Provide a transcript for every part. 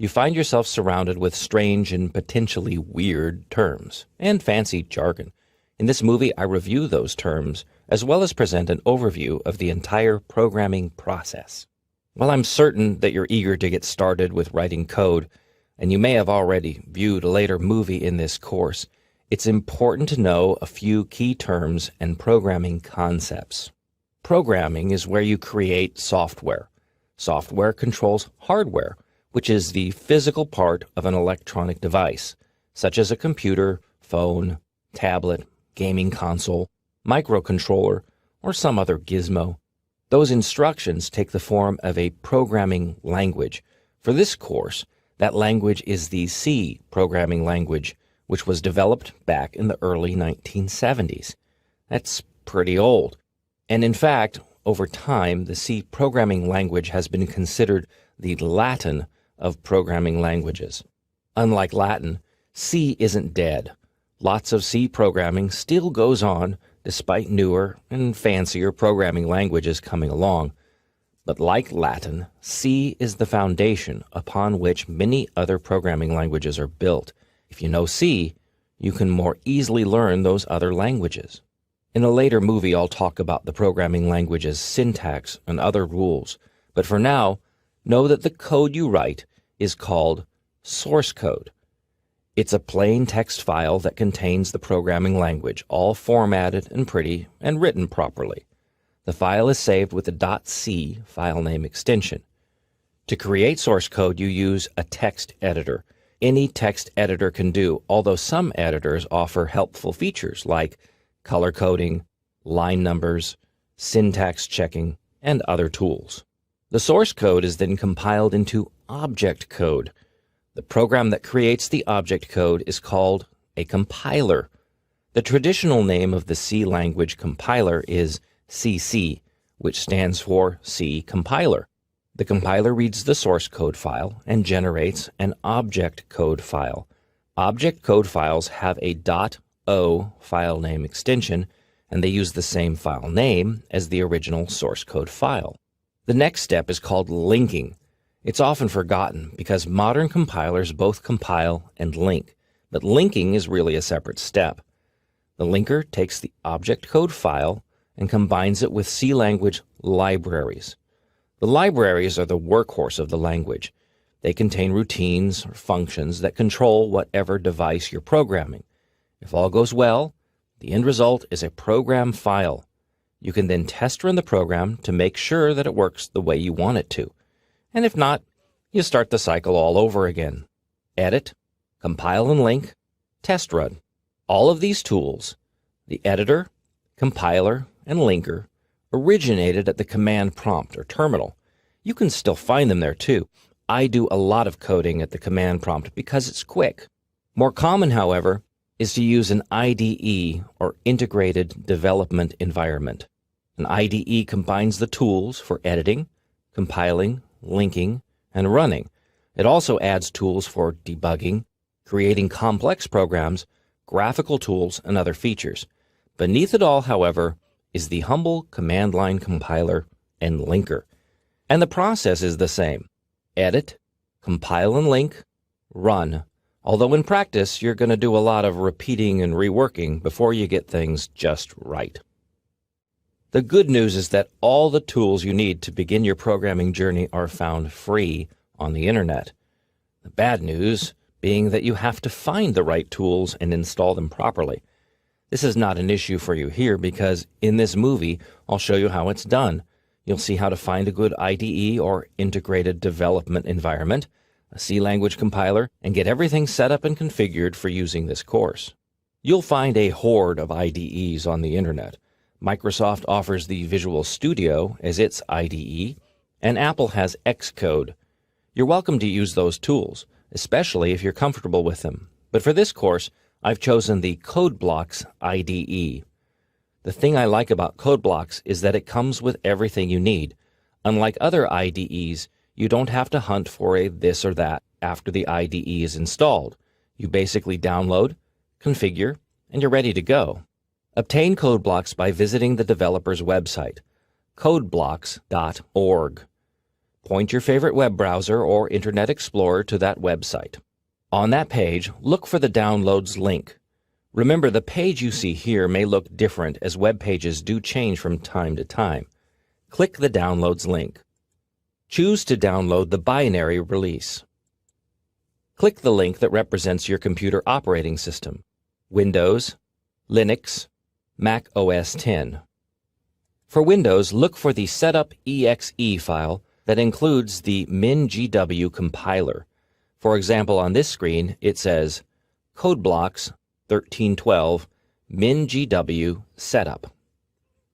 you find yourself surrounded with strange and potentially weird terms and fancy jargon. In this movie, I review those terms, as well as present an overview of the entire programming process. While I'm certain that you're eager to get started with writing code, and you may have already viewed a later movie in this course, it's important to know a few key terms and programming concepts. Programming is where you create software. Software controls hardware, which is the physical part of an electronic device, such as a computer, phone, tablet, gaming console, microcontroller, or some other gizmo. Those instructions take the form of a programming language. For this course, that language is the C programming language, which was developed back in the early 1970s. That's pretty old. And in fact, over time, the C programming language has been considered the Latin of programming languages. Unlike Latin, C isn't dead. Lots of C programming still goes on despite newer and fancier programming languages coming along. But like Latin, C is the foundation upon which many other programming languages are built. If you know C, you can more easily learn those other languages. In a later movie, I'll talk about the programming language's syntax and other rules. But for now, know that the code you write is called source code. It's a plain text file that contains the programming language, all formatted and pretty and written properly. The file is saved with the .c file name extension. To create source code, you use a text editor. Any text editor can do, although some editors offer helpful features like color coding, line numbers, syntax checking, and other tools. The source code is then compiled into object code. The program that creates the object code is called a compiler. The traditional name of the C language compiler is CC, which stands for C compiler. The compiler reads the source code file and generates an object code file. Object code files have a .o file name extension, and they use the same file name as the original source code file. The next step is called linking. It's often forgotten because modern compilers both compile and link, but linking is really a separate step. The linker takes the object code file and combines it with C language libraries. The libraries are the workhorse of the language. They contain routines or functions that control whatever device you're programming. If all goes well, the end result is a program file. You can then test run the program to make sure that it works the way you want it to. And if not, you start the cycle all over again. Edit, compile and link, test run. All of these tools, the editor, compiler, and linker, originated at the command prompt or terminal. You can still find them there too. I do a lot of coding at the command prompt because it's quick. More common, however, is to use an IDE or integrated development environment. An IDE combines the tools for editing, compiling, linking, and running. It also adds tools for debugging, creating complex programs, graphical tools, and other features. Beneath it all, however, is the humble command line compiler and linker. And the process is the same. Edit, compile and link, run. Although in practice, you're going to do a lot of repeating and reworking before you get things just right. The good news is that all the tools you need to begin your programming journey are found free on the internet. The bad news being that you have to find the right tools and install them properly. This is not an issue for you here because in this movie, I'll show you how it's done. You'll see how to find a good IDE or integrated development environment, a C language compiler, and get everything set up and configured for using this course. You'll find a horde of IDEs on the internet. Microsoft offers the Visual Studio as its IDE, and Apple has Xcode. You're welcome to use those tools, especially if you're comfortable with them. But for this course, I've chosen the CodeBlocks IDE. The thing I like about CodeBlocks is that it comes with everything you need. Unlike other IDEs, you don't have to hunt for a this or that after the IDE is installed. You basically download, configure, and you're ready to go. Obtain CodeBlocks by visiting the developer's website, codeblocks.org. Point your favorite web browser or Internet Explorer to that website. On that page, look for the Downloads link. Remember, the page you see here may look different as web pages do change from time to time. Click the Downloads link. Choose to download the binary release. Click the link that represents your computer operating system: Windows, Linux, Mac OS X. For Windows, look for the setup.exe file that includes the MinGW compiler. For example, on this screen, it says CodeBlocks 1312 MinGW setup.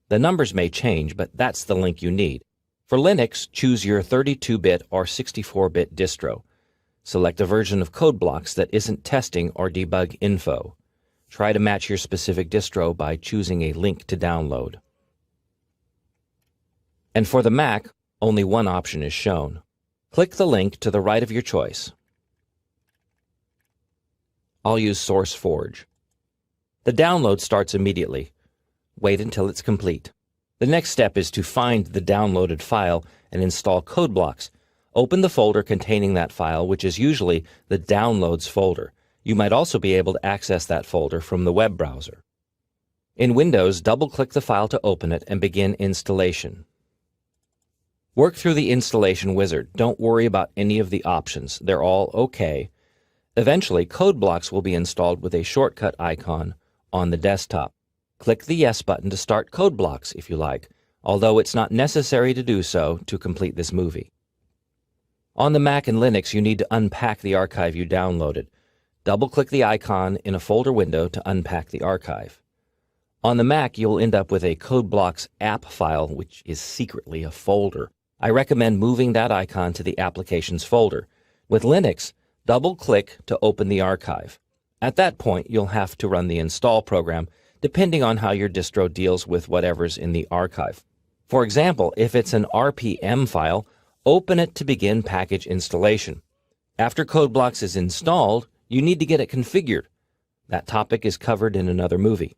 The numbers may change, but that's the link you need. For Linux, choose your 32-bit or 64-bit distro. Select a version of CodeBlocks that isn't testing or debug info. Try to match your specific distro by choosing a link to download. And for the Mac, only one option is shown. Click the link to the right of your choice. I'll use SourceForge. The download starts immediately. Wait until it's complete. The next step is to find the downloaded file and install CodeBlocks. Open the folder containing that file, which is usually the Downloads folder. You might also be able to access that folder from the web browser. In Windows, double-click the file to open it and begin installation. Work through the installation wizard. Don't worry about any of the options. They're all okay. Eventually, CodeBlocks will be installed with a shortcut icon on the desktop. Click the Yes button to start CodeBlocks if you like, although it's not necessary to do so to complete this movie. On the Mac and Linux, you need to unpack the archive you downloaded. Double-click the icon in a folder window to unpack the archive. On the Mac, you'll end up with a CodeBlocks app file, which is secretly a folder. I recommend moving that icon to the Applications folder. With Linux, double-click to open the archive. At that point, you'll have to run the install program, depending on how your distro deals with whatever's in the archive. For example, if it's an RPM file, open it to begin package installation. After CodeBlocks is installed, you need to get it configured. That topic is covered in another movie.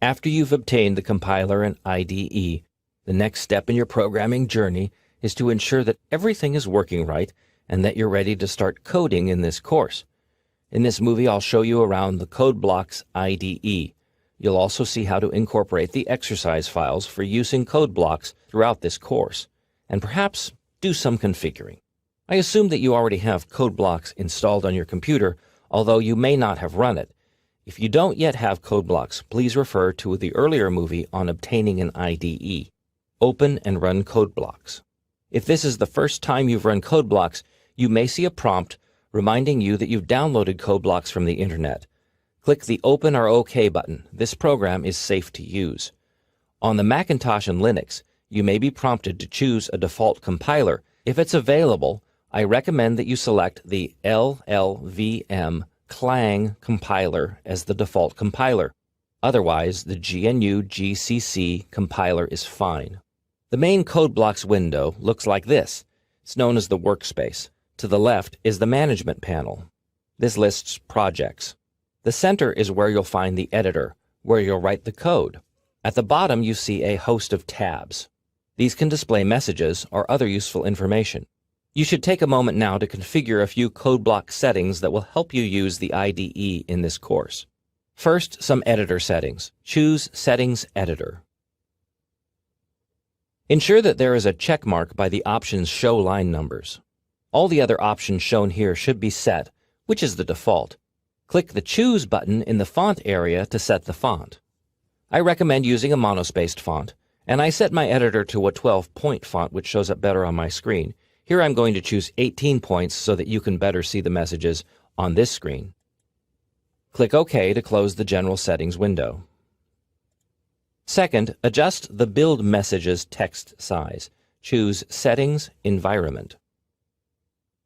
After you've obtained the compiler and IDE, the next step in your programming journey is to ensure that everything is working right and that you're ready to start coding in this course. In this movie, I'll show you around the CodeBlocks IDE. You'll also see how to incorporate the exercise files for use in CodeBlocks throughout this course, and perhaps do some configuring. I assume that you already have CodeBlocks installed on your computer, although you may not have run it. If you don't yet have CodeBlocks, please refer to the earlier movie on obtaining an IDE. Open and run CodeBlocks. If this is the first time you've run CodeBlocks, you may see a prompt reminding you that you've downloaded CodeBlocks from the internet. Click the Open or OK button. This program is safe to use. On the Macintosh and Linux, you may be prompted to choose a default compiler. If it's available, I recommend that you select the LLVM Clang compiler as the default compiler. Otherwise, the GNU GCC compiler is fine. The main CodeBlocks window looks like this. It's known as the workspace. To the left is the management panel. This lists projects. The center is where you'll find the editor, where you'll write the code. At the bottom, you see a host of tabs. These can display messages or other useful information. You should take a moment now to configure a few CodeBlock settings that will help you use the IDE in this course. First, some editor settings. Choose Settings Editor. Ensure that there is a check mark by the options Show Line Numbers. All the other options shown here should be set, which is the default. Click the Choose button in the font area to set the font. I recommend using a monospaced font, and I set my editor to a 12-point font, which shows up better on my screen. Here I'm going to choose 18 points so that you can better see the messages on this screen. Click OK to close the General Settings window. Second, adjust the Build Messages text size. Choose Settings, Environment.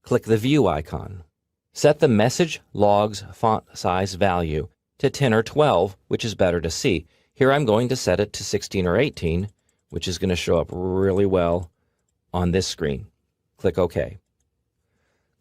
Click the View icon. Set the Message Logs font size value to 10 or 12, which is better to see. Here I'm going to set it to 16 or 18, which is going to show up really well on this screen. Click OK.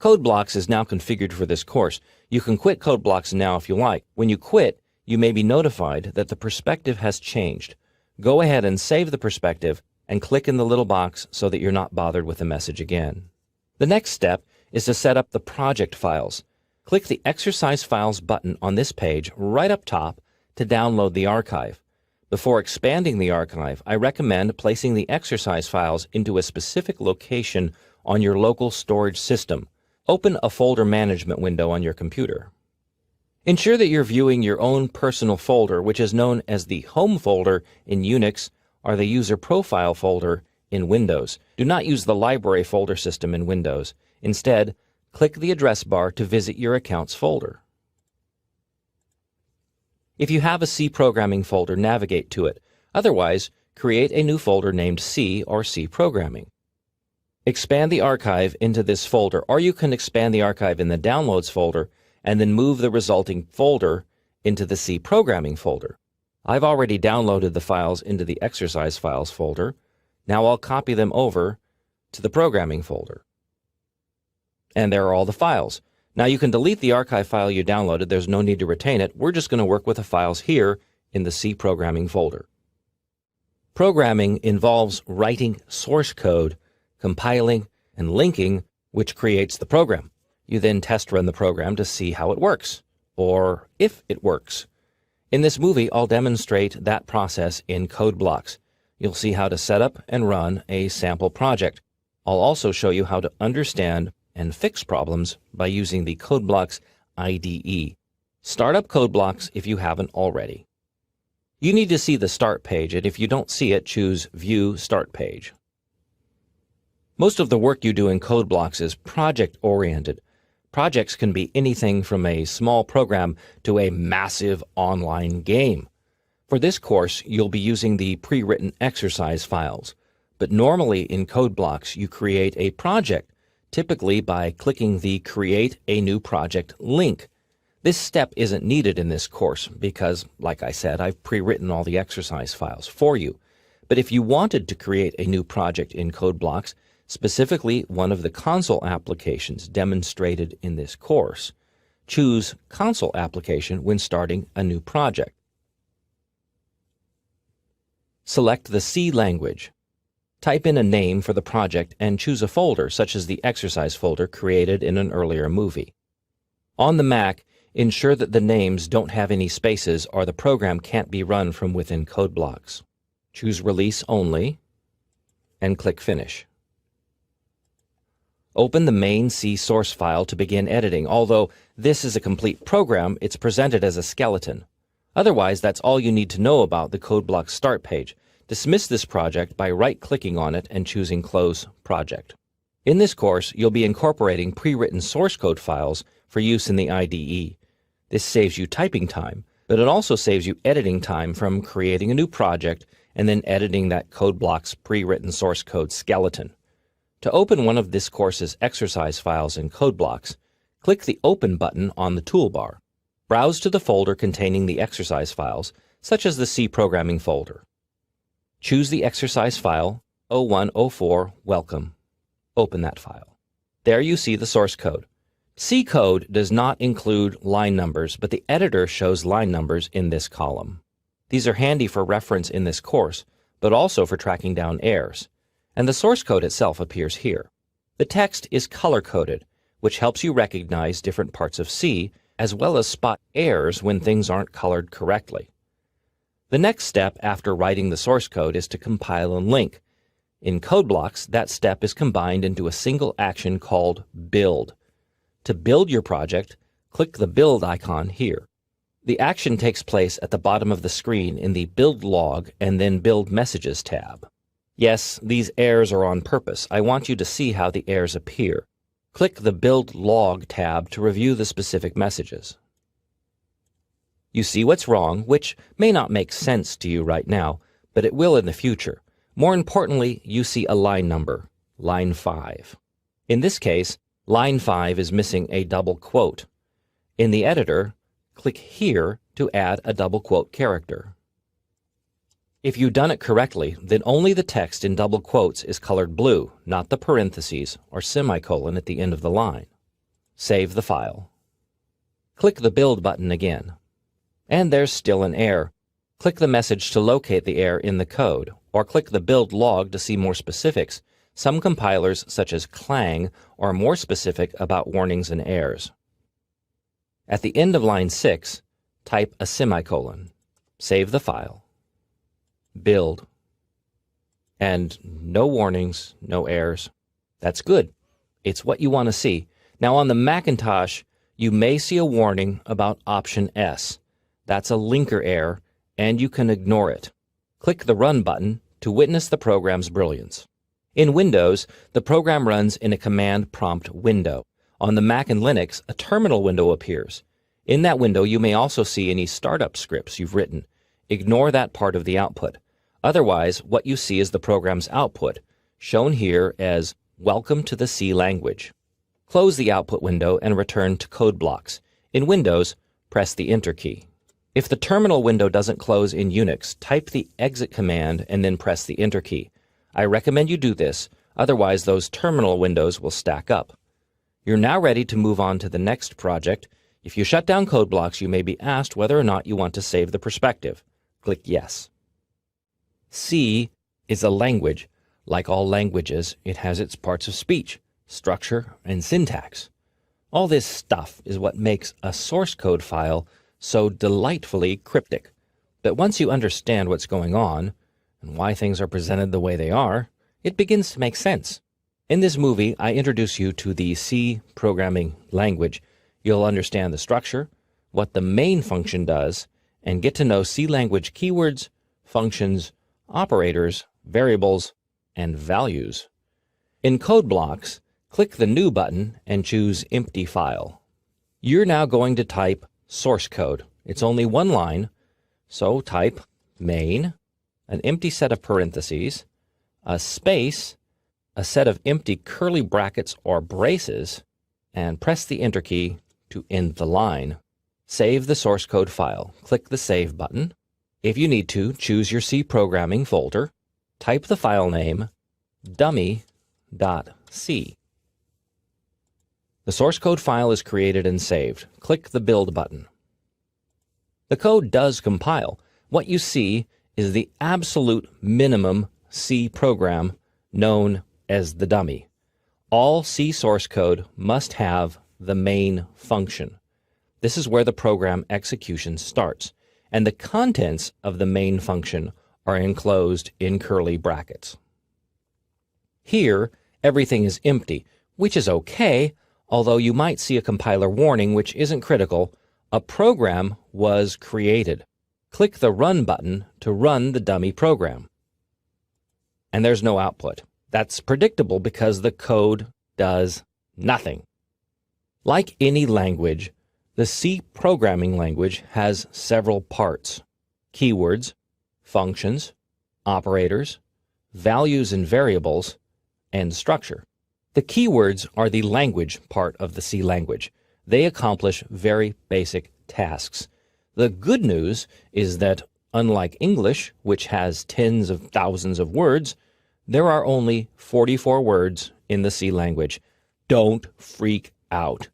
CodeBlocks is now configured for this course. You can quit CodeBlocks now if you like. When you quit, you may be notified that the perspective has changed. Go ahead and save the perspective and click in the little box so that you're not bothered with the message again. The next step is to set up the project files. Click the Exercise Files button on this page right up top to download the archive. Before expanding the archive, I recommend placing the exercise files into a specific location on your local storage system. Open a folder management window on your computer. Ensure that you're viewing your own personal folder, which is known as the Home folder in Unix or the User Profile folder in Windows. Do not use the Library folder system in Windows. Instead, click the address bar to visit your account's folder. If you have a C programming folder, navigate to it. Otherwise, create a new folder named C or C Programming. Expand the archive into this folder, or you can expand the archive in the Downloads folder and then move the resulting folder into the C Programming folder. I've already downloaded the files into the Exercise Files folder. Now I'll copy them over to the Programming folder. And there are all the files. Now you can delete the archive file you downloaded. There's no need to retain it. We're just going to work with the files here in the C Programming folder. Programming involves writing source code, compiling, and linking, which creates the program. You then test run the program to see how it works, or if it works. In this movie, I'll demonstrate that process in code blocks. You'll see how to set up and run a sample project. I'll also show you how to understand and fix problems by using the CodeBlocks IDE. Start up CodeBlocks if you haven't already. You need to see the Start page, and if you don't see it, choose View Start Page. Most of the work you do in CodeBlocks is project-oriented. Projects can be anything from a small program to a massive online game. For this course, you'll be using the pre-written exercise files. But normally in CodeBlocks, you create a project, typically by clicking the Create a New Project link. This step isn't needed in this course because, like I said, I've pre-written all the exercise files for you. But if you wanted to create a new project in CodeBlocks, specifically one of the console applications demonstrated in this course, choose Console Application when starting a new project. Select the C language. Type in a name for the project and choose a folder, such as the exercise folder created in an earlier movie. On the Mac, ensure that the names don't have any spaces or the program can't be run from within CodeBlocks. Choose Release Only and click Finish. Open the main C source file to begin editing. Although this is a complete program, it's presented as a skeleton. Otherwise, that's all you need to know about the CodeBlocks Start page. Dismiss this project by right-clicking on it and choosing Close Project. In this course, you'll be incorporating pre-written source code files for use in the IDE. This saves you typing time, but it also saves you editing time from creating a new project and then editing that CodeBlocks pre-written source code skeleton. To open one of this course's exercise files in CodeBlocks, click the Open button on the toolbar. Browse to the folder containing the exercise files, such as the C Programming folder. Choose the exercise file 0104 Welcome. Open that file. There you see the source code. C code does not include line numbers, but the editor shows line numbers in this column. These are handy for reference in this course, but also for tracking down errors. And the source code itself appears here. The text is color-coded, which helps you recognize different parts of C, as well as spot errors when things aren't colored correctly. The next step after writing the source code is to compile and link. In CodeBlocks, that step is combined into a single action called Build. To build your project, click the Build icon here. The action takes place at the bottom of the screen in the Build Log and then Build Messages tab. Yes, these errors are on purpose. I want you to see how the errors appear. Click the Build Log tab to review the specific messages. You see what's wrong, which may not make sense to you right now, but it will in the future. More importantly, you see a line number, line 5. In this case, line 5 is missing a double quote. In the editor, click here to add a double quote character. If you've done it correctly, then only the text in double quotes is colored blue, not the parentheses or semicolon at the end of the line. Save the file. Click the Build button again. And there's still an error. Click the message to locate the error in the code, or click the build log to see more specifics. Some compilers, such as Clang, are more specific about warnings and errors. At the end of line 6, type a semicolon. Save the file. Build. And no warnings, no errors. That's good. It's what you want to see. Now on the Macintosh, you may see a warning about option S. That's a linker error, and you can ignore it. Click the Run button to witness the program's brilliance. In Windows, the program runs in a command prompt window. On the Mac and Linux, a terminal window appears. In that window, you may also see any startup scripts you've written. Ignore that part of the output. Otherwise, what you see is the program's output, shown here as Welcome to the C language. Close the output window and return to code blocks. In Windows, press the Enter key. If the terminal window doesn't close in Unix, type the exit command and then press the Enter key. I recommend you do this, otherwise those terminal windows will stack up. You're now ready to move on to the next project. If you shut down code blocks, you may be asked whether or not you want to save the perspective. Click Yes. C is a language. Like all languages, it has its parts of speech, structure, and syntax. All this stuff is what makes a source code file so delightfully cryptic. But once you understand what's going on and why things are presented the way they are, it begins to make sense. In this movie, I introduce you to the C programming language. You'll understand the structure, what the main function does, and get to know C language keywords, functions, operators, variables, and values. In code blocks, click the New button and choose Empty File. You're now going to type source code. It's only one line, so type main, an empty set of parentheses, a space, a set of empty curly brackets or braces, and press the Enter key to end the line. Save the source code file. Click the Save button. If you need to, choose your C programming folder. Type the file name dummy.c. The source code file is created and saved. Click the Build button. The code does compile. What you see is the absolute minimum C program known as the dummy. All C source code must have the main function. This is where the program execution starts, and the contents of the main function are enclosed in curly brackets. Here, everything is empty, which is okay, although you might see a compiler warning which isn't critical. A program was created. Click the Run button to run the dummy program. And there's no output. That's predictable because the code does nothing. Like any language, the C programming language has several parts: keywords, functions, operators, values and variables, and structure. The keywords are the language part of the C language. They accomplish very basic tasks. The good news is that, unlike English, which has tens of thousands of words, there are only 44 words in the C language. Don't freak out.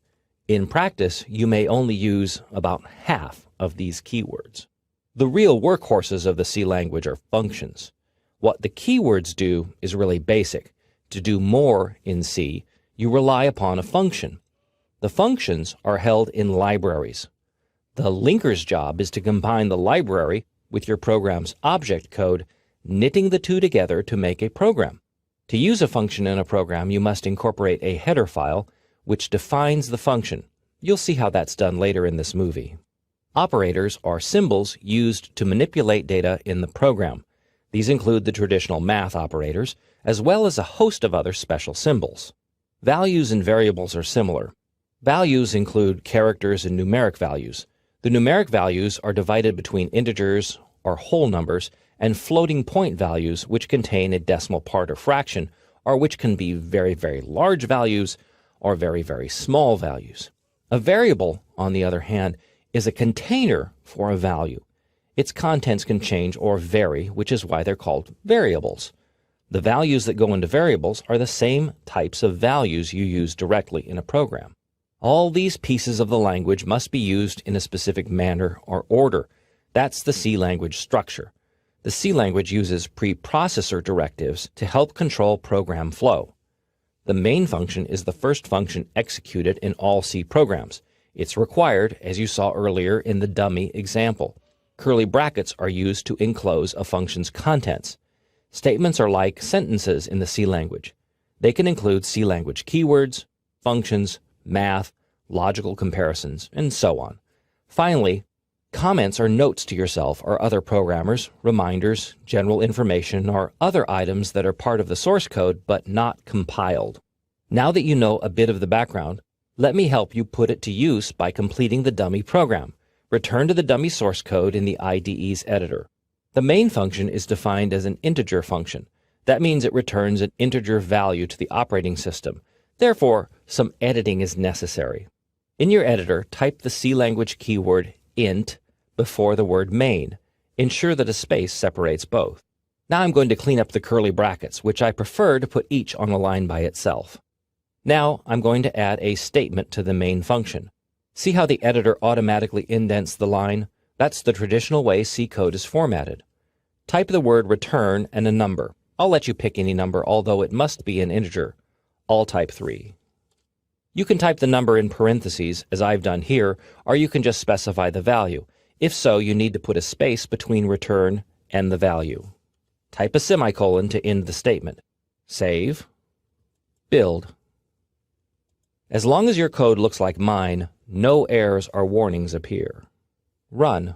In practice, you may only use about half of these keywords. The real workhorses of the C language are functions. What the keywords do is really basic. To do more in C, you rely upon a function. The functions are held in libraries. The linker's job is to combine the library with your program's object code, knitting the two together to make a program. To use a function in a program, you must incorporate a header file which defines the function. You'll see how that's done later in this movie. Operators are symbols used to manipulate data in the program. These include the traditional math operators, as well as a host of other special symbols. Values and variables are similar. Values include characters and numeric values. The numeric values are divided between integers or whole numbers and floating point values, which contain a decimal part or fraction, or which can be very, very large values or very, very small values. A variable, on the other hand, is a container for a value. Its contents can change or vary, which is why they're called variables. The values that go into variables are the same types of values you use directly in a program. All these pieces of the language must be used in a specific manner or order. That's the C language structure. The C language uses preprocessor directives to help control program flow. The main function is the first function executed in all C programs. It's required, as you saw earlier in the dummy example. Curly brackets are used to enclose a function's contents. Statements are like sentences in the C language. They can include C language keywords, functions, math, logical comparisons, and so on. Finally, comments are notes to yourself or other programmers, reminders, general information, or other items that are part of the source code but not compiled. Now that you know a bit of the background, let me help you put it to use by completing the dummy program. Return to the dummy source code in the IDE's editor. The main function is defined as an integer function. That means it returns an integer value to the operating system. Therefore, some editing is necessary. In your editor, type the C language keyword int before the word main. Ensure that a space separates both. Now I'm going to clean up the curly brackets, which I prefer to put each on a line by itself. Now I'm going to add a statement to the main function. See how the editor automatically indents the line? That's the traditional way C code is formatted. Type the word return and a number. I'll let you pick any number, although it must be an integer. I'll type 3. You can type the number in parentheses, as I've done here, or you can just specify the value. If so, you need to put a space between return and the value. Type a semicolon to end the statement. Save. Build. As long as your code looks like mine, no errors or warnings appear. Run.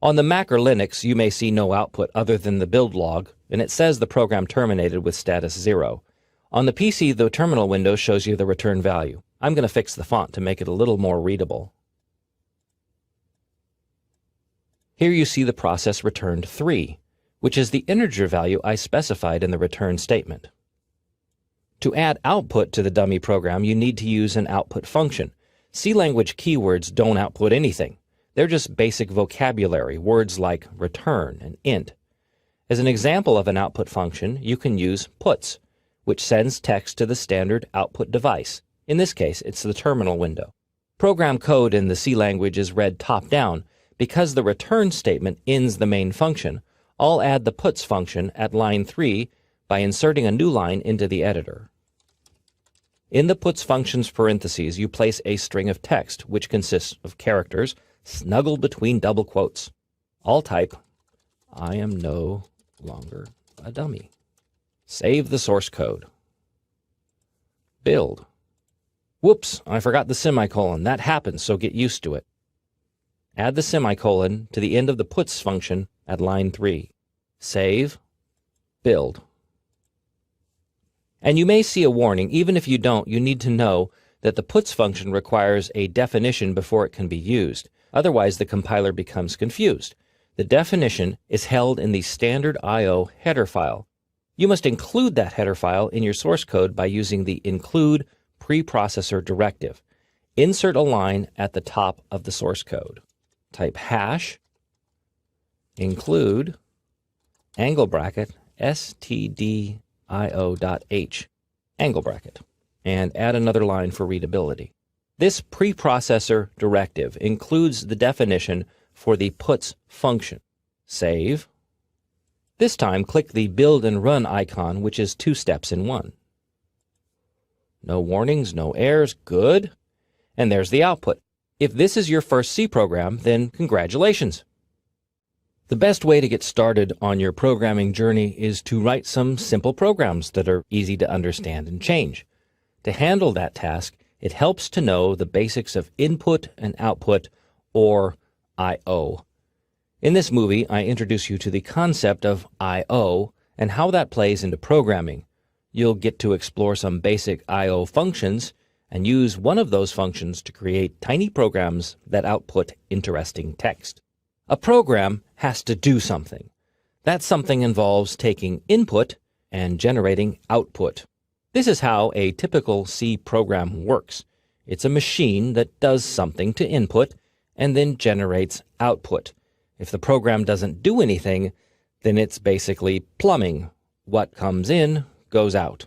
On the Mac or Linux, you may see no output other than the build log, and it says the program terminated with status 0. On the PC, the terminal window shows you the return value. I'm going to fix the font to make it a little more readable. Here you see the process returned 3, which is the integer value I specified in the return statement. To add output to the dummy program, you need to use an output function. C language keywords don't output anything. They're just basic vocabulary, words like return and int. As an example of an output function, you can use puts, which sends text to the standard output device. In this case, it's the terminal window. Program code in the C language is read top-down. Because the return statement ends the main function, I'll add the puts function at line 3 by inserting a new line into the editor. In the puts function's parentheses, you place a string of text, which consists of characters snuggled between double quotes. I'll type, "I am no longer a dummy." Save the source code. Build. Whoops, I forgot the semicolon. That happens, so get used to it. Add the semicolon to the end of the puts function at line 3. Save. Build. And you may see a warning. Even if you don't, you need to know that the puts function requires a definition before it can be used. Otherwise, the compiler becomes confused. The definition is held in the standard I/O header file. You must include that header file in your source code by using the include preprocessor directive. Insert a line at the top of the source code. Type hash include angle bracket stdio.h angle bracket, and add another line for readability. This preprocessor directive includes the definition for the puts function. Save. This time, click the build and run icon, which is 2 steps in one. No warnings, no errors, good. And there's the output. If this is your first C program, then congratulations. The best way to get started on your programming journey is to write some simple programs that are easy to understand and change. To handle that task, it helps to know the basics of input and output, or I/O. In this movie, I introduce you to the concept of I/O and how that plays into programming. You'll get to explore some basic I/O functions and use one of those functions to create tiny programs that output interesting text. A program has to do something. That something involves taking input and generating output. This is how a typical C program works. It's a machine that does something to input and then generates output. If the program doesn't do anything, then it's basically plumbing. What comes in goes out.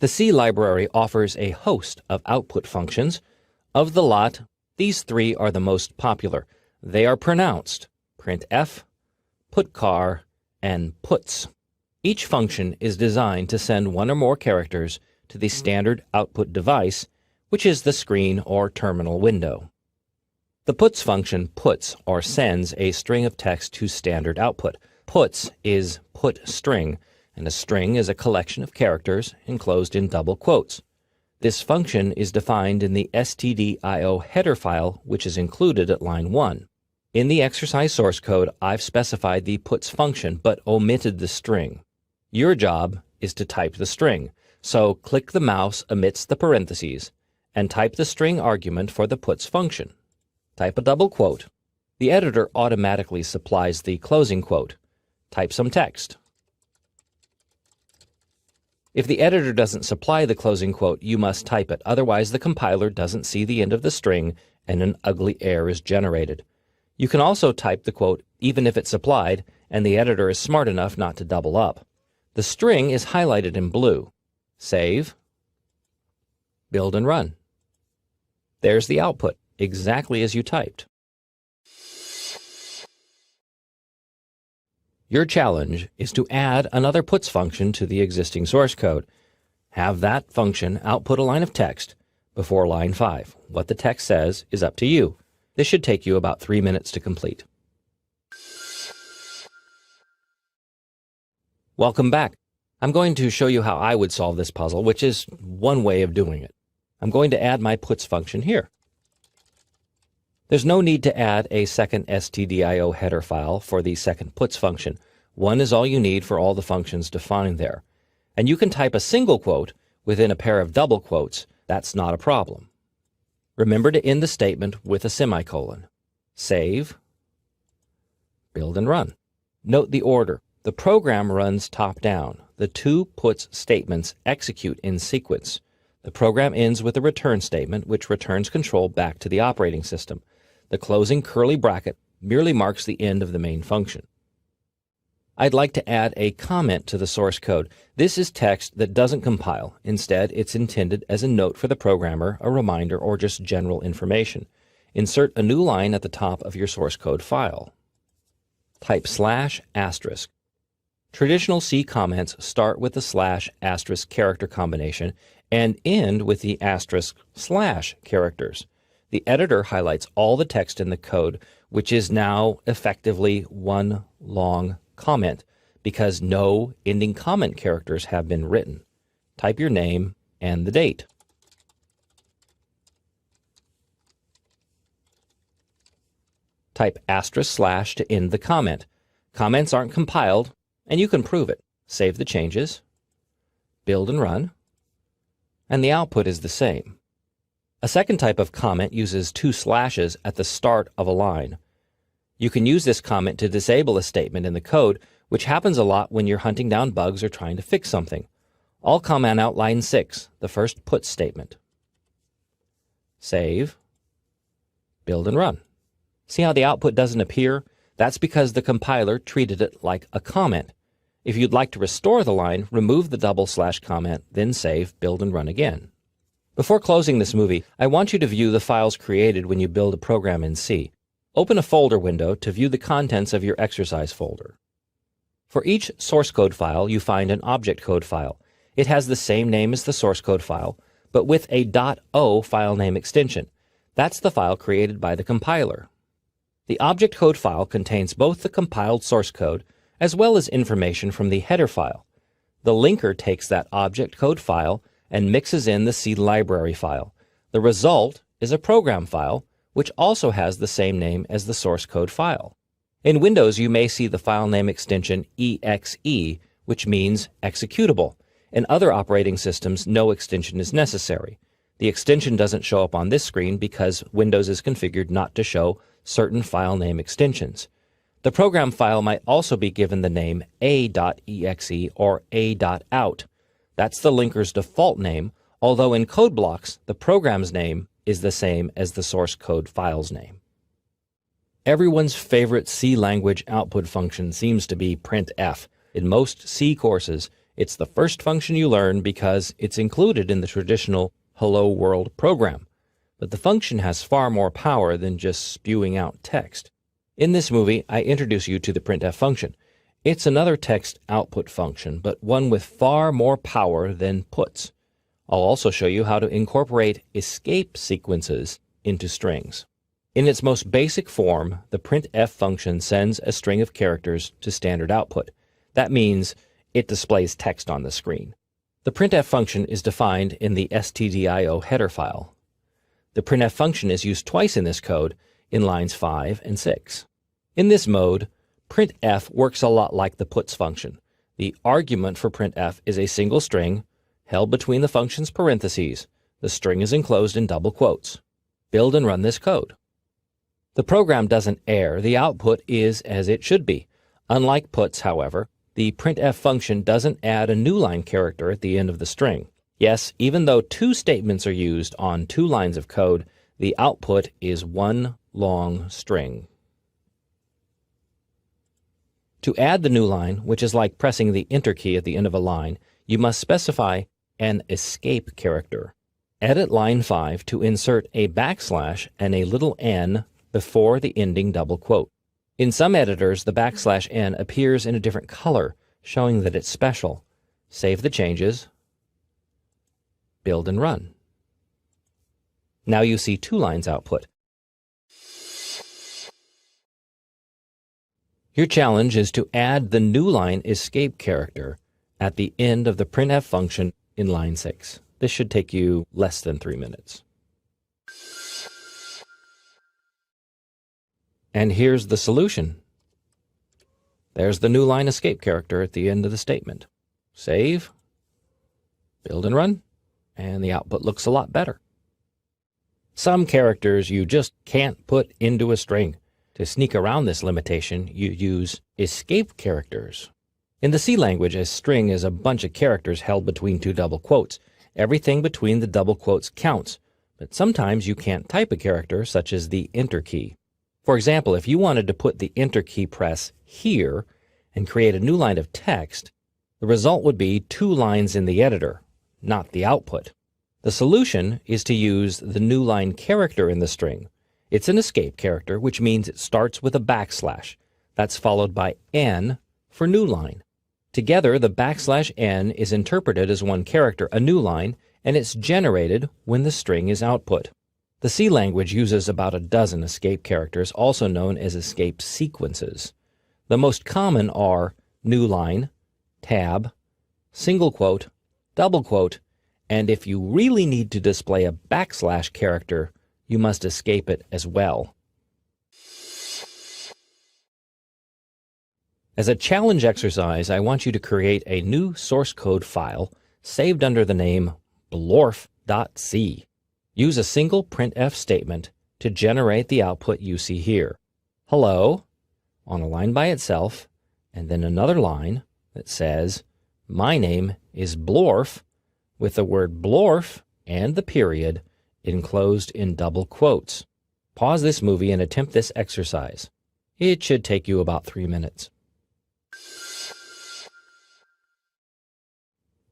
The C library offers a host of output functions. Of the lot, these 3 are the most popular. They are pronounced: printf, putchar, and puts. Each function is designed to send one or more characters to the standard output device, which is the screen or terminal window. The puts function puts or sends a string of text to standard output. Puts is put string, and a string is a collection of characters enclosed in double quotes. This function is defined in the stdio header file, which is included at line 1. In the exercise source code, I've specified the puts function but omitted the string. Your job is to type the string, so click the mouse amidst the parentheses and type the string argument for the puts function. Type a double quote. The editor automatically supplies the closing quote. Type some text. If the editor doesn't supply the closing quote, you must type it. Otherwise, the compiler doesn't see the end of the string and an ugly error is generated. You can also type the quote even if it's supplied and the editor is smart enough not to double up. The string is highlighted in blue. Save, build and run. There's the output, exactly as you typed. Your challenge is to add another puts function to the existing source code. Have that function output a line of text before line 5. What the text says is up to you. This should take you about 3 minutes to complete. Welcome back. I'm going to show you how I would solve this puzzle, which is one way of doing it. I'm going to add my puts function here. There's no need to add a second stdio header file for the second puts function. One is all you need for all the functions defined there. And you can type a single quote within a pair of double quotes. That's not a problem. Remember to end the statement with a semicolon. Save, build and run. Note the order. The program runs top down. The two puts statements execute in sequence. The program ends with a return statement, which returns control back to the operating system. The closing curly bracket merely marks the end of the main function. I'd like to add a comment to the source code. This is text that doesn't compile. Instead, it's intended as a note for the programmer, a reminder, or just general information. Insert a new line at the top of your source code file. Type /*. Traditional C comments start with the /* character combination and end with the */ characters. The editor highlights all the text in the code, which is now effectively one long comment because no ending comment characters have been written. Type your name and the date. Type */ to end the comment. Comments aren't compiled, and you can prove it. Save the changes, build and run, and the output is the same. A second type of comment uses 2 slashes at the start of a line. You can use this comment to disable a statement in the code, which happens a lot when you're hunting down bugs or trying to fix something. I'll comment out line 6, the first put statement. Save, build and run. See how the output doesn't appear? That's because the compiler treated it like a comment. If you'd like to restore the line, remove the / comment, then save, build and run again. Before closing this movie, I want you to view the files created when you build a program in C. Open a folder window to view the contents of your exercise folder. For each source code file, you find an object code file. It has the same name as the source code file, but with a .o file name extension. That's the file created by the compiler. The object code file contains both the compiled source code as well as information from the header file. The linker takes that object code file and mixes in the C library file. The result is a program file, which also has the same name as the source code file. In Windows, you may see the file name extension exe, which means executable. In other operating systems, no extension is necessary. The extension doesn't show up on this screen because Windows is configured not to show certain file name extensions. The program file might also be given the name a.exe or a.out. That's the linker's default name, although in code blocks, the program's name is the same as the source code file's name. Everyone's favorite C language output function seems to be printf. In most C courses, it's the first function you learn because it's included in the traditional Hello World program. But the function has far more power than just spewing out text. In this movie, I introduce you to the printf function. It's another text output function, but one with far more power than puts. I'll also show you how to incorporate escape sequences into strings. In its most basic form, the printf function sends a string of characters to standard output. That means it displays text on the screen. The printf function is defined in the stdio header file. The printf function is used twice in this code, in lines 5 and 6. In this mode, printf works a lot like the puts function. The argument for printf is a single string held between the function's parentheses. The string is enclosed in double quotes. Build and run this code. The program doesn't err. The output is as it should be. Unlike puts, however, the printf function doesn't add a new line character at the end of the string. Yes, even though two statements are used on two lines of code, the output is one long string. To add the new line, which is like pressing the Enter key at the end of a line, you must specify an escape character. Edit line 5 to insert a backslash and a little n before the ending double quote. In some editors, the backslash n appears in a different color, showing that it's special. Save the changes, build and run. Now you see two lines output. Your challenge is to add the new line escape character at the end of the printf function in line 6. This should take you less than 3 minutes. And here's the solution. There's the new line escape character at the end of the statement. Save, build and run, and the output looks a lot better. Some characters you just can't put into a string. To sneak around this limitation, you use escape characters. In the C language, a string is a bunch of characters held between two double quotes. Everything between the double quotes counts, but sometimes you can't type a character, such as the Enter key. For example, if you wanted to put the Enter key press here and create a new line of text, the result would be two lines in the editor, not the output. The solution is to use the new line character in the string. It's an escape character, which means it starts with a backslash. That's followed by n for new line. Together, the backslash n is interpreted as one character, a new line, and it's generated when the string is output. The C language uses about a dozen escape characters, also known as escape sequences. The most common are new line, tab, single quote, double quote, and if you really need to display a backslash character, you must escape it as well. As a challenge exercise, I want you to create a new source code file saved under the name blorf.c. Use a single printf statement to generate the output you see here. Hello, on a line by itself, and then another line that says, my name is Blorf, with the word Blorf and the period enclosed in double quotes. Pause this movie and attempt this exercise. It should take you about 3 minutes.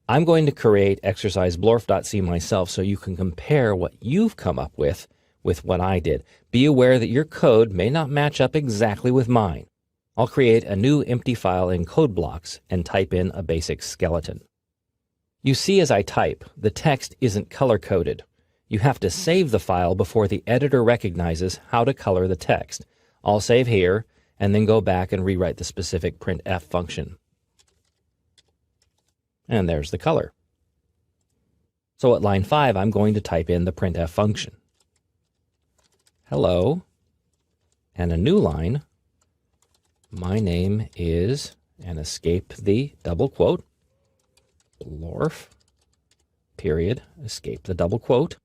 I'm going to create exercise blorf.c myself so you can compare what you've come up with what I did. Be aware that your code may not match up exactly with mine. I'll create a new empty file in code blocks and type in a basic skeleton. You see as I type, the text isn't color-coded. You have to save the file before the editor recognizes how to color the text. I'll save here and then go back and rewrite the specific printf function. And there's the color. So at line 5, I'm going to type in the printf function. Hello, and a new line. My name is, and escape the double quote, Blorf, period, escape the double quote.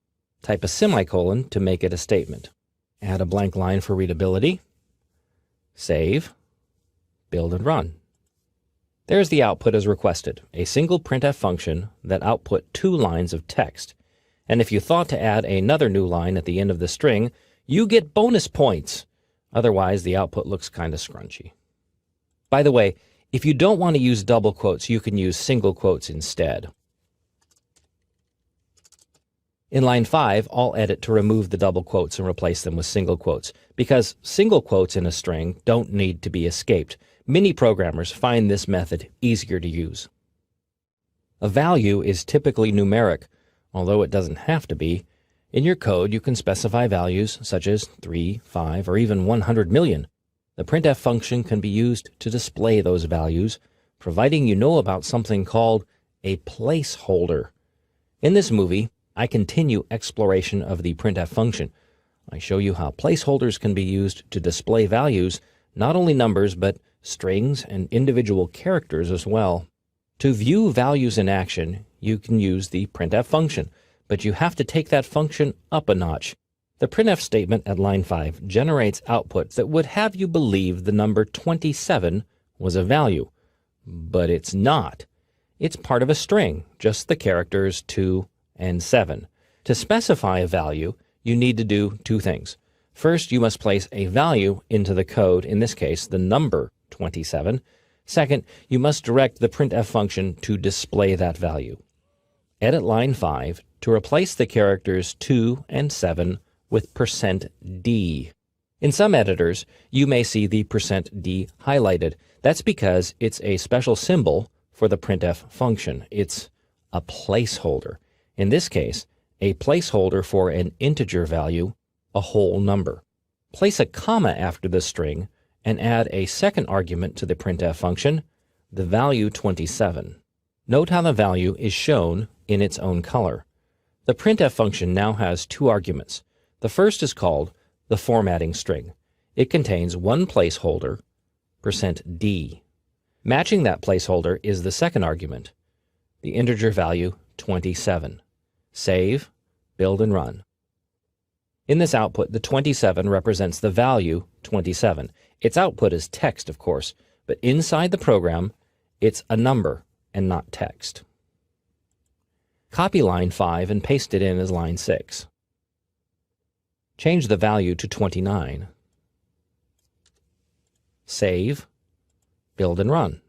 Type a semicolon to make it a statement. Add a blank line for readability. Save, build and run. There's the output as requested, a single printf function that output 2 lines of text. And if you thought to add another new line at the end of the string, you get bonus points. Otherwise, the output looks kind of scrunchy. By the way, if you don't want to use double quotes, you can use single quotes instead. In line 5, I'll edit to remove the double quotes and replace them with single quotes, because single quotes in a string don't need to be escaped. Many programmers find this method easier to use. A value is typically numeric, although it doesn't have to be. In your code, you can specify values such as 3, 5, or even 100 million. The printf function can be used to display those values, providing you know about something called a placeholder. In this movie, I continue exploration of the printf function. I show you how placeholders can be used to display values, not only numbers, but strings and individual characters as well. To view values in action, you can use the printf function, but you have to take that function up a notch. The printf statement at line 5 generates output that would have you believe the number 27 was a value, but it's not. It's part of a string, just the characters 2 and 7. To specify a value, you need to do two things. First, you must place a value into the code, in this case, the number 27. Second, you must direct the printf function to display that value. Edit line 5 to replace the characters 2 and 7 with %d. In some editors, you may see the %d highlighted. That's because it's a special symbol for the printf function. It's a placeholder. In this case, a placeholder for an integer value, a whole number. Place a comma after the string and add a second argument to the printf function, the value 27. Note how the value is shown in its own color. The printf function now has two arguments. The first is called the formatting string. It contains one placeholder, %d. Matching that placeholder is the second argument, the integer value 27. Save, build, and run. In this output, the 27 represents the value 27. Its output is text, of course, but inside the program, it's a number and not text. Copy line 5 and paste it in as line 6. Change the value to 29. Save, build, and run.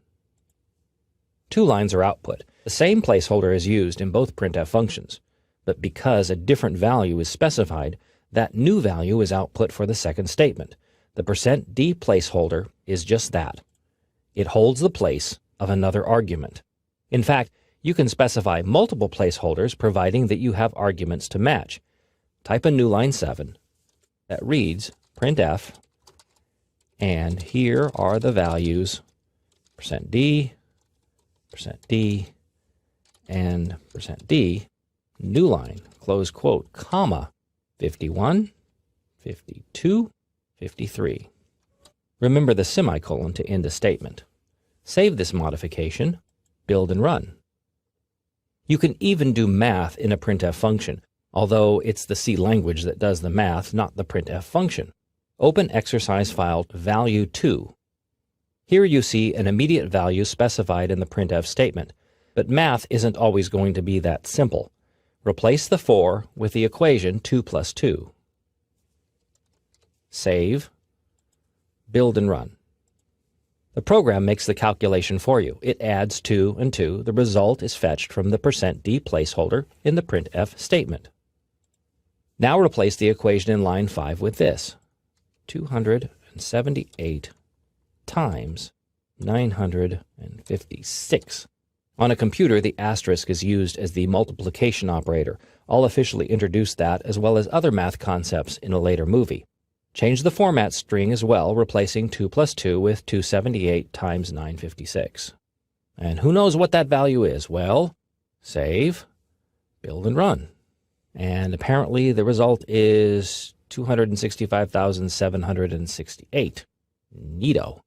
Two lines are output. The same placeholder is used in both printf functions, but because a different value is specified, that new value is output for the second statement. The %d placeholder is just that. It holds the place of another argument. In fact, you can specify multiple placeholders providing that you have arguments to match. Type a new line 7 that reads printf, and here are the values %d, %d, and %d, new line, close quote, comma, 51, 52, 53. Remember the semicolon to end a statement. Save this modification, build and run. You can even do math in a printf function, although it's the C language that does the math, not the printf function. Open exercise file value2. Here you see an immediate value specified in the printf statement, but math isn't always going to be that simple. Replace the 4 with the equation 2 plus 2. Save, build and run. The program makes the calculation for you. It adds 2 and 2. The result is fetched from the %d placeholder in the printf statement. Now replace the equation in line 5 with this. 278 times 956. On a computer, the asterisk is used as the multiplication operator. I'll officially introduce that as well as other math concepts in a later movie. Change the format string as well, replacing 2 plus 2 with 278 times 956. And who knows what that value is? Well, save, build and run. And apparently the result is 265,768. Neato.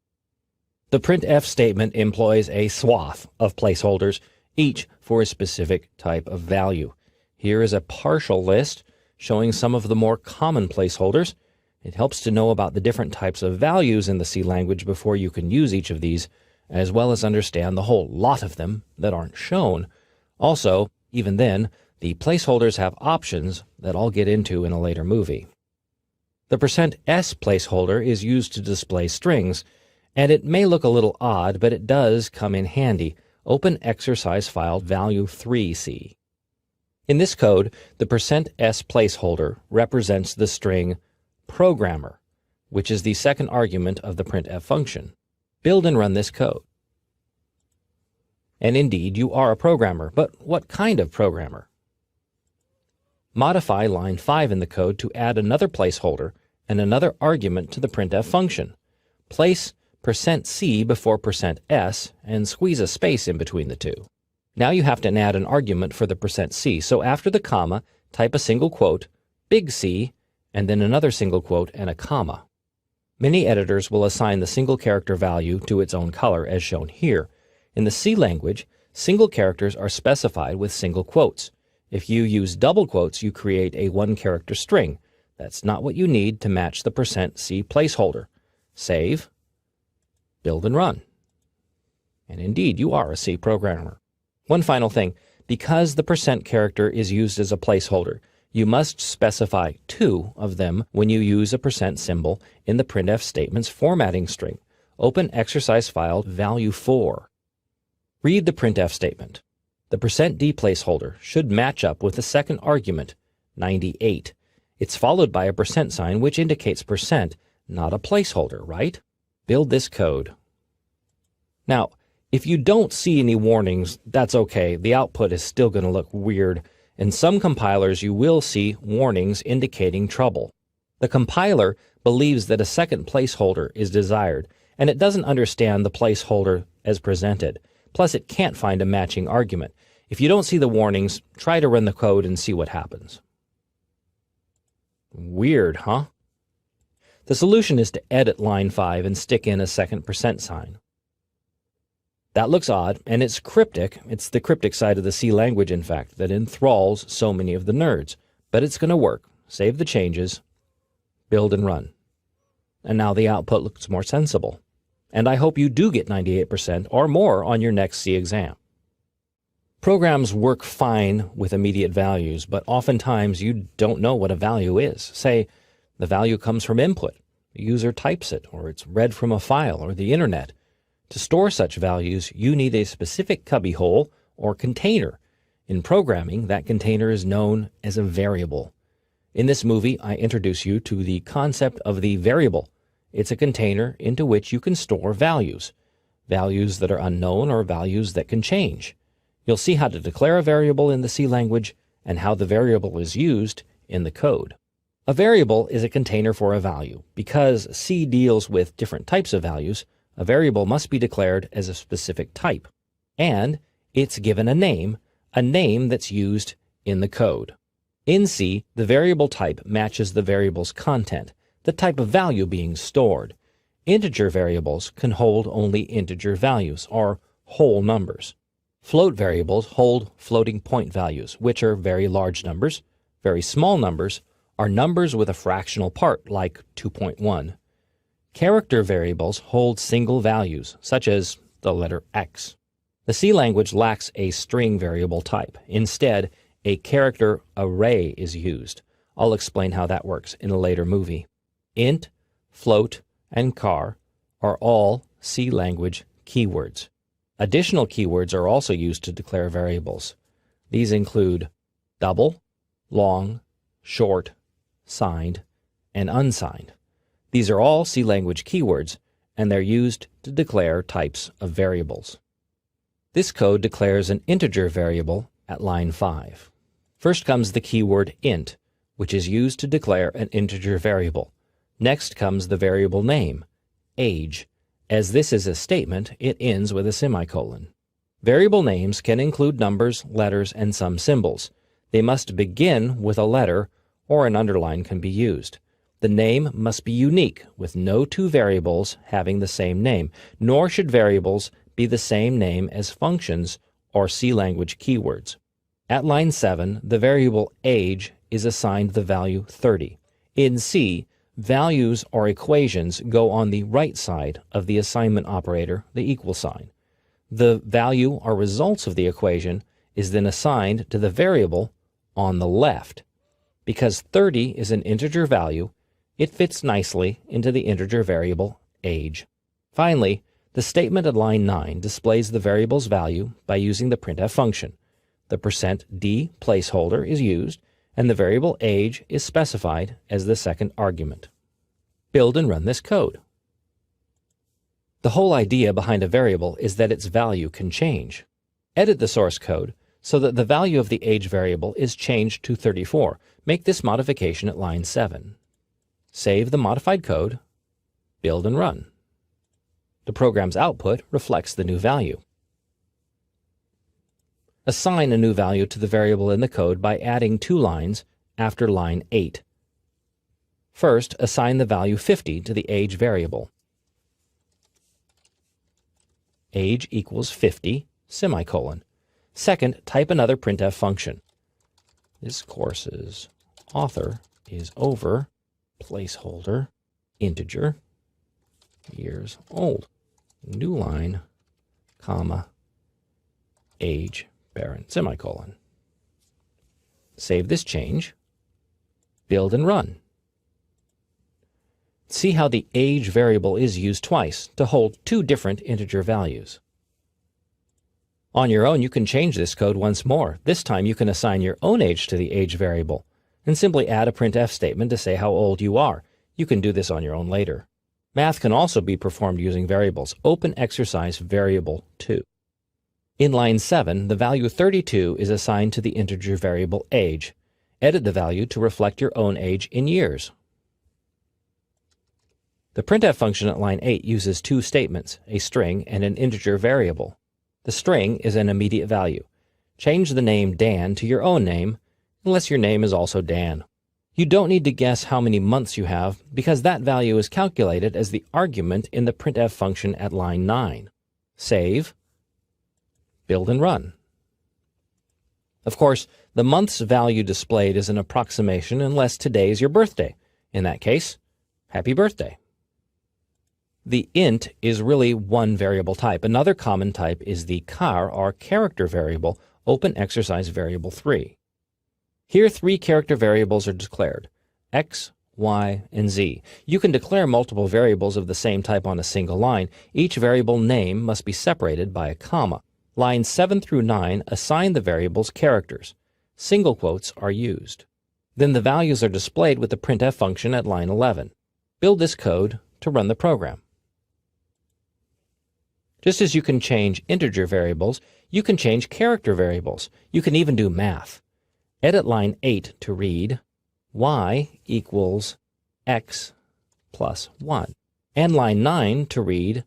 The printf statement employs a swath of placeholders, each for a specific type of value. Here is a partial list showing some of the more common placeholders. It helps to know about the different types of values in the C language before you can use each of these, as well as understand the whole lot of them that aren't shown. Also, even then, the placeholders have options that I'll get into in a later movie. The %s placeholder is used to display strings, and it may look a little odd, but it does come in handy. Open exercise file value3c. In this code, the %s placeholder represents the string programmer, which is the second argument of the printf function. Build and run this code. And indeed, you are a programmer, but what kind of programmer? Modify line 5 in the code to add another placeholder and another argument to the printf function. Place %c before %s and squeeze a space in between the two. Now you have to add an argument for the %c, so after the comma, type a single quote, big C, and then another single quote and a comma. Many editors will assign the single character value to its own color, as shown here. In the C language, single characters are specified with single quotes. If you use double quotes, you create a one-character string. That's not what you need to match the %c placeholder. Save, build and run. And indeed, you are a C programmer. One final thing, because the % character is used as a placeholder, you must specify 2 of them when you use a % symbol in the printf statement's formatting string. Open exercise file value 4. Read the printf statement. The %d placeholder should match up with the second argument, 98. It's followed by a % which indicates %, not a placeholder, right? Build this code. Now, if you don't see any warnings, that's okay. The output is still going to look weird. In some compilers, you will see warnings indicating trouble. The compiler believes that a second placeholder is desired, and it doesn't understand the placeholder as presented. Plus, it can't find a matching argument. If you don't see the warnings, try to run the code and see what happens. Weird, huh? The solution is to edit line 5 and stick in a second %. That looks odd, and it's cryptic. It's the cryptic side of the C language, in fact, that enthralls so many of the nerds. But it's going to work. Save the changes, build and run. And now the output looks more sensible. And I hope you do get 98% or more on your next C exam. Programs work fine with immediate values, but oftentimes you don't know what a value is. Say, the value comes from input. The user types it, or it's read from a file or the internet. To store such values, you need a specific cubbyhole or container. In programming, that container is known as a variable. In this movie, I introduce you to the concept of the variable. It's a container into which you can store values, values that are unknown or values that can change. You'll see how to declare a variable in the C language and how the variable is used in the code. A variable is a container for a value. Because C deals with different types of values, a variable must be declared as a specific type, and it's given a name that's used in the code. In C, the variable type matches the variable's content, the type of value being stored. Integer variables can hold only integer values, or whole numbers. Float variables hold floating point values, which are very large numbers. Very small numbers are numbers with a fractional part, like 2.1. Character variables hold single values, such as the letter X. The C language lacks a string variable type. Instead, a character array is used. I'll explain how that works in a later movie. Int, float, and char are all C language keywords. Additional keywords are also used to declare variables. These include double, long, short, signed, and unsigned. These are all C language keywords, and they're used to declare types of variables. This code declares an integer variable at line 5. First comes the keyword int, which is used to declare an integer variable. Next comes the variable name, age. As this is a statement, it ends with a semicolon. Variable names can include numbers, letters, and some symbols. They must begin with a letter, or an underline can be used. The name must be unique, with no two variables having the same name, nor should variables be the same name as functions or C language keywords. At line 7, the variable age is assigned the value 30. In C, values or equations go on the right side of the assignment operator, the equal sign. The value or results of the equation is then assigned to the variable on the left. Because 30 is an integer value, it fits nicely into the integer variable age. Finally, the statement at line 9 displays the variable's value by using the printf function. The %d placeholder is used, and the variable age is specified as the second argument. Build and run this code. The whole idea behind a variable is that its value can change. Edit the source code so that the value of the age variable is changed to 34. Make this modification at line 7. Save the modified code, build and run. The program's output reflects the new value. Assign a new value to the variable in the code by adding 2 lines after line 8. First, assign the value 50 to the age variable. Age equals 50, semicolon. Second, type another printf function. This course's author is over, placeholder, integer, years old. New line, comma, age, parent, semicolon. Save this change, build and run. See how the age variable is used twice to hold 2 different integer values. On your own, you can change this code once more. This time you can assign your own age to the age variable and simply add a printf statement to say how old you are. You can do this on your own later. Math can also be performed using variables. Open exercise variable 2. In line 7, the value 32 is assigned to the integer variable age. Edit the value to reflect your own age in years. The printf function at line 8 uses 2 statements, a string and an integer variable. The string is an immediate value. Change the name Dan to your own name, unless your name is also Dan. You don't need to guess how many months you have, because that value is calculated as the argument in the printf function at line 9. Save, build and run. Of course, the month's value displayed is an approximation unless today is your birthday. In that case, happy birthday. The int is really one variable type. Another common type is the char, or character variable. Open exercise variable 3. Here 3 character variables are declared, x, y, and z. You can declare multiple variables of the same type on a single line. Each variable name must be separated by a comma. Lines 7 through 9 assign the variables characters. Single quotes are used. Then the values are displayed with the printf function at line 11. Build this code to run the program. Just as you can change integer variables, you can change character variables. You can even do math. Edit line 8 to read y equals x plus 1, and line 9 to read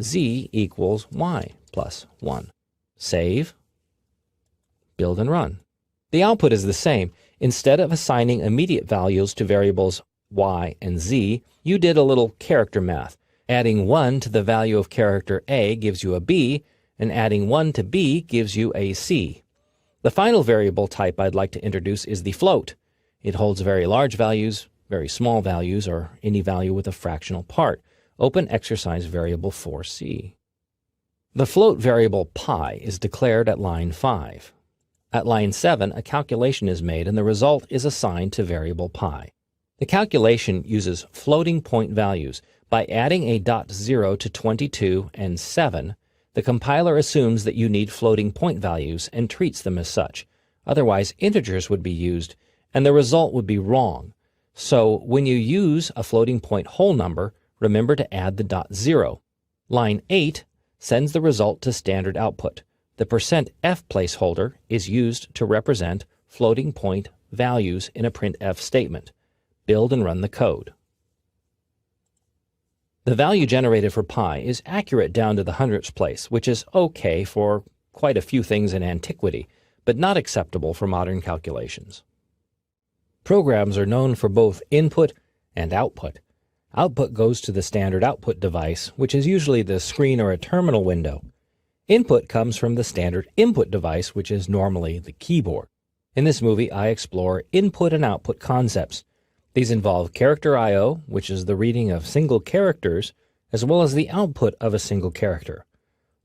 z equals y plus 1. Save, build and run. The output is the same. Instead of assigning immediate values to variables y and z, you did a little character math. Adding 1 to the value of character A gives you a B, and adding 1 to B gives you a C. The final variable type I'd like to introduce is the float. It holds very large values, very small values, or any value with a fractional part. Open exercise variable 4C. The float variable pi is declared at line 5. At line 7, a calculation is made and the result is assigned to variable pi. The calculation uses floating point values. By adding a .0 to 22 and 7, the compiler assumes that you need floating point values and treats them as such. Otherwise, integers would be used, and the result would be wrong. So, when you use a floating point whole number, remember to add the .0. Line 8 sends the result to standard output. The %f placeholder is used to represent floating point values in a printf statement. Build and run the code. The value generated for pi is accurate down to the hundredths place, which is okay for quite a few things in antiquity, but not acceptable for modern calculations. Programs are known for both input and output. Output goes to the standard output device, which is usually the screen or a terminal window. Input comes from the standard input device, which is normally the keyboard. In this movie, I explore input and output concepts. These involve character I/O, which is the reading of single characters, as well as the output of a single character.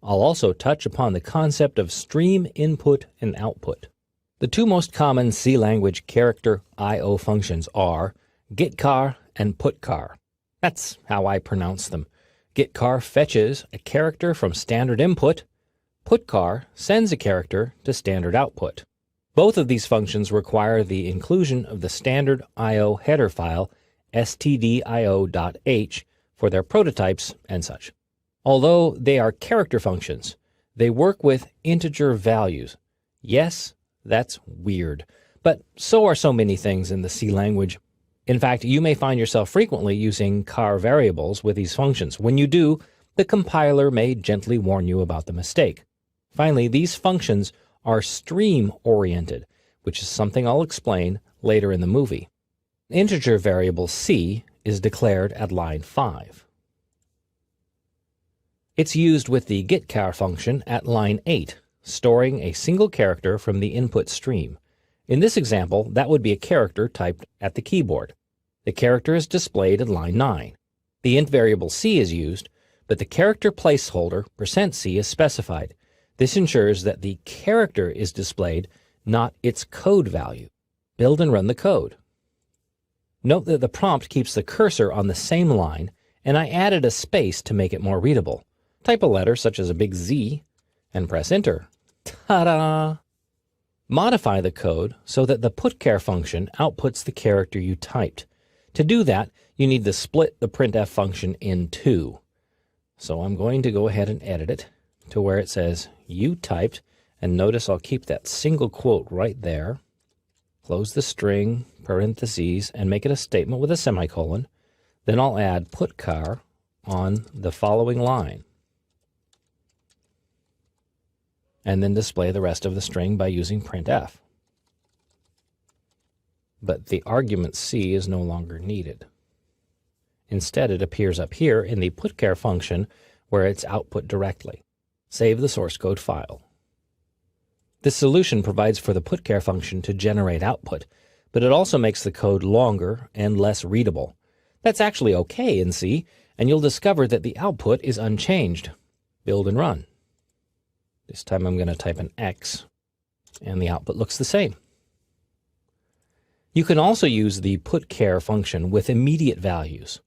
I'll also touch upon the concept of stream input and output. The 2 most common C language character I/O functions are getChar and putChar. That's how I pronounce them. getChar fetches a character from standard input, Putchar sends a character to standard output. Both of these functions require the inclusion of the standard I/O header file stdio.h for their prototypes and such. Although they are character functions, they work with integer values. Yes, that's weird, but so are so many things in the C language. In fact, you may find yourself frequently using char variables with these functions. When you do, the compiler may gently warn you about the mistake. Finally, these functions are stream-oriented, which is something I'll explain later in the movie. Integer variable c is declared at line 5. It's used with the getChar function at line 8, storing a single character from the input stream. In this example, that would be a character typed at the keyboard. The character is displayed at line 9. The int variable c is used, but the character placeholder %c is specified. This ensures that the character is displayed, not its code value. Build and run the code. Note that the prompt keeps the cursor on the same line, and I added a space to make it more readable. Type a letter such as a big Z and press enter. Ta-da! Modify the code so that the putchar function outputs the character you typed. To do that, you need to split the printf function in two. So I'm going to go ahead and edit it to where it says you typed, and notice I'll keep that single quote right there. Close the string, parentheses, and make it a statement with a semicolon. Then I'll add putchar on the following line, and then display the rest of the string by using printf. But the argument c is no longer needed. Instead, it appears up here in the putchar function where it's output directly. Save the source code file. This solution provides for the putchar function to generate output, but it also makes the code longer and less readable. That's actually okay in C, and you'll discover that the output is unchanged. Build and run. This time I'm going to type an X, and the output looks the same. You can also use the putchar function with immediate values.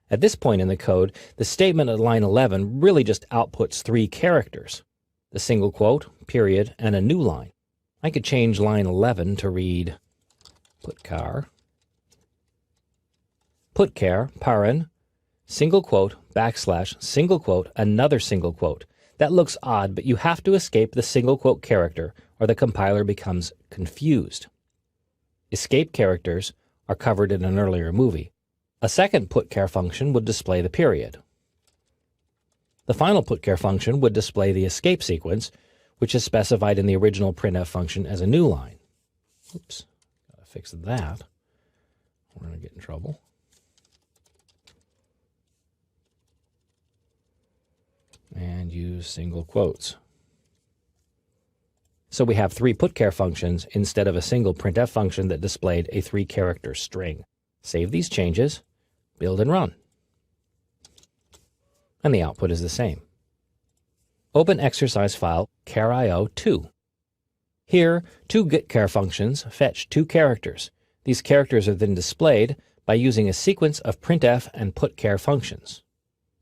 At this point in the code, the statement at line 11 really just outputs 3 characters, the single quote, period, and a new line. I could change line 11 to read putchar, paren, single quote, backslash, single quote, another single quote. That looks odd, but you have to escape the single quote character or the compiler becomes confused. Escape characters are covered in an earlier movie. A second putchar function would display the period. The final putchar function would display the escape sequence, which is specified in the original printf function as a new line. Oops, gotta fix that. We're gonna get in trouble. And use single quotes. So we have 3 putchar functions instead of a single printf function that displayed a 3-character string. Save these changes, build and run. And the output is the same. Open exercise file char.io2. Here, 2 getChar functions fetch 2 characters. These characters are then displayed by using a sequence of printf and putchar functions.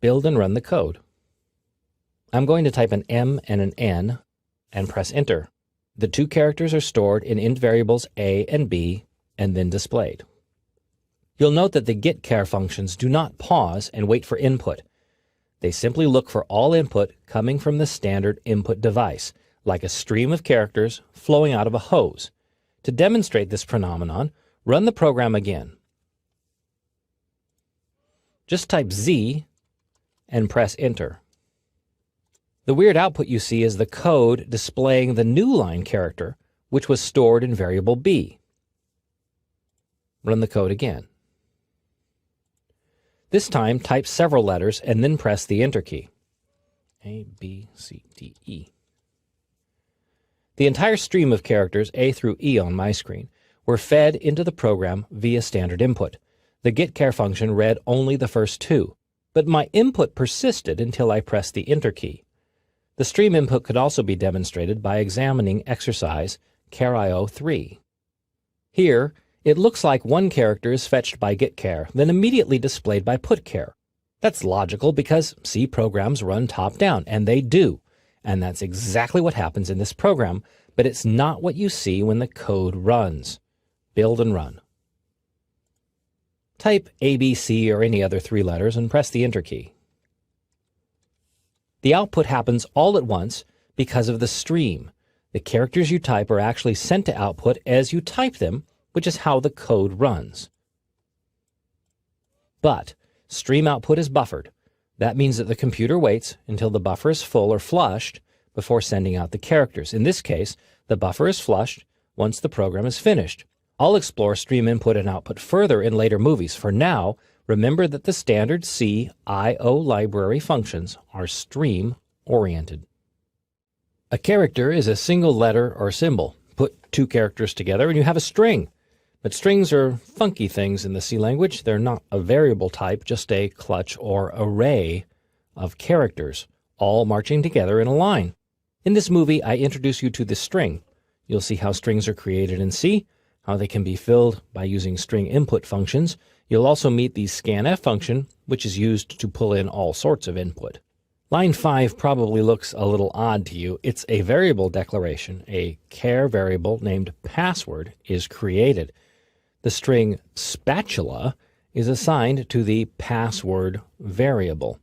Build and run the code. I'm going to type an M and an N and press enter. The 2 characters are stored in int variables A and B and then displayed. You'll note that the getChar functions do not pause and wait for input. They simply look for all input coming from the standard input device, like a stream of characters flowing out of a hose. To demonstrate this phenomenon, run the program again. Just type Z and press enter. The weird output you see is the code displaying the new line character, which was stored in variable B. Run the code again. This time, type several letters and then press the enter key. A, B, C, D, E. The entire stream of characters A through E on my screen were fed into the program via standard input. The getChar function read only the first 2, but my input persisted until I pressed the enter key. The stream input could also be demonstrated by examining exercise char.io3. Here, it looks like 1 character is fetched by getChar, then immediately displayed by putchar. That's logical because C programs run top-down, and they do. And that's exactly what happens in this program, but it's not what you see when the code runs. Build and run. Type A, B, C, or any other 3 letters and press the Enter key. The output happens all at once because of the stream. The characters you type are actually sent to output as you type them, which is how the code runs. But stream output is buffered. That means that the computer waits until the buffer is full or flushed before sending out the characters. In this case, the buffer is flushed once the program is finished. I'll explore stream input and output further in later movies. For now, remember that the standard C I/O library functions are stream-oriented. A character is a single letter or symbol. Put 2 characters together and you have a string. But strings are funky things in the C language. They're not a variable type, just a clutch or array of characters, all marching together in a line. In this movie, I introduce you to the string. You'll see how strings are created in C, how they can be filled by using string input functions. You'll also meet the scanf function, which is used to pull in all sorts of input. Line 5 probably looks a little odd to you. It's a variable declaration. A char variable named password is created. The string spatula is assigned to the password variable.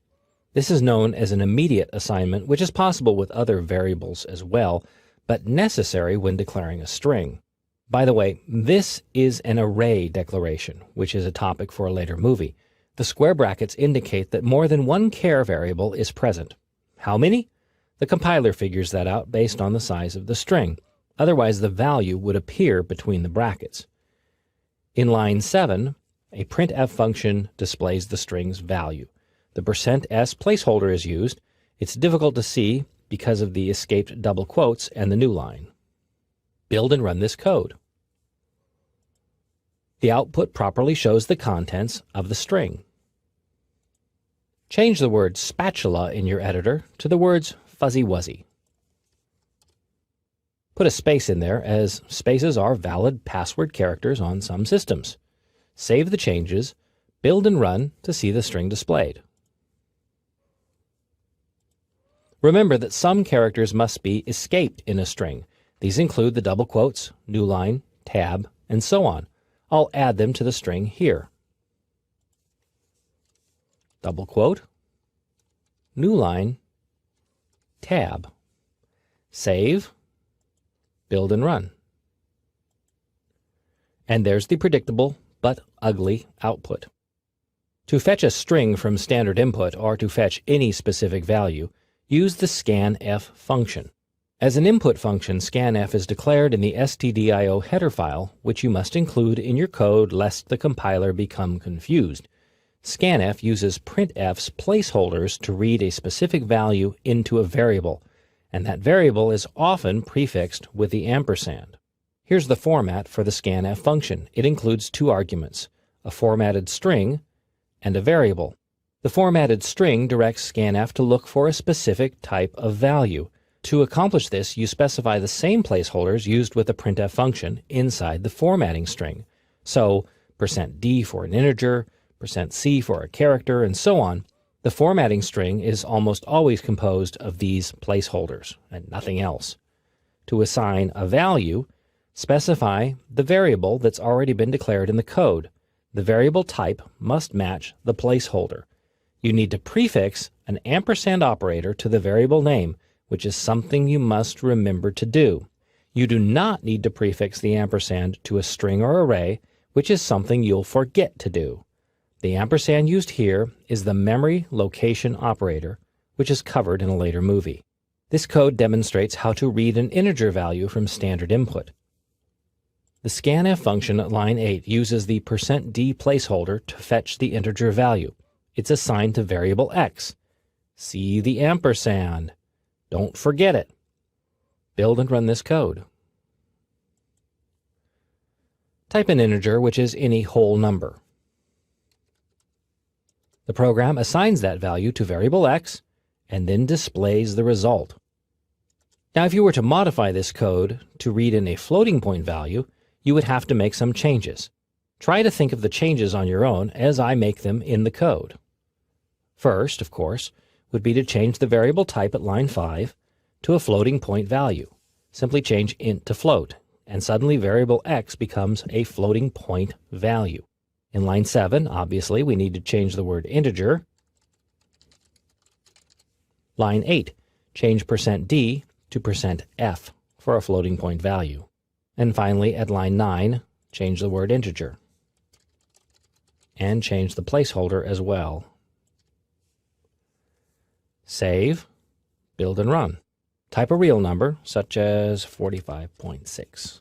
This is known as an immediate assignment, which is possible with other variables as well, but necessary when declaring a string. By the way, this is an array declaration, which is a topic for a later movie. The square brackets indicate that more than one char variable is present. How many? The compiler figures that out based on the size of the string. Otherwise, the value would appear between the brackets. In line 7, a printf function displays the string's value. The %s placeholder is used. It's difficult to see because of the escaped double quotes and the new line. Build and run this code. The output properly shows the contents of the string. Change the word spatula in your editor to the words fuzzy wuzzy. Put a space in there, as spaces are valid password characters on some systems. Save the changes, build and run to see the string displayed. Remember that some characters must be escaped in a string. These include the double quotes, new line, tab, and so on. I'll add them to the string here. Double quote, new line, tab. Save, build and run. And there's the predictable but ugly output. To fetch a string from standard input or to fetch any specific value, use the scanf function. As an input function, scanf is declared in the stdio header file, which you must include in your code lest the compiler become confused. Scanf uses printf's placeholders to read a specific value into a variable, and that variable is often prefixed with the ampersand. Here's the format for the scanf function. It includes 2 arguments, a formatted string and a variable. The formatted string directs scanf to look for a specific type of value. To accomplish this, you specify the same placeholders used with the printf function inside the formatting string. So, %d for an integer, %c for a character, and so on. The formatting string is almost always composed of these placeholders and nothing else. To assign a value, specify the variable that's already been declared in the code. The variable type must match the placeholder. You need to prefix an ampersand operator to the variable name, which is something you must remember to do. You do not need to prefix the ampersand to a string or array, which is something you'll forget to do. The ampersand used here is the memory location operator, which is covered in a later movie. This code demonstrates how to read an integer value from standard input. The scanf function at line 8 uses the %d placeholder to fetch the integer value. It's assigned to variable x. See the ampersand. Don't forget it. Build and run this code. Type an integer, which is any whole number. The program assigns that value to variable x and then displays the result. Now, if you were to modify this code to read in a floating point value, you would have to make some changes. Try to think of the changes on your own as I make them in the code. First, of course, would be to change the variable type at line 5 to a floating point value. Simply change int to float, and suddenly variable x becomes a floating point value. In line 7, obviously, we need to change the word integer. Line 8, change %d to %f for a floating point value. And finally, at line 9, change the word integer. And change the placeholder as well. Save, build and run. Type a real number, such as 45.6.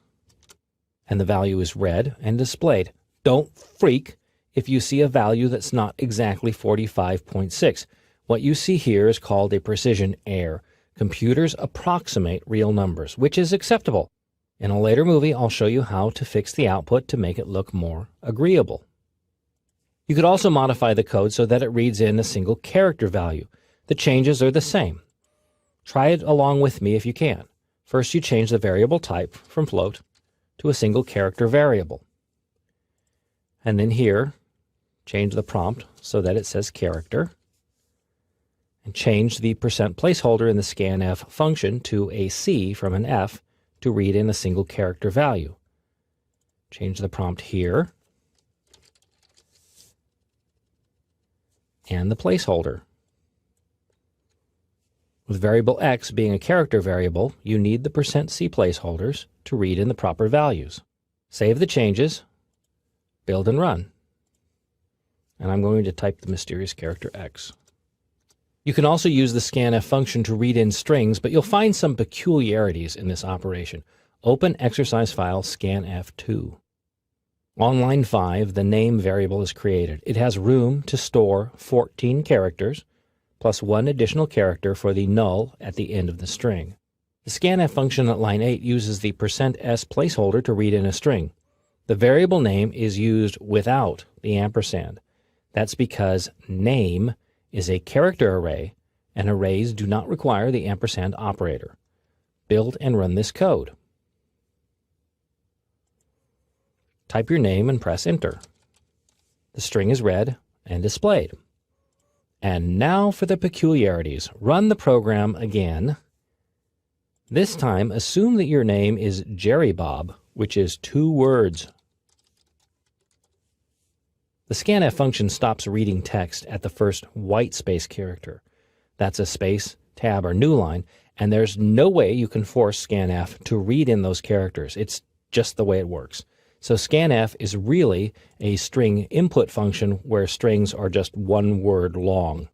And the value is read and displayed. Don't freak if you see a value that's not exactly 45.6. What you see here is called a precision error. Computers approximate real numbers, which is acceptable. In a later movie, I'll show you how to fix the output to make it look more agreeable. You could also modify the code so that it reads in a single character value. The changes are the same. Try it along with me if you can. First, you change the variable type from float to a single character variable. And then here, change the prompt so that it says character. And change the % placeholder in the scanf function to a C from an F to read in a single character value. Change the prompt here. And the placeholder. With variable x being a character variable, you need the %c placeholders to read in the proper values. Save the changes, build and run. And I'm going to type the mysterious character x. You can also use the scanf function to read in strings, but you'll find some peculiarities in this operation. Open exercise file scanf2. On line 5, the name variable is created. It has room to store 14 characters, plus one additional character for the null at the end of the string. The scanf function at line 8 uses the %s placeholder to read in a string. The variable name is used without the ampersand. That's because name is a character array, and arrays do not require the ampersand operator. Build and run this code. Type your name and press enter. The string is read and displayed. And now for the peculiarities. Run the program again. This time, assume that your name is Jerry Bob, which is 2 words. The scanf function stops reading text at the first white space character. That's a space, tab, or new line, and there's no way you can force scanf to read in those characters. It's just the way it works. So scanf is really a string input function where strings are just 1 word long.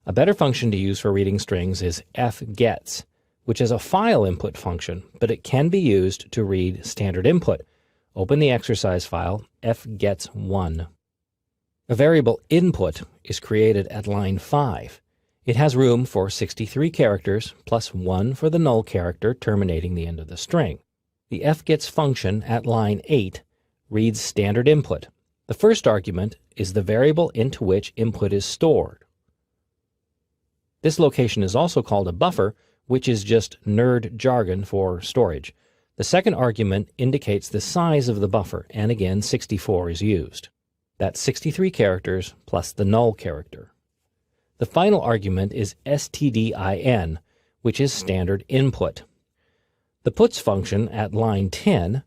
A better function to use for reading strings is fgets, which is a file input function, but it can be used to read standard input. Open the exercise file fgets1. A variable input is created at line 5. It has room for 63 characters plus 1 for the null character terminating the end of the string. The fgets function at line 8 reads standard input. The first argument is the variable into which input is stored. This location is also called a buffer, which is just nerd jargon for storage. The second argument indicates the size of the buffer, and again 64 is used. That's 63 characters plus the null character. The final argument is stdin, which is standard input. The puts function at line 10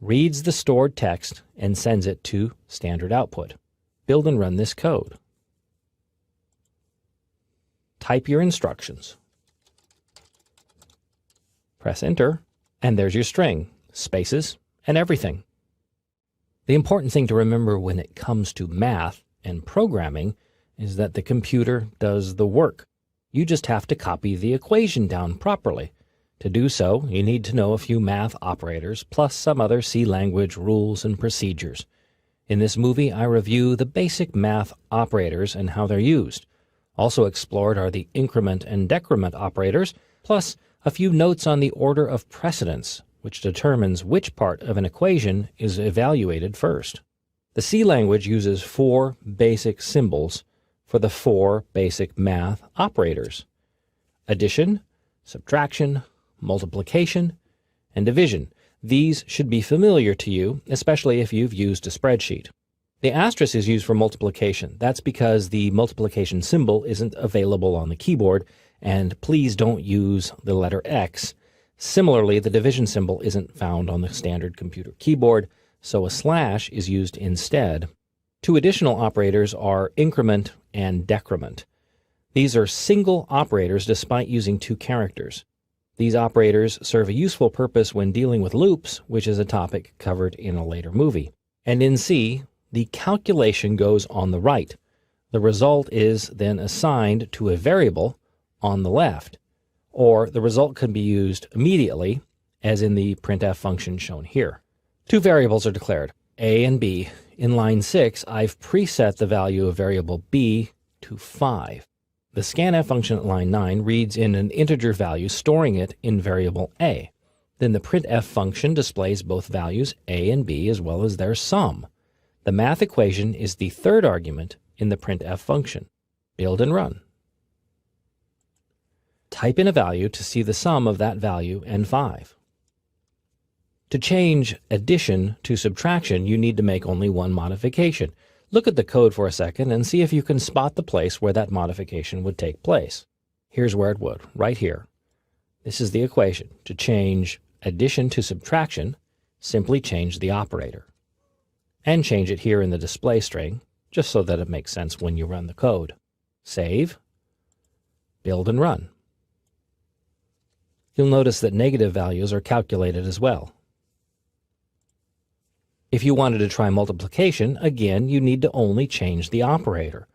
reads the stored text and sends it to standard output. Build and run this code. Type your instructions. Press enter, and there's your string, spaces, and everything. The important thing to remember when it comes to math and programming is that the computer does the work. You just have to copy the equation down properly. To do so, you need to know a few math operators, plus some other C language rules and procedures. In this movie, I review the basic math operators and how they're used. Also explored are the increment and decrement operators, plus a few notes on the order of precedence, which determines which part of an equation is evaluated first. The C language uses 4 basic symbols for the 4 basic math operators: addition, subtraction, multiplication, and division. These should be familiar to you, especially if you've used a spreadsheet. The asterisk is used for multiplication. That's because the multiplication symbol isn't available on the keyboard, and please don't use the letter X. Similarly, the division symbol isn't found on the standard computer keyboard, so a slash is used instead. Two additional operators are increment and decrement. These are single operators despite using two characters. These operators serve a useful purpose when dealing with loops, which is a topic covered in a later movie. And in C, the calculation goes on the right. The result is then assigned to a variable on the left, or the result can be used immediately, as in the printf function shown here. Two variables are declared, a and b. In line 6, I've preset the value of variable b to 5. The scanf function at line 9 reads in an integer value, storing it in variable a. Then the printf function displays both values a and b as well as their sum. The math equation is the third argument in the printf function. Build and run. Type in a value to see the sum of that value and 5. To change addition to subtraction, you need to make only one modification. Look at the code for a second and see if you can spot the place where that modification would take place. Here's where it would, right here. This is the equation. To change addition to subtraction, simply change the operator. And change it here in the display string, just so that it makes sense when you run the code. Save, build and run. You'll notice that negative values are calculated as well. If you wanted to try multiplication, again, you need to only change the operator.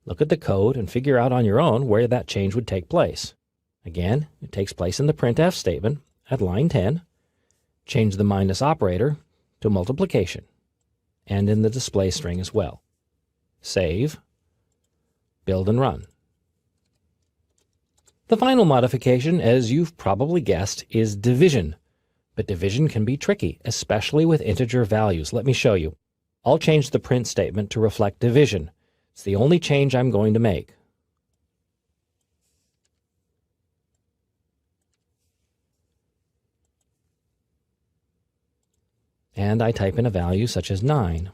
Look at the code and figure out on your own where that change would take place. Again, it takes place in the printf statement at line 10. Change the minus operator to multiplication, and in the display string as well. Save, build and run. The final modification, as you've probably guessed, is division. But division can be tricky, especially with integer values. Let me show you. I'll change the print statement to reflect division. It's the only change I'm going to make. And I type in a value such as 9.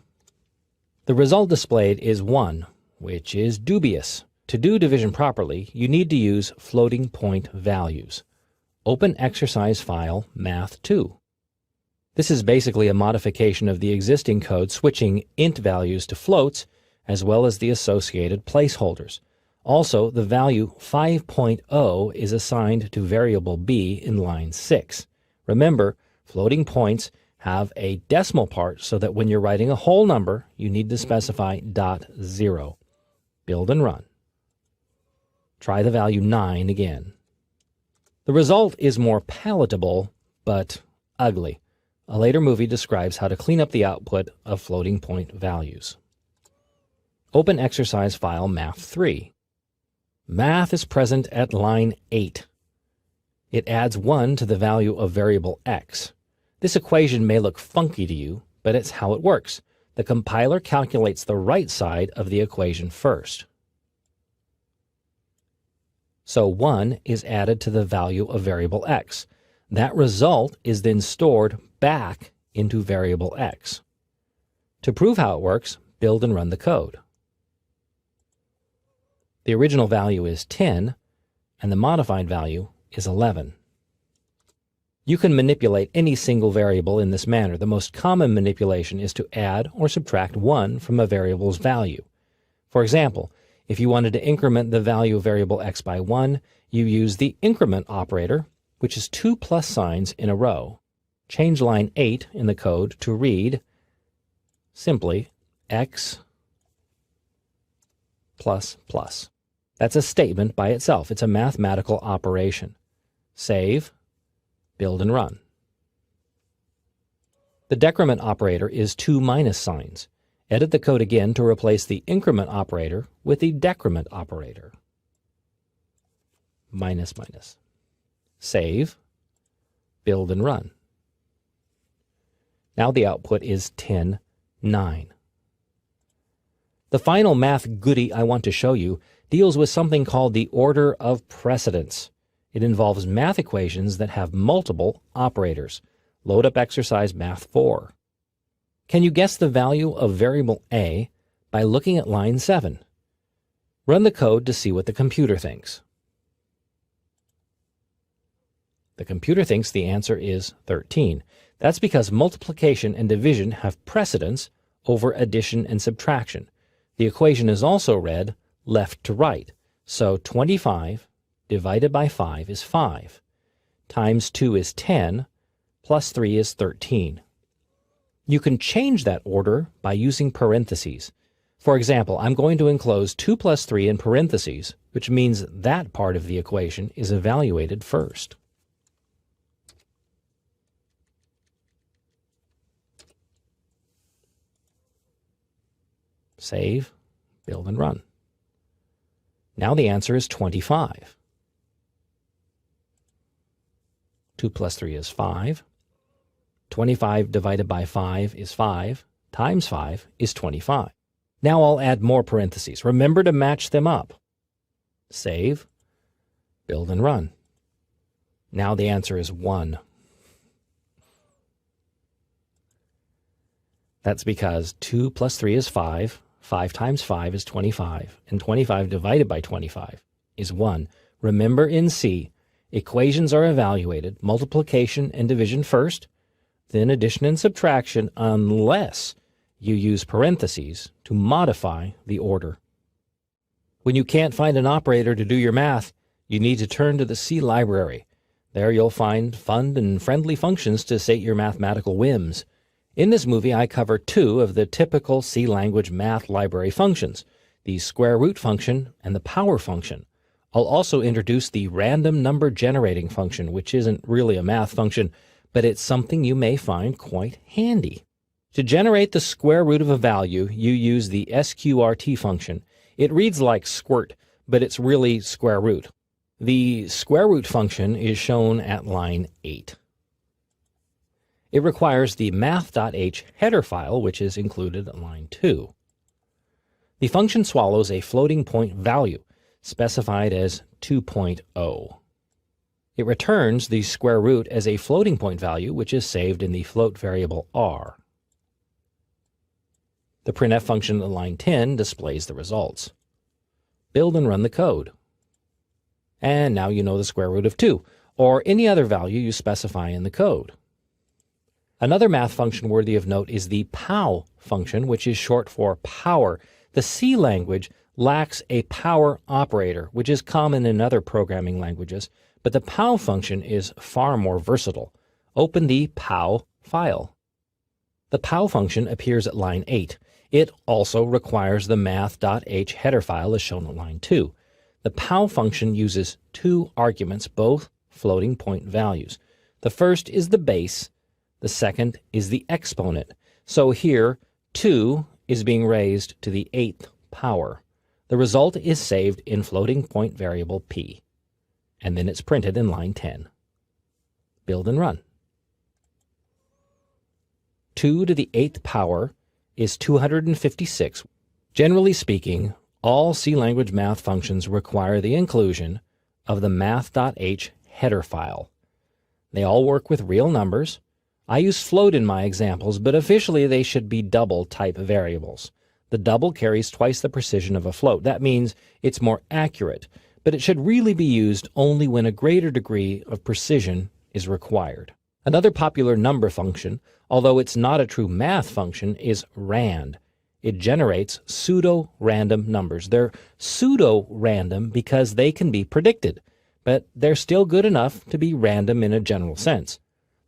The result displayed is 1, which is dubious. To do division properly, you need to use floating point values. Open exercise file math2. This is basically a modification of the existing code switching int values to floats, as well as the associated placeholders. Also, the value 5.0 is assigned to variable b in line 6. Remember, floating points have a decimal part so that when you're writing a whole number, you need to specify .0. Build and run. Try the value 9 again. The result is more palatable, but ugly. A later movie describes how to clean up the output of floating point values. Open exercise file math3. Math is present at line 8. It adds 1 to the value of variable x. This equation may look funky to you, but it's how it works. The compiler calculates the right side of the equation first. So 1 is added to the value of variable x. That result is then stored back into variable x. To prove how it works, build and run the code. The original value is 10, and the modified value is 11. You can manipulate any single variable in this manner. The most common manipulation is to add or subtract 1 from a variable's value. For example, if you wanted to increment the value of variable x by 1, you use the increment operator, which is 2 plus signs in a row. Change line 8 in the code to read simply x plus plus. That's a statement by itself. It's a mathematical operation. Save, build and run. The decrement operator is 2 minus signs. Edit the code again to replace the increment operator with the decrement operator. Minus, minus. Save, build and run. Now the output is 10, 9. The final math goodie I want to show you deals with something called the order of precedence. It involves math equations that have multiple operators. Load up exercise math 4. Can you guess the value of variable a by looking at line 7? Run the code to see what the computer thinks. The computer thinks the answer is 13. That's because multiplication and division have precedence over addition and subtraction. The equation is also read left to right. So 25 divided by 5 is 5. Times 2 is 10, plus 3 is 13. You can change that order by using parentheses. For example, I'm going to enclose 2 plus 3 in parentheses, which means that part of the equation is evaluated first. Save, build, and run. Now the answer is 25. 2 plus 3 is 5. 25 divided by 5 is 5. Times 5 is 25. Now I'll add more parentheses. Remember to match them up. Save, build, and run. Now the answer is 1. That's because 2 plus 3 is 5. 5 times 5 is 25, and 25 divided by 25 is 1. Remember in C, equations are evaluated multiplication and division first, then addition and subtraction unless you use parentheses to modify the order. When you can't find an operator to do your math, you need to turn to the C library. There you'll find fun and friendly functions to sate your mathematical whims. In this movie, I cover 2 of the typical C language math library functions, the square root function and the power function. I'll also introduce the random number generating function, which isn't really a math function, but it's something you may find quite handy. To generate the square root of a value, you use the sqrt function. It reads like squirt, but it's really square root. The square root function is shown at line 8. It requires the math.h header file, which is included at line 2. The function swallows a floating point value, specified as 2.0. It returns the square root as a floating point value, which is saved in the float variable r. The printf function at line 10 displays the results. Build and run the code. And now you know the square root of 2, or any other value you specify in the code. Another math function worthy of note is the pow function, which is short for power. The C language lacks a power operator, which is common in other programming languages, but the pow function is far more versatile. Open the pow file. The pow function appears at line 8. It also requires the math.h header file as shown at line 2. The pow function uses 2 arguments, both floating point values. The first is the base. The second is the exponent. So here, 2 is being raised to the 8th power. The result is saved in floating point variable p, and then it's printed in line 10. Build and run. 2 to the 8th power is 256. Generally speaking, all C language math functions require the inclusion of the math.h header file. They all work with real numbers. I use float in my examples, but officially they should be double type variables. The double carries twice the precision of a float. That means it's more accurate, but it should really be used only when a greater degree of precision is required. Another popular number function, although it's not a true math function, is rand. It generates pseudo-random numbers. They're pseudo-random because they can be predicted, but they're still good enough to be random in a general sense.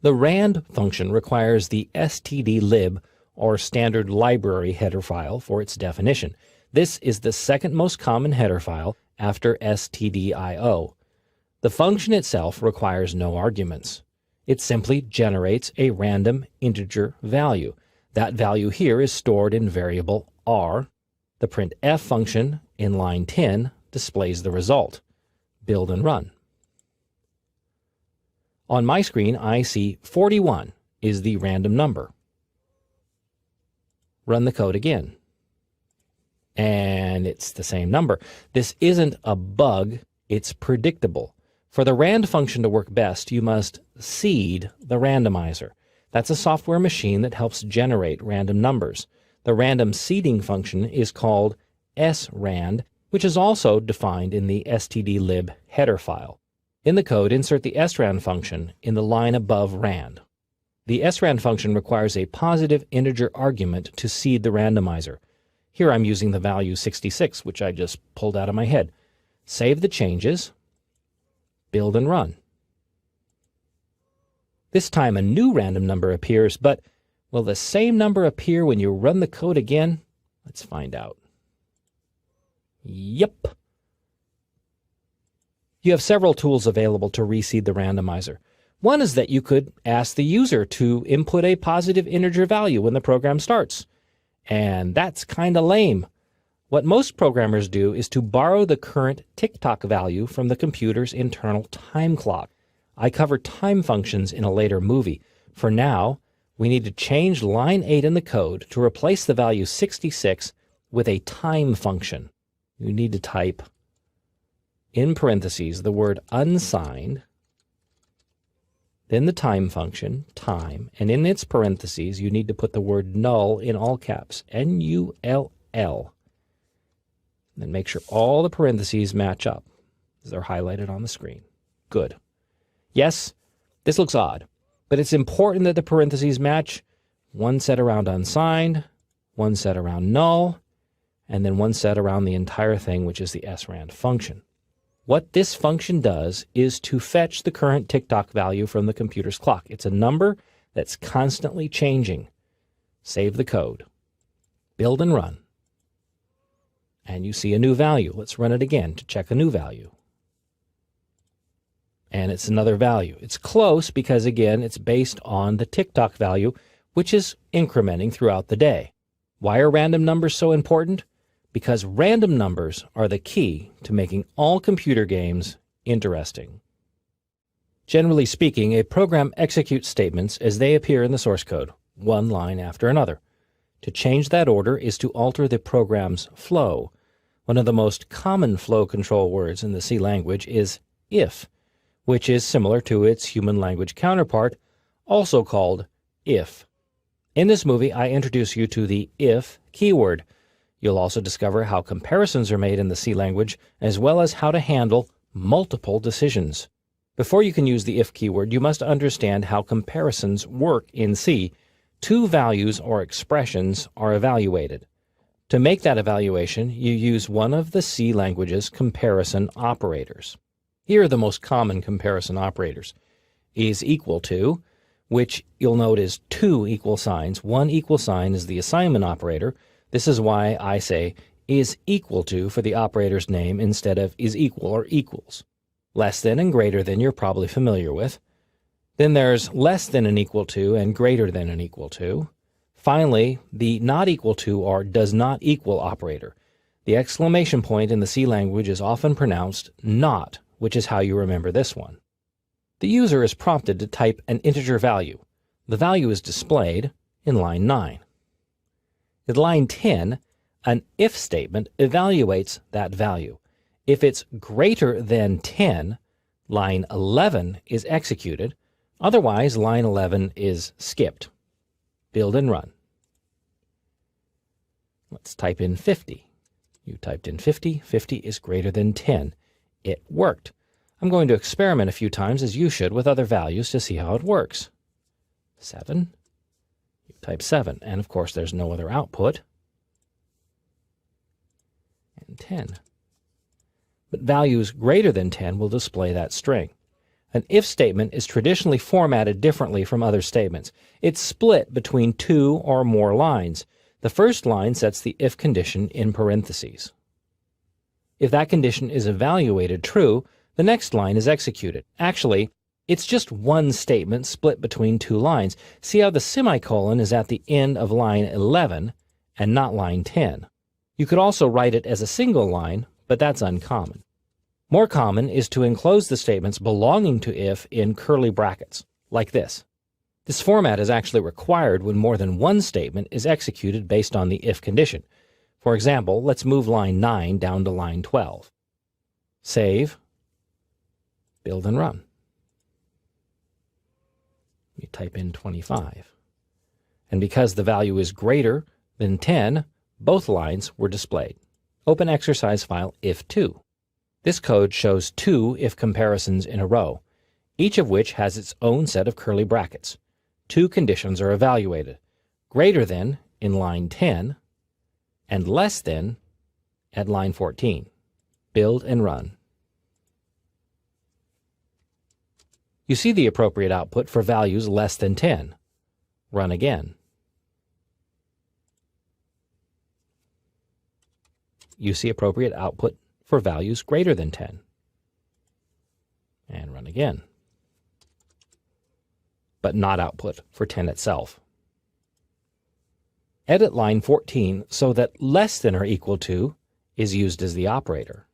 The rand function requires the stdlib, or standard library header file, for its definition. This is the second most common header file after stdio. The function itself requires no arguments. It simply generates a random integer value. That value here is stored in variable r. The printf function in line 10 displays the result. Build and run. On my screen, I see 41 is the random number. Run the code again. And it's the same number. This isn't a bug, it's predictable. For the rand function to work best, you must seed the randomizer. That's a software machine that helps generate random numbers. The random seeding function is called srand, which is also defined in the stdlib header file. In the code, insert the srand function in the line above rand. The srand function requires a positive integer argument to seed the randomizer. Here I'm using the value 66, which I just pulled out of my head. Save the changes, build and run. This time a new random number appears, but will the same number appear when you run the code again? Let's find out. Yep. You have several tools available to reseed the randomizer. One is that you could ask the user to input a positive integer value when the program starts. And that's kind of lame. What most programmers do is to borrow the current tick-tock value from the computer's internal time clock. I cover time functions in a later movie. For now, we need to change line 8 in the code to replace the value 66 with a time function. You need to type in parentheses the word unsigned, then the time function, time, and in its parentheses you need to put the word null in all caps, N-U-L-L. Then make sure all the parentheses match up as they're highlighted on the screen. Good. Yes, this looks odd, but it's important that the parentheses match. One set around unsigned, one set around null, and then one set around the entire thing, which is the srand function. What this function does is to fetch the current tick-tock value from the computer's clock. It's a number that's constantly changing. Save the code. Build and run. And you see a new value. Let's run it again to check a new value. And it's another value. It's close because, again, it's based on the tick-tock value, which is incrementing throughout the day. Why are random numbers so important? Because random numbers are the key to making all computer games interesting. Generally speaking, a program executes statements as they appear in the source code, one line after another. To change that order is to alter the program's flow. One of the most common flow control words in the C language is if, which is similar to its human language counterpart, also called if. In this movie, I introduce you to the if keyword. You'll also discover how comparisons are made in the C language, as well as how to handle multiple decisions. Before you can use the if keyword, you must understand how comparisons work in C. Two values or expressions are evaluated. To make that evaluation, you use one of the C language's comparison operators. Here are the most common comparison operators. Is equal to, which you'll note is two equal signs. One equal sign is the assignment operator. This is why I say is equal to for the operator's name instead of is equal or equals. Less than and greater than you're probably familiar with. Then there's less than and equal to and greater than and equal to. Finally, the not equal to or does not equal operator. The exclamation point in the C language is often pronounced not, which is how you remember this one. The user is prompted to type an integer value. The value is displayed in line 9. At line 10, an if statement evaluates that value. If it's greater than 10, line 11 is executed. Otherwise, line 11 is skipped. Build and run. Let's type in 50. You typed in 50. 50 is greater than 10. It worked. I'm going to experiment a few times, as you should, with other values to see how it works. 7. You type 7, and of course there's no other output. And 10. But values greater than 10 will display that string. An if statement is traditionally formatted differently from other statements. It's split between two or more lines. The first line sets the if condition in parentheses. If that condition is evaluated true, the next line is executed. Actually, it's just one statement split between two lines. See how the semicolon is at the end of line 11 and not line 10. You could also write it as a single line, but that's uncommon. More common is to enclose the statements belonging to if in curly brackets, like this. This format is actually required when more than one statement is executed based on the if condition. For example, let's move line 9 down to line 12. Save, build and run. You type in 25. And because the value is greater than 10, both lines were displayed. Open exercise file if2. This code shows two if comparisons in a row, each of which has its own set of curly brackets. Two conditions are evaluated: greater than in line 10 and less than at line 14. Build and run. You see the appropriate output for values less than 10. Run again. You see appropriate output for values greater than 10. And run again. But not output for 10 itself. Edit line 14 so that less than or equal to is used as the operator.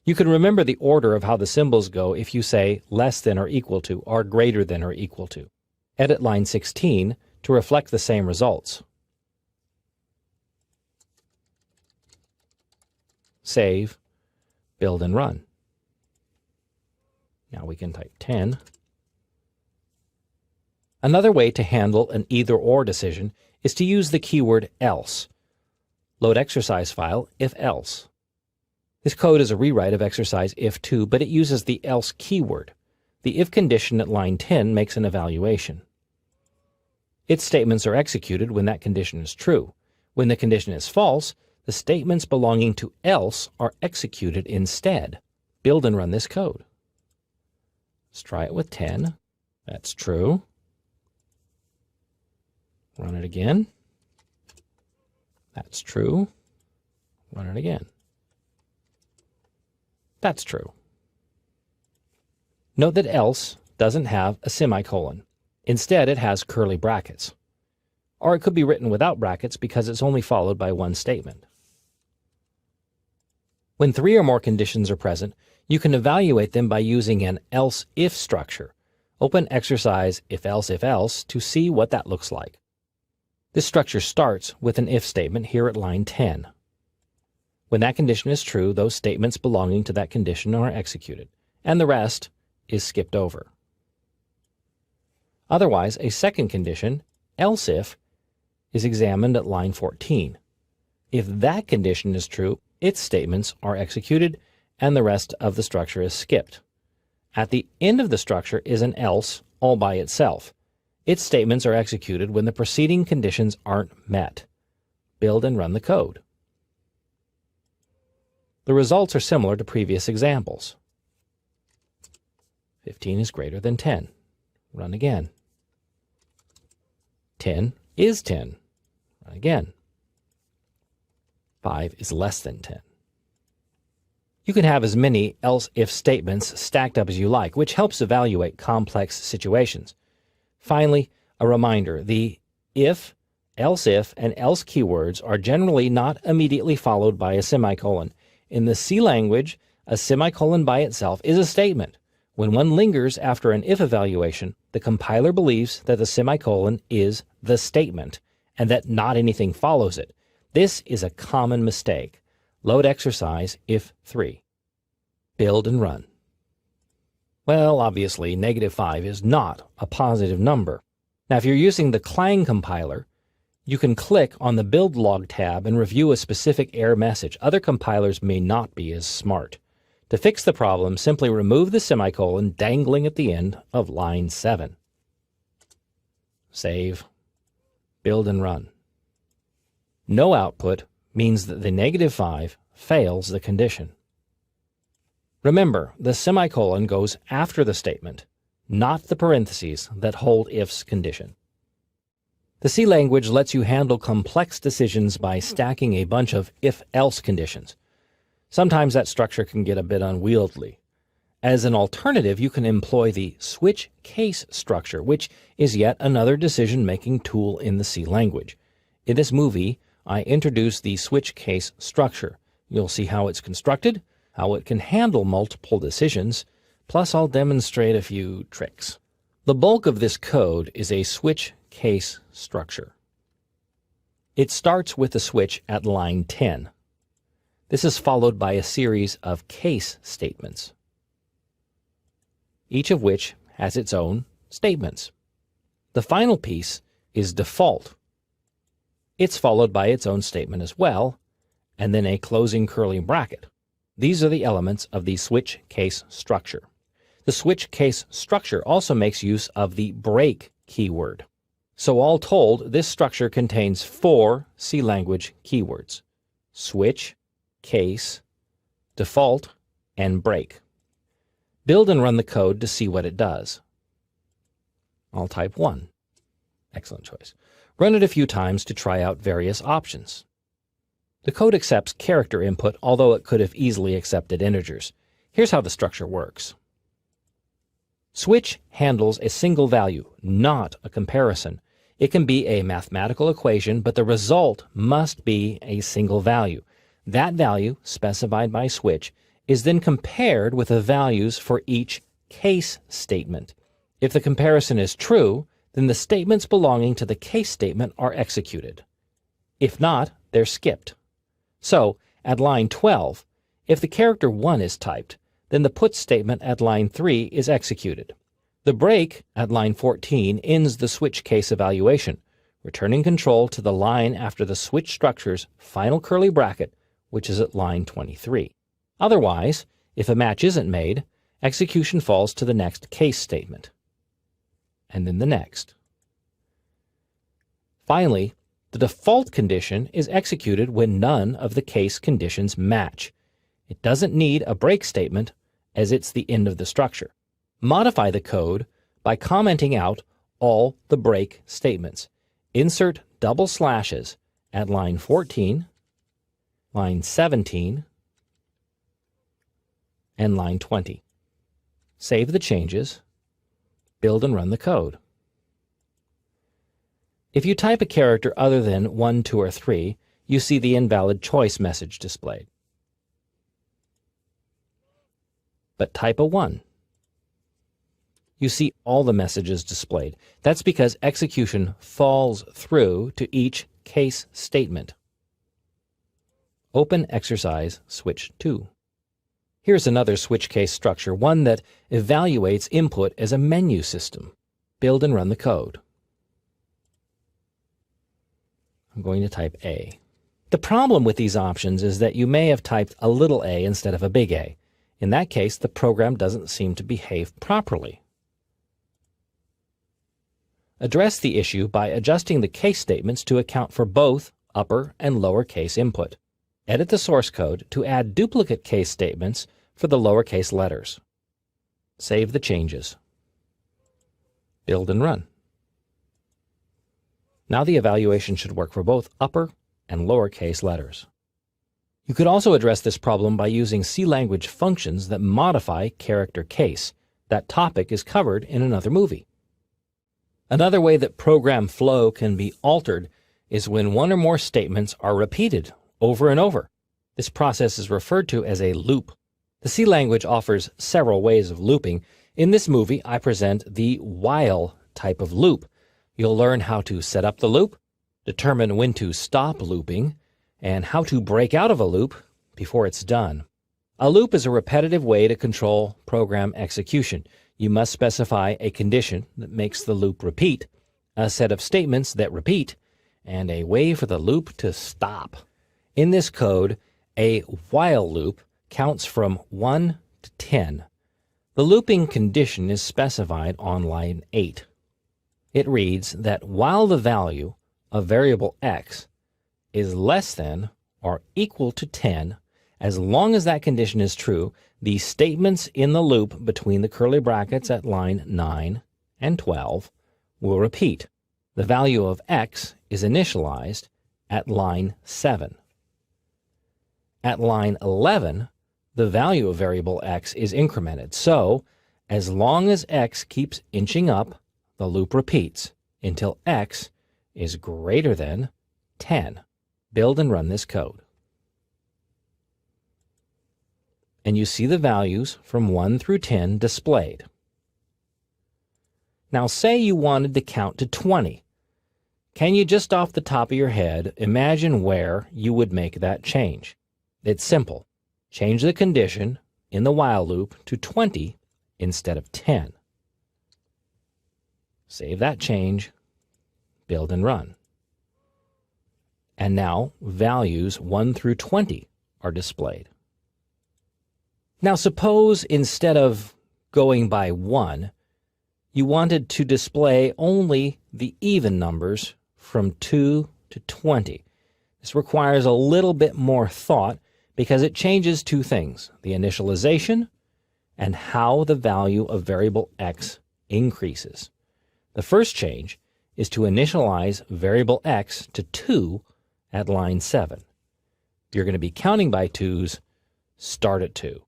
You can remember the order of how the symbols go if you say less than or equal to or greater than or equal to. Edit line 16 to reflect the same results. Save, build and run. Now we can type 10. Another way to handle an either-or decision is to use the keyword else. Load exercise file if else. This code is a rewrite of exercise if2, but it uses the else keyword. The if condition at line 10 makes an evaluation. Its statements are executed when that condition is true. When the condition is false, the statements belonging to else are executed instead. Build and run this code. Let's try it with 10. That's true. Run it again. That's true. Run it again. That's true. Note that else doesn't have a semicolon. Instead, it has curly brackets. Or it could be written without brackets because it's only followed by one statement. When three or more conditions are present, you can evaluate them by using an else-if structure. Open exercise if-else to see what that looks like. This structure starts with an if statement here at line 10. When that condition is true, those statements belonging to that condition are executed, and the rest is skipped over. Otherwise, a second condition, else if, is examined at line 14. If that condition is true, its statements are executed, and the rest of the structure is skipped. At the end of the structure is an else all by itself. Its statements are executed when the preceding conditions aren't met. Build and run the code. The results are similar to previous examples. 15 is greater than 10. Run again. 10 is 10. Run again. 5 is less than 10. You can have as many else-if statements stacked up as you like, which helps evaluate complex situations. Finally, a reminder, the if, else-if, and else keywords are generally not immediately followed by a semicolon. In the C language, a semicolon by itself is a statement. When one lingers after an if evaluation, the compiler believes that the semicolon is the statement, and that not anything follows it. This is a common mistake. Load exercise if3. Build and run. Well, obviously, -5 is not a positive number. Now, if you're using the Clang compiler, you can click on the Build Log tab and review a specific error message. Other compilers may not be as smart. To fix the problem, simply remove the semicolon dangling at the end of line 7. Save. Build and run. No output means that the -5 fails the condition. Remember, the semicolon goes after the statement, not the parentheses that hold if's condition. The C language lets you handle complex decisions by stacking a bunch of if-else conditions. Sometimes that structure can get a bit unwieldy. As an alternative, you can employ the switch case structure, which is yet another decision-making tool in the C language. In this movie, I introduce the switch case structure. You'll see how it's constructed, how it can handle multiple decisions, plus I'll demonstrate a few tricks. The bulk of this code is a switch case structure. It starts with the switch at line 10. This is followed by a series of case statements, each of which has its own statements. The final piece is default. It's followed by its own statement as well, and then a closing curly bracket. These are the elements of the switch case structure. The switch case structure also makes use of the break keyword. So all told, this structure contains 4 C language keywords: switch, case, default, and break. Build and run the code to see what it does. I'll type 1. Excellent choice. Run it a few times to try out various options. The code accepts character input, although it could have easily accepted integers. Here's how the structure works. Switch handles a single value, not a comparison. It can be a mathematical equation, but the result must be a single value. That value, specified by switch, is then compared with the values for each case statement. If the comparison is true, then the statements belonging to the case statement are executed. If not, they're skipped. So, at line 12, if the character 1 is typed, then the put statement at line 3 is executed. The break at line 14 ends the switch case evaluation, returning control to the line after the switch structure's final curly bracket, which is at line 23. Otherwise, if a match isn't made, execution falls to the next case statement, and then the next. Finally, the default condition is executed when none of the case conditions match. It doesn't need a break statement, as it's the end of the structure. Modify the code by commenting out all the break statements. Insert double slashes at line 14, line 17, and line 20. Save the changes, build and run the code. If you type a character other than 1, 2, or 3, you see the invalid choice message displayed. But type a 1. You see all the messages displayed. That's because execution falls through to each case statement. Open exercise switch 2. Here's another switch case structure, one that evaluates input as a menu system. Build and run the code. I'm going to type A. The problem with these options is that you may have typed a little a instead of a big A. In that case, the program doesn't seem to behave properly. Address the issue by adjusting the case statements to account for both upper and lower case input. Edit the source code to add duplicate case statements for the lowercase letters. Save the changes. Build and run. Now the evaluation should work for both upper and lowercase letters. You could also address this problem by using C language functions that modify character case. That topic is covered in another movie. Another way that program flow can be altered is when one or more statements are repeated over and over. This process is referred to as a loop. The C language offers several ways of looping. In this movie, I present the while type of loop. You'll learn how to set up the loop, determine when to stop looping, and how to break out of a loop before it's done. A loop is a repetitive way to control program execution. You must specify a condition that makes the loop repeat, a set of statements that repeat, and a way for the loop to stop. In this code, a while loop counts from 1 to 10. The looping condition is specified on line 8. It reads that while the value of variable x is less than or equal to 10, as long as that condition is true, the statements in the loop between the curly brackets at line 9 and 12 will repeat. The value of x is initialized at line 7. At line 11, the value of variable x is incremented. So, as long as x keeps inching up, the loop repeats until x is greater than 10. Build and run this code. And you see the values from 1 through 10 displayed. Now say you wanted to count to 20. Can you just off the top of your head imagine where you would make that change? It's simple. Change the condition in the while loop to 20 instead of 10. Save that change, build and run. And now values 1 through 20 are displayed. Now suppose instead of going by 1, you wanted to display only the even numbers from 2 to 20. This requires a little bit more thought because it changes two things: the initialization and how the value of variable x increases. The first change is to initialize variable x to 2 at line 7. If you're going to be counting by 2's, start at 2.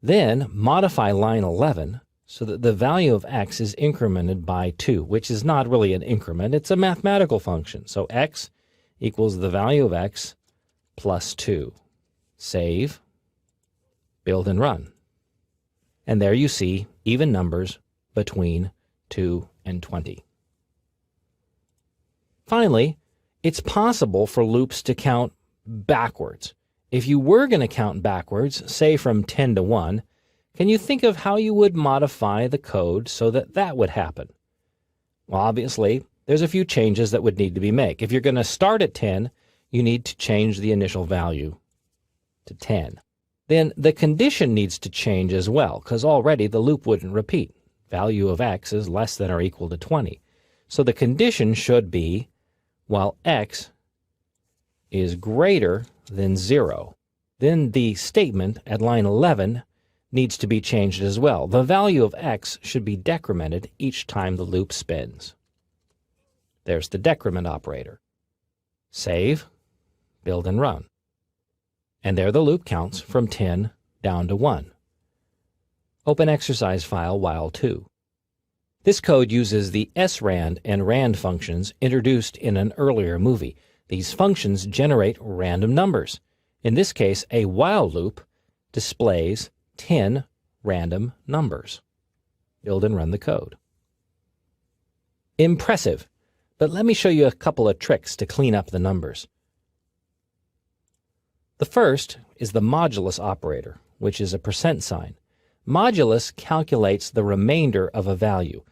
Then modify line 11 so that the value of x is incremented by 2, which is not really an increment, it's a mathematical function. So x equals the value of x plus 2. Save, build and run. And there you see even numbers between 2 and 20. Finally, it's possible for loops to count backwards. If you were going to count backwards, say from 10 to 1, can you think of how you would modify the code so that that would happen? Well, obviously, there's a few changes that would need to be made. If you're going to start at 10, you need to change the initial value to 10. Then the condition needs to change as well, because already the loop wouldn't repeat. Value of x is less than or equal to 20. So the condition should be while x is greater than 0. Then the statement at line 11 needs to be changed as well. The value of x should be decremented each time the loop spins. There's the decrement operator. Save, build and run. And there the loop counts from 10 down to 1. Open exercise file while 2. This code uses the srand and rand functions introduced in an earlier movie. These functions generate random numbers. In this case, a while loop displays 10 random numbers. Build and run the code. Impressive, but let me show you a couple of tricks to clean up the numbers. The first is the modulus operator, which is a percent sign. Modulus calculates the remainder of a value,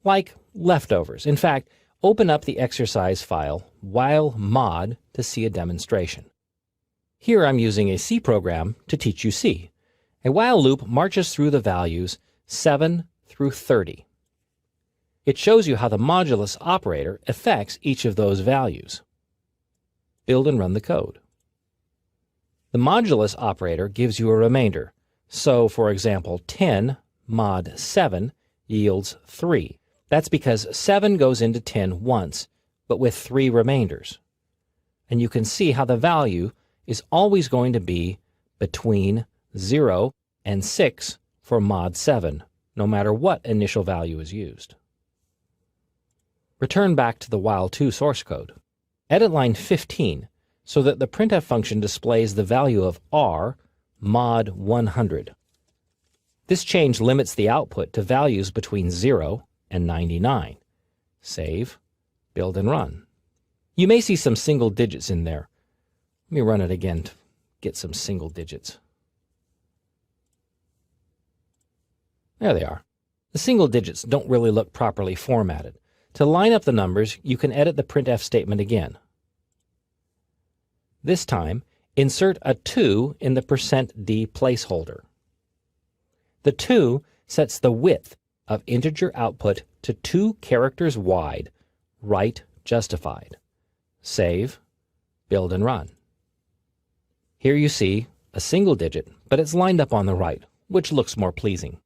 like leftovers. In fact, open up the exercise file while mod to see a demonstration. Here I'm using a C program to teach you C. A while loop marches through the values 7 through 30. It shows you how the modulus operator affects each of those values. Build and run the code. The modulus operator gives you a remainder. So, for example, 10 mod 7 yields 3. That's because 7 goes into 10 once, but with 3 remainders. And you can see how the value is always going to be between 0 and 6 for mod 7, no matter what initial value is used. Return back to the while2 source code. Edit line 15 so that the printf function displays the value of r mod 100. This change limits the output to values between 0 and 99. Save, build and run. You may see some single digits in there. Let me run it again to get some single digits. There they are. The single digits don't really look properly formatted. To line up the numbers, you can edit the printf statement again. This time, insert a 2 in the %d placeholder. The 2 sets the width of integer output to 2 characters wide, right justified. Save, build and run. Here you see a single digit, but it's lined up on the right, which looks more pleasing.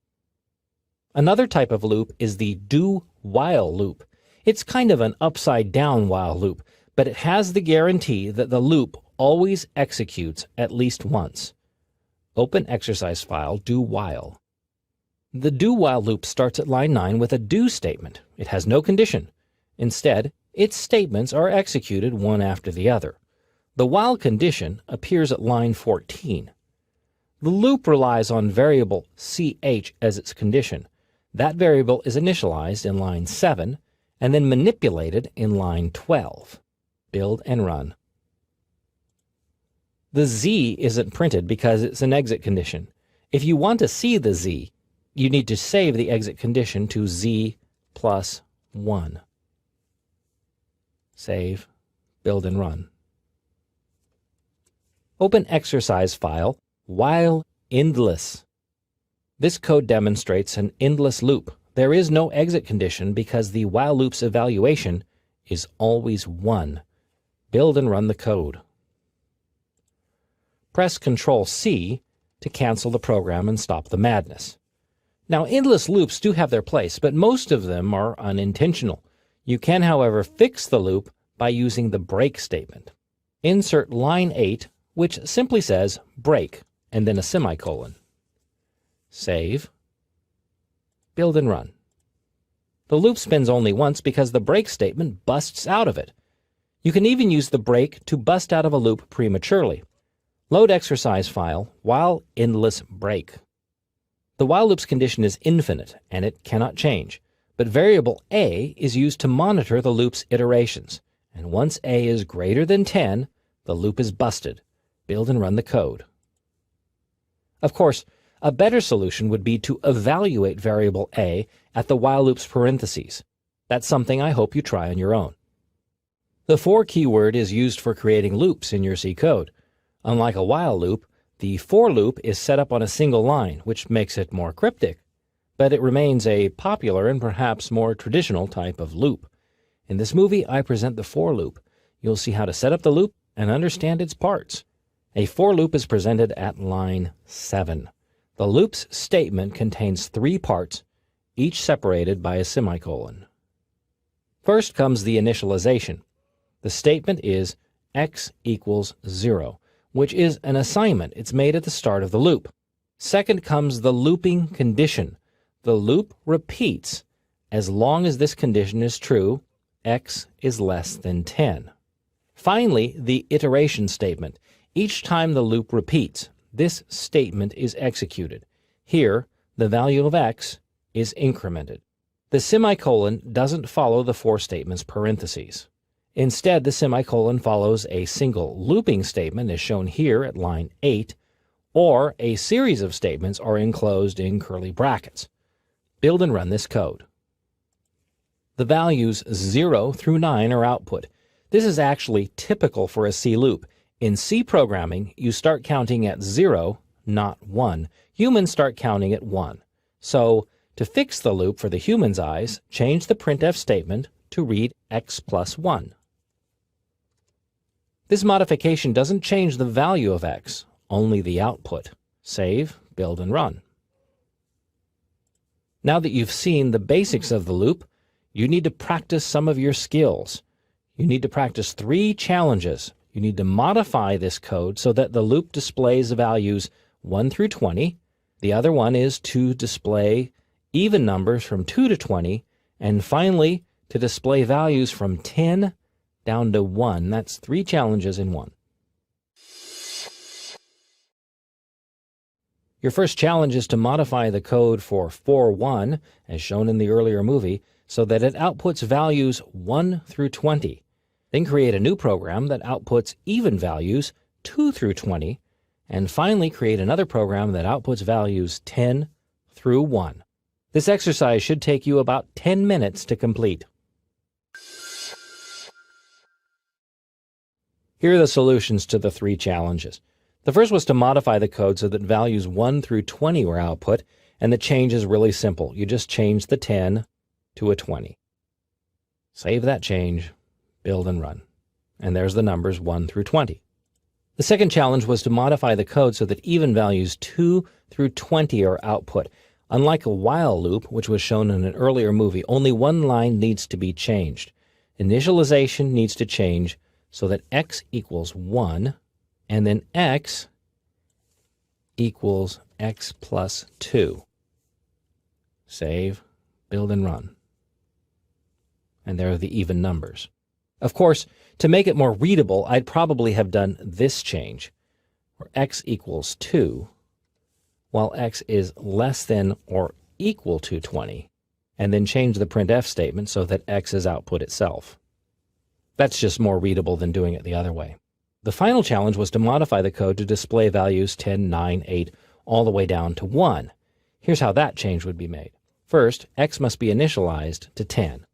Another type of loop is the do-while loop. It's kind of an upside-down while loop, but it has the guarantee that the loop always executes at least once. Open exercise file do-while. The do-while loop starts at line 9 with a do statement. It has no condition. Instead, its statements are executed one after the other. The while condition appears at line 14. The loop relies on variable ch as its condition. That variable is initialized in line 7 and then manipulated in line 12. Build and run. The z isn't printed because it's an exit condition. If you want to see the z, you need to save the exit condition to z plus 1. Save, build and run. Open exercise file while endless. This code demonstrates an endless loop. There is no exit condition because the while loop's evaluation is always 1. Build and run the code. Press Ctrl-C to cancel the program and stop the madness. Now, endless loops do have their place, but most of them are unintentional. You can, however, fix the loop by using the break statement. Insert line 8, which simply says break, and then a semicolon. Save. Build and run. The loop spins only once because the break statement busts out of it. You can even use the break to bust out of a loop prematurely. Load exercise file while endless break. The while loop's condition is infinite, and it cannot change, but variable a is used to monitor the loop's iterations, and once a is greater than 10, the loop is busted. Build and run the code. Of course, a better solution would be to evaluate variable a at the while loop's parentheses. That's something I hope you try on your own. The for keyword is used for creating loops in your C code. Unlike a while loop, the for loop is set up on a single line, which makes it more cryptic, but it remains a popular and perhaps more traditional type of loop. In this movie, I present the for loop. You'll see how to set up the loop and understand its parts. A for loop is presented at line 7. The loop's statement contains 3 parts, each separated by a semicolon. First comes the initialization. The statement is x equals 0. Which is an assignment. It's made at the start of the loop. Second comes the looping condition. The loop repeats as long as this condition is true, x is less than 10. Finally, the iteration statement. Each time the loop repeats, this statement is executed. Here, the value of x is incremented. The semicolon doesn't follow the for statement's parentheses. Instead, the semicolon follows a single looping statement as shown here at line 8, or a series of statements are enclosed in curly brackets. Build and run this code. The values 0 through 9 are output. This is actually typical for a C loop. In C programming, you start counting at 0, not 1. Humans start counting at 1. So, to fix the loop for the human's eyes, change the printf statement to read x plus 1. This modification doesn't change the value of x, only the output. Save, build, and run. Now that you've seen the basics of the loop, you need to practice some of your skills. You need to practice 3 challenges. You need to modify this code so that the loop displays the values 1 through 20. The other one is to display even numbers from 2 to 20. And finally, to display values from 10 down to 1. That's 3 challenges in one. Your first challenge is to modify the code for 4.1, as shown in the earlier movie, so that it outputs values 1 through 20. Then create a new program that outputs even values 2 through 20, and finally create another program that outputs values 10 through 1. This exercise should take you about 10 minutes to complete. Here are the solutions to the 3 challenges. The first was to modify the code so that values 1 through 20 were output, and the change is really simple. You just change the 10 to a 20. Save that change, build and run. And there's the numbers 1 through 20. The second challenge was to modify the code so that even values 2 through 20 are output. Unlike a while loop, which was shown in an earlier movie, only one line needs to be changed. Initialization needs to change so that x equals 1, and then x equals x plus 2. Save, build, and run. And there are the even numbers. Of course, to make it more readable, I'd probably have done this change, where x equals 2, while x is less than or equal to 20, and then change the printf statement so that x is output itself. That's just more readable than doing it the other way. The final challenge was to modify the code to display values 10, 9, 8, all the way down to 1. Here's how that change would be made. First, x must be initialized to 10.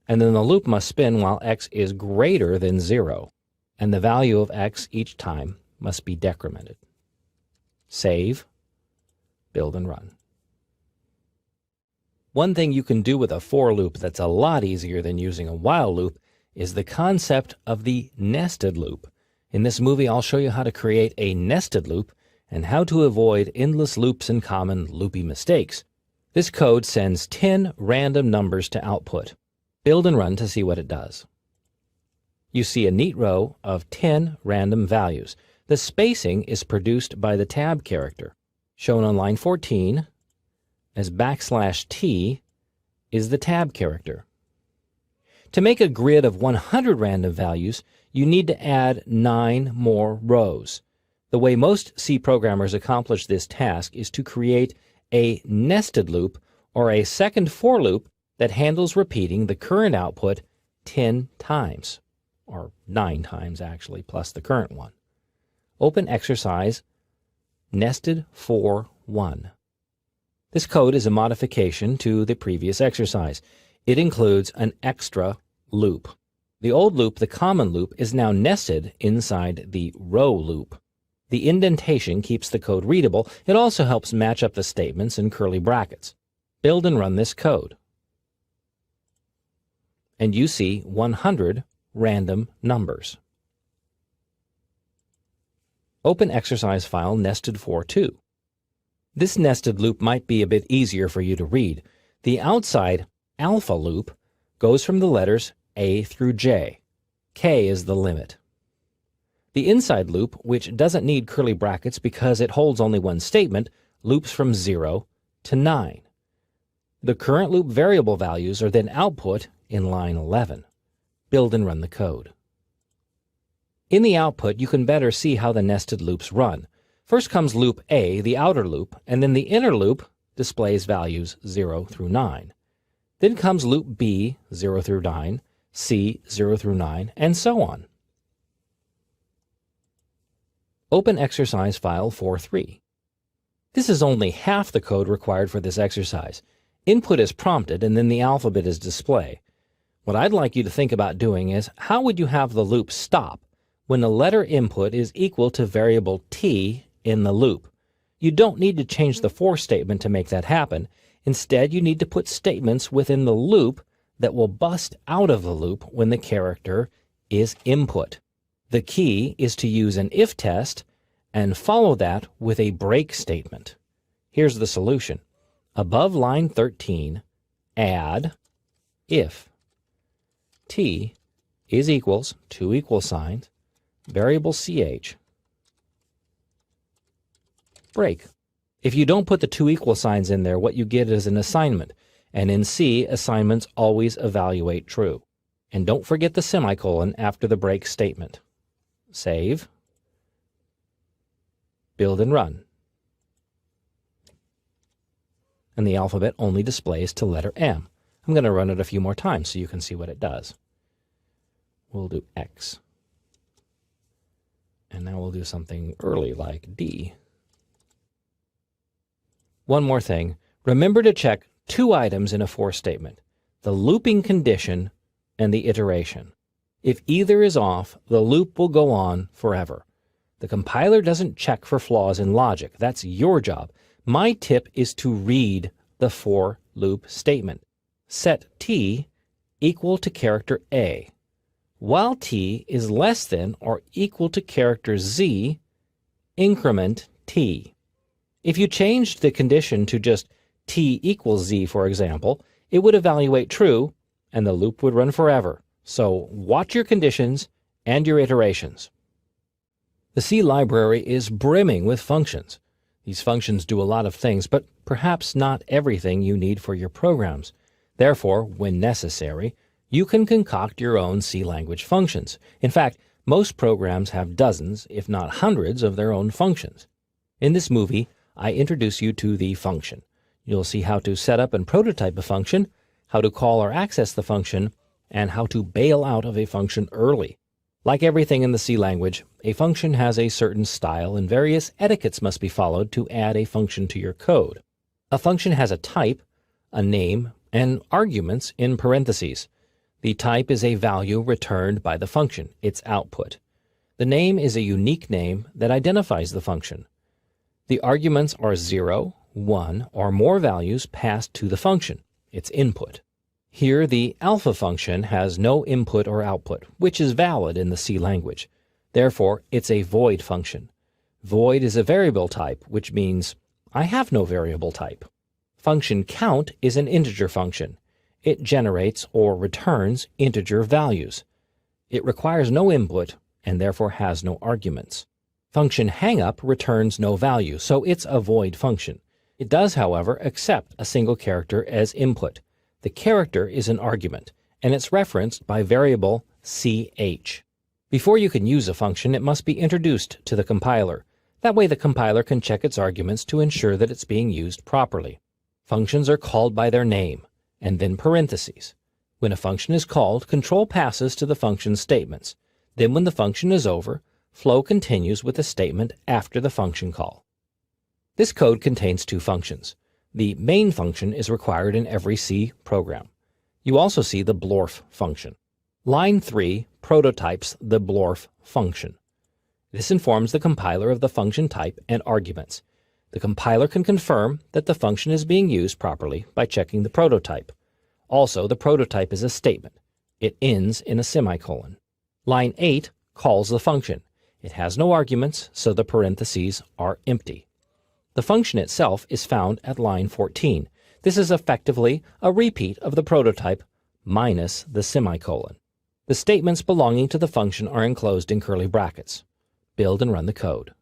And then the loop must spin while x is greater than 0. And the value of x each time must be decremented. Save, Build and run. One thing you can do with a for loop that's a lot easier than using a while loop is the concept of the nested loop. In this movie, I'll show you how to create a nested loop and how to avoid endless loops and common loopy mistakes. This code sends 10 random numbers to output. Build and run to see what it does. You see a neat row of 10 random values. The spacing is produced by the tab character. Shown on line 14 as \t is the tab character. To make a grid of 100 random values, you need to add 9 more rows. The way most C programmers accomplish this task is to create a nested loop or a second for loop that handles repeating the current output 10 times, or 9 times actually, plus the current one. Open exercise nested for 1. This code is a modification to the previous exercise. It includes an extra loop. The old loop, the common loop, is now nested inside the row loop. The indentation keeps the code readable. It also helps match up the statements in curly brackets. Build and run this code. And you see 100 random numbers. Open exercise file nested for 2. This nested loop might be a bit easier for you to read. The outside alpha loop goes from the letters A through J. K is the limit. The inside loop, which doesn't need curly brackets because it holds only one statement, loops from 0 to 9. The current loop variable values are then output in line 11. Build and run the code. In the output, you can better see how the nested loops run. First comes loop A, the outer loop, and then the inner loop displays values 0 through 9. Then comes loop B, 0 through 9, C, 0 through 9, and so on. Open exercise file 4.3. This is only half the code required for this exercise. Input is prompted and then the alphabet is displayed. What I'd like you to think about doing is, how would you have the loop stop when the letter input is equal to variable t in the loop? You don't need to change the for statement to make that happen. Instead, you need to put statements within the loop that will bust out of the loop when the character is input. The key is to use an if test and follow that with a break statement. Here's the solution. Above line 13, add if t is equals, two equal signs, variable ch, break. If you don't put the two equal signs in there, what you get is an assignment. And in C, assignments always evaluate true. And don't forget the semicolon after the break statement. Save. Build and run. And the alphabet only displays to letter M. I'm going to run it a few more times so you can see what it does. We'll do X. And now we'll do something early like D. One more thing. Remember to check two items in a for statement: the looping condition and the iteration. If either is off, the loop will go on forever. The compiler doesn't check for flaws in logic. That's your job. My tip is to read the for loop statement. Set t equal to character A. While t is less than or equal to character Z, increment t. If you changed the condition to just t equals Z, for example, it would evaluate true and the loop would run forever. So watch your conditions and your iterations. The C library is brimming with functions. These functions do a lot of things, but perhaps not everything you need for your programs. Therefore, when necessary, you can concoct your own C language functions. In fact, most programs have dozens, if not hundreds, of their own functions. In this movie, I introduce you to the function. You'll see how to set up and prototype a function, how to call or access the function, and how to bail out of a function early. Like everything in the C language, a function has a certain style and various etiquettes must be followed to add a function to your code. A function has a type, a name, and arguments in parentheses. The type is a value returned by the function, its output. The name is a unique name that identifies the function. The arguments are 0, one, or more values passed to the function, its input. Here, the alpha function has no input or output, which is valid in the C language. Therefore, it's a void function. Void is a variable type, which means I have no variable type. Function count is an integer function. It generates or returns integer values. It requires no input and therefore has no arguments. Function hangup returns no value, so it's a void function. It does, however, accept a single character as input. The character is an argument, and it's referenced by variable ch. Before you can use a function, it must be introduced to the compiler. That way the compiler can check its arguments to ensure that it's being used properly. Functions are called by their name, and then parentheses. When a function is called, control passes to the function's statements. Then when the function is over, flow continues with the statement after the function call. This code contains two functions. The main function is required in every C program. You also see the blorf function. Line 3 prototypes the blorf function. This informs the compiler of the function type and arguments. The compiler can confirm that the function is being used properly by checking the prototype. Also, the prototype is a statement. It ends in a semicolon. Line 8 calls the function. It has no arguments, so the parentheses are empty. The function itself is found at line 14. This is effectively a repeat of the prototype minus the semicolon. The statements belonging to the function are enclosed in curly brackets. Build and run the code.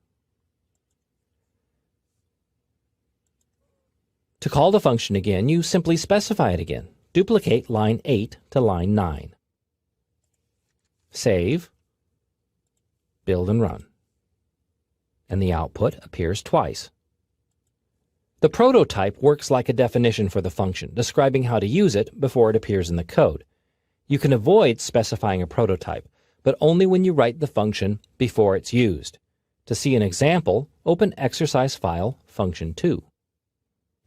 To call the function again, you simply specify it again. Duplicate line 8 to line 9. Save, build and run. And the output appears twice. The prototype works like a definition for the function, describing how to use it before it appears in the code. You can avoid specifying a prototype, but only when you write the function before it's used. To see an example, open exercise file function2.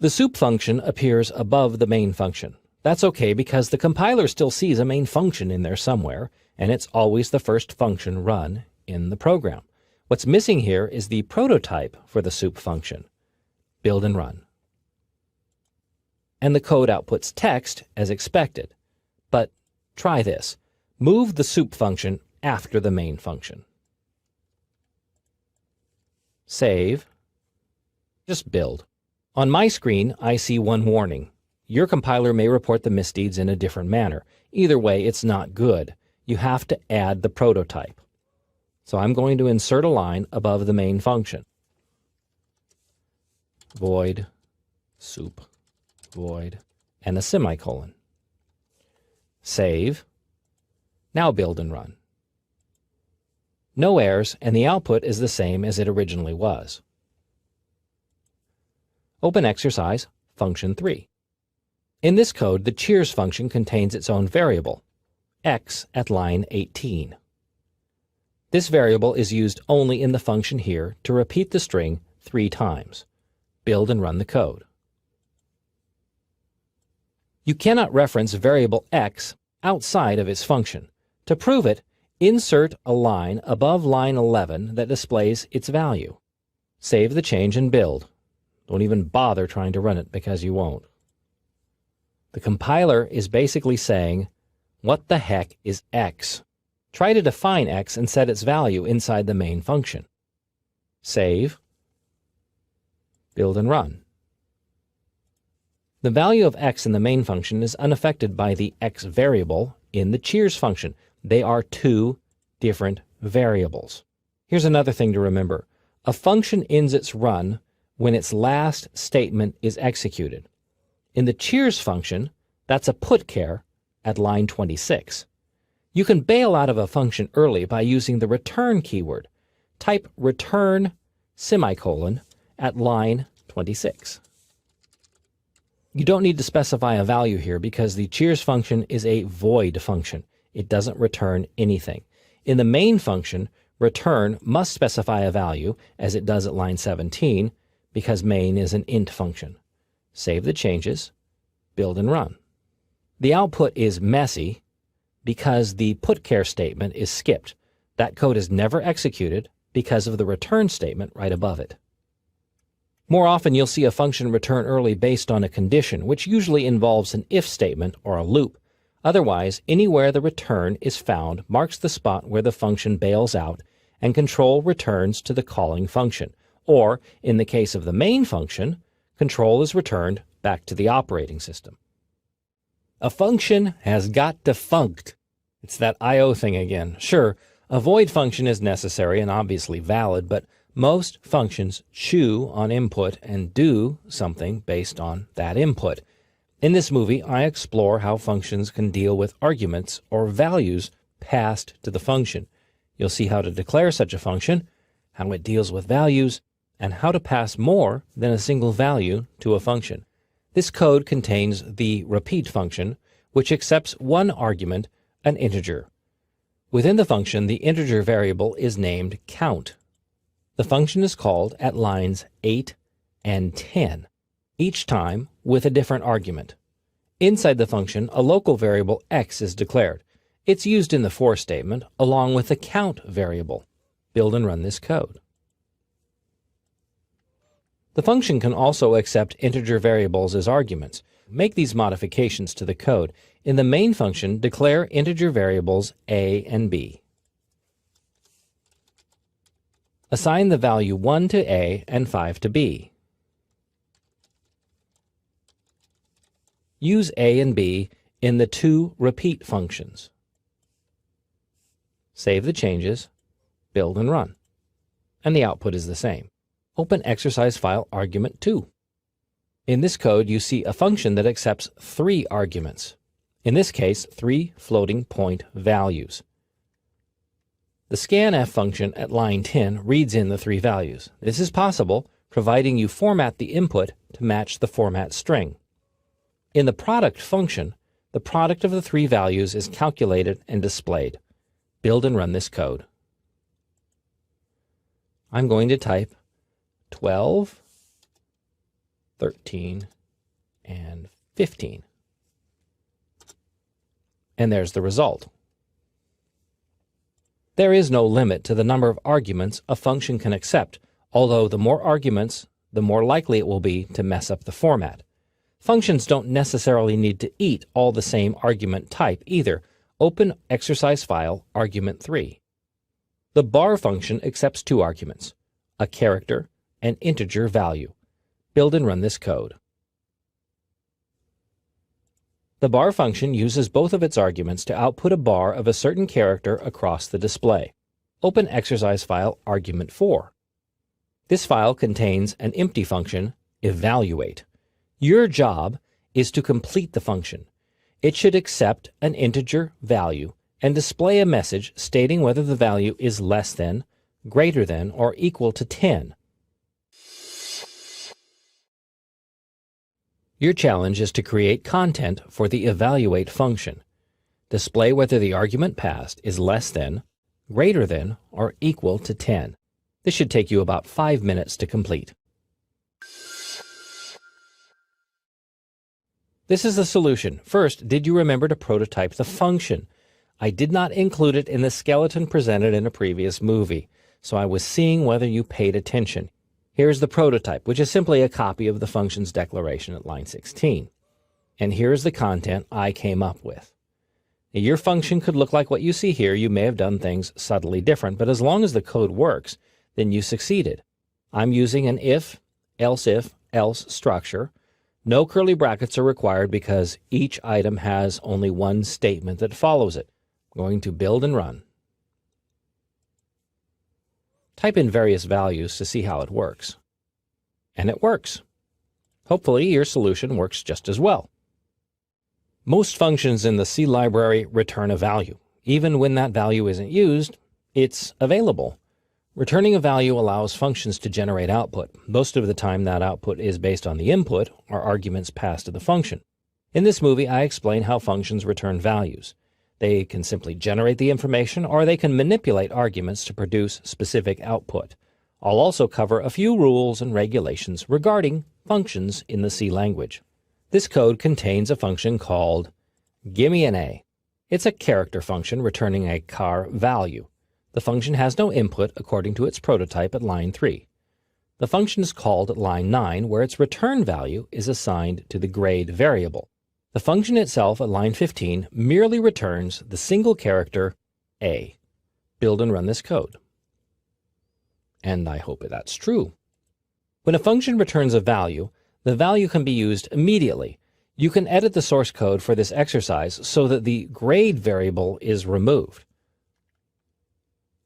The soup function appears above the main function. That's okay because the compiler still sees a main function in there somewhere, and it's always the first function run in the program. What's missing here is the prototype for the soup function. Build and run. And the code outputs text as expected. But try this. Move the soup function after the main function. Save. Just build. On my screen, I see one warning. Your compiler may report the misdeeds in a different manner. Either way, it's not good. You have to add the prototype. So I'm going to insert a line above the main function. Void, soup, void, and a semicolon. Save. Now build and run. No errors, and the output is the same as it originally was. Open exercise function 3. In this code, the cheers function contains its own variable, x at line 18. This variable is used only in the function here to repeat the string 3 times. Build and run the code. You cannot reference variable x outside of its function. To prove it, insert a line above line 11 that displays its value. Save the change and build. Don't even bother trying to run it because you won't. The compiler is basically saying, what the heck is x? Try to define x and set its value inside the main function. Save. Build and run. The value of x in the main function is unaffected by the x variable in the cheers function. They are two different variables. Here's another thing to remember. A function ends its run when its last statement is executed. In the cheers function, that's a putchar at line 26. You can bail out of a function early by using the return keyword. Type return semicolon at line 26. You don't need to specify a value here because the cheers function is a void function. It doesn't return anything. In the main function, return must specify a value, as it does at line 17, because main is an int function. Save the changes, build and run. The output is messy because the putchar statement is skipped. That code is never executed because of the return statement right above it. More often you'll see a function return early based on a condition, which usually involves an if statement or a loop. Otherwise, anywhere the return is found marks the spot where the function bails out and control returns to the calling function. Or, in the case of the main function, control is returned back to the operating system. A function has got defunct. It's that I/O thing again. Sure, a void function is necessary and obviously valid, but most functions chew on input and do something based on that input. In this movie, I explore how functions can deal with arguments or values passed to the function. You'll see how to declare such a function, how it deals with values, and how to pass more than a single value to a function. This code contains the repeat function, which accepts one argument, an integer. Within the function, the integer variable is named count. The function is called at lines 8 and 10, each time with a different argument. Inside the function, a local variable x is declared. It's used in the for statement along with the count variable. Build and run this code. The function can also accept integer variables as arguments. Make these modifications to the code. In the main function, declare integer variables a and b. Assign the value 1 to a and 5 to b. Use a and b in the two repeat functions. Save the changes, build and run. And the output is the same. Open exercise file argument 2. In this code, you see a function that accepts 3 arguments. In this case, 3 floating point values. The scanf function at line 10 reads in the 3 values. This is possible providing you format the input to match the format string. In the product function, the product of the 3 values is calculated and displayed. Build and run this code. I'm going to type 12, 13, and 15. And there's the result. There is no limit to the number of arguments a function can accept, although the more arguments, the more likely it will be to mess up the format. Functions don't necessarily need to eat all the same argument type either. Open exercise file argument 3. The bar function accepts 2 arguments, a character and integer value. Build and run this code. The bar function uses both of its arguments to output a bar of a certain character across the display. Open exercise file argument 4. This file contains an empty function, evaluate. Your job is to complete the function. It should accept an integer value and display a message stating whether the value is less than, greater than, or equal to 10. Your challenge is to create content for the evaluate function. Display whether the argument passed is less than, greater than, or equal to 10. This should take you about 5 minutes to complete. This is the solution. First, did you remember to prototype the function? I did not include it in the skeleton presented in a previous movie, so I was seeing whether you paid attention. Here's the prototype, which is simply a copy of the function's declaration at line 16. And here's the content I came up with. Now, your function could look like what you see here. You may have done things subtly different, but as long as the code works, then you succeeded. I'm using an if, else structure. No curly brackets are required because each item has only one statement that follows it. I'm going to build and run. Type in various values to see how it works. And it works. Hopefully your solution works just as well. Most functions in the C library return a value. Even when that value isn't used, it's available. Returning a value allows functions to generate output. Most of the time that output is based on the input or arguments passed to the function. In this movie, I explain how functions return values. They can simply generate the information, or they can manipulate arguments to produce specific output. I'll also cover a few rules and regulations regarding functions in the C language. This code contains a function called gimme an A. It's a character function returning a char value. The function has no input according to its prototype at line 3. The function is called at line 9, where its return value is assigned to the grade variable. The function itself at line 15 merely returns the single character A. Build and run this code. And I hope that's true. When a function returns a value, the value can be used immediately. You can edit the source code for this exercise so that the grade variable is removed.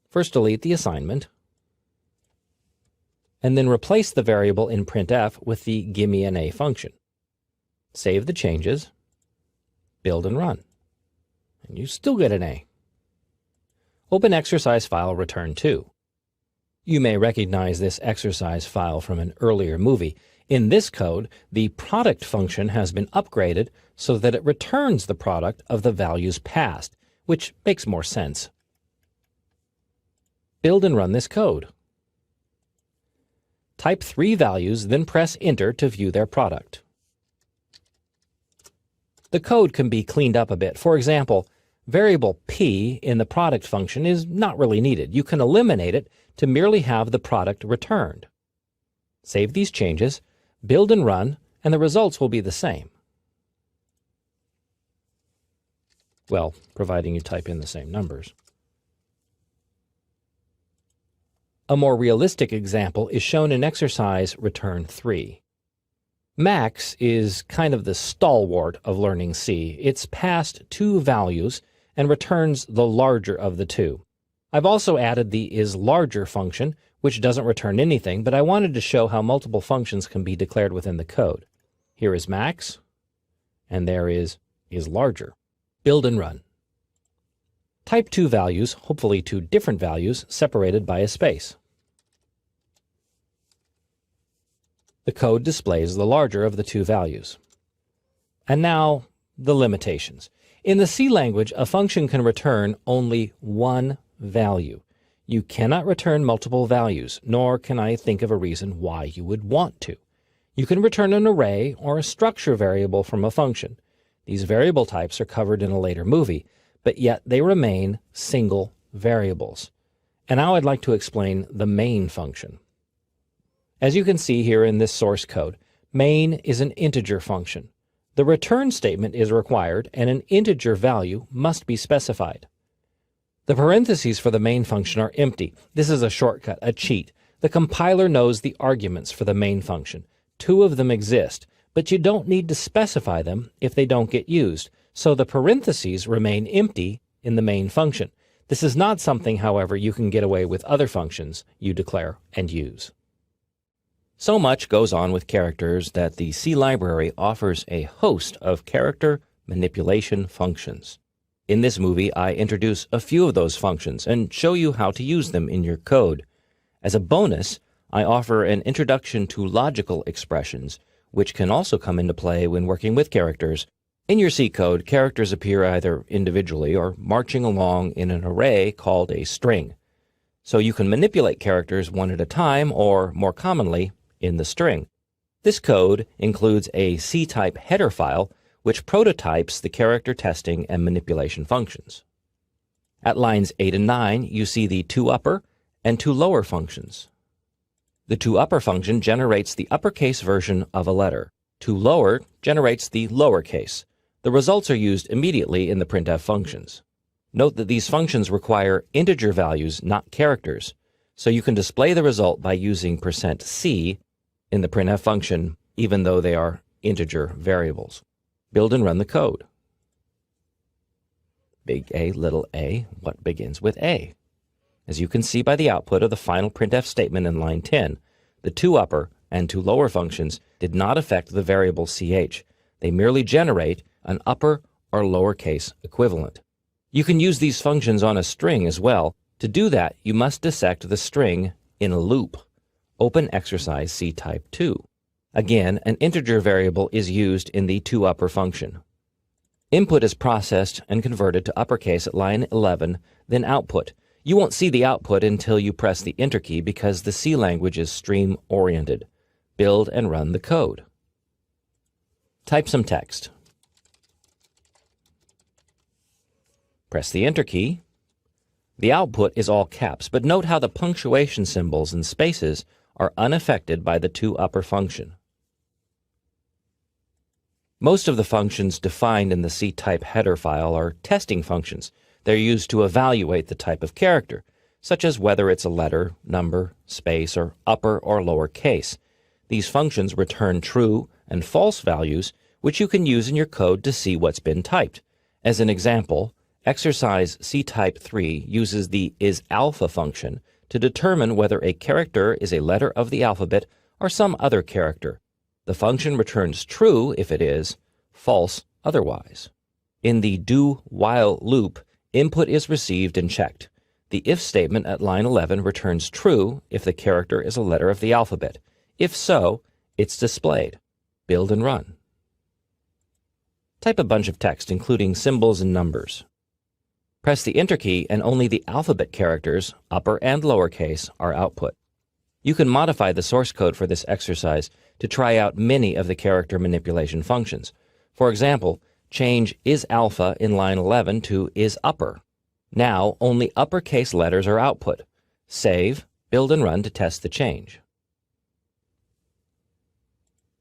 First, delete the assignment, and then replace the variable in printf with the gimme an A function. Save the changes, build and run, and you still get an A. Open exercise file return 2. You may recognize this exercise file from an earlier movie. In this code, the product function has been upgraded so that it returns the product of the values passed, which makes more sense. Build and run this code. Type 3 values, then press Enter to view their product. The code can be cleaned up a bit. For example, variable p in the product function is not really needed. You can eliminate it to merely have the product returned. Save these changes, build and run, and the results will be the same. Well, providing you type in the same numbers. A more realistic example is shown in exercise return 3. Max is kind of the stalwart of learning C. It's passed 2 values and returns the larger of the 2. I've also added the isLarger function, which doesn't return anything, but I wanted to show how multiple functions can be declared within the code. Here is max, and there is isLarger. Build and run. Type 2 values, hopefully 2 different values, separated by a space. The code displays the larger of the 2 values. And now, the limitations. In the C language, a function can return only one value. You cannot return multiple values, nor can I think of a reason why you would want to. You can return an array or a structure variable from a function. These variable types are covered in a later movie, but yet they remain single variables. And now I'd like to explain the main function. As you can see here in this source code, main is an integer function. The return statement is required, and an integer value must be specified. The parentheses for the main function are empty. This is a shortcut, a cheat. The compiler knows the arguments for the main function. 2 of them exist, but you don't need to specify them if they don't get used, so the parentheses remain empty in the main function. This is not something, however, you can get away with other functions you declare and use. So much goes on with characters that the C library offers a host of character manipulation functions. In this movie, I introduce a few of those functions and show you how to use them in your code. As a bonus, I offer an introduction to logical expressions, which can also come into play when working with characters. In your C code, characters appear either individually or marching along in an array called a string. So you can manipulate characters one at a time, or more commonly, in the string. This code includes a C-type header file which prototypes the character testing and manipulation functions. At lines 8 and 9, you see the toUpper and toLower functions. The toUpper function generates the uppercase version of a letter. toLower generates the lowercase. The results are used immediately in the printf functions. Note that these functions require integer values, not characters, so you can display the result by using %c in the printf function, even though they are integer variables. Build and run the code. Big A, little a, what begins with A? As you can see by the output of the final printf statement in line 10, the toUpper and toLower functions did not affect the variable ch. They merely generate an upper or lowercase equivalent. You can use these functions on a string as well. To do that, you must dissect the string in a loop. Open exercise C type 2. Again, an integer variable is used in the toUpper function. Input is processed and converted to uppercase at line 11, then output. You won't see the output until you press the Enter key because the C language is stream-oriented. Build and run the code. Type some text. Press the Enter key. The output is all caps, but note how the punctuation symbols and spaces are unaffected by the toUpper function. Most of the functions defined in the C-type header file are testing functions. They're used to evaluate the type of character, such as whether it's a letter, number, space, or upper or lower case. These functions return true and false values, which you can use in your code to see what's been typed. As an example, exercise C-type 3 uses the isAlpha function to determine whether a character is a letter of the alphabet or some other character. The function returns true if it is, false otherwise. In the do-while loop, input is received and checked. The if statement at line 11 returns true if the character is a letter of the alphabet. If so, it's displayed. Build and run. Type a bunch of text, including symbols and numbers. Press the Enter key and only the alphabet characters, upper and lowercase, are output. You can modify the source code for this exercise to try out many of the character manipulation functions. For example, change isAlpha in line 11 to isUpper. Now only uppercase letters are output. Save, build and run to test the change.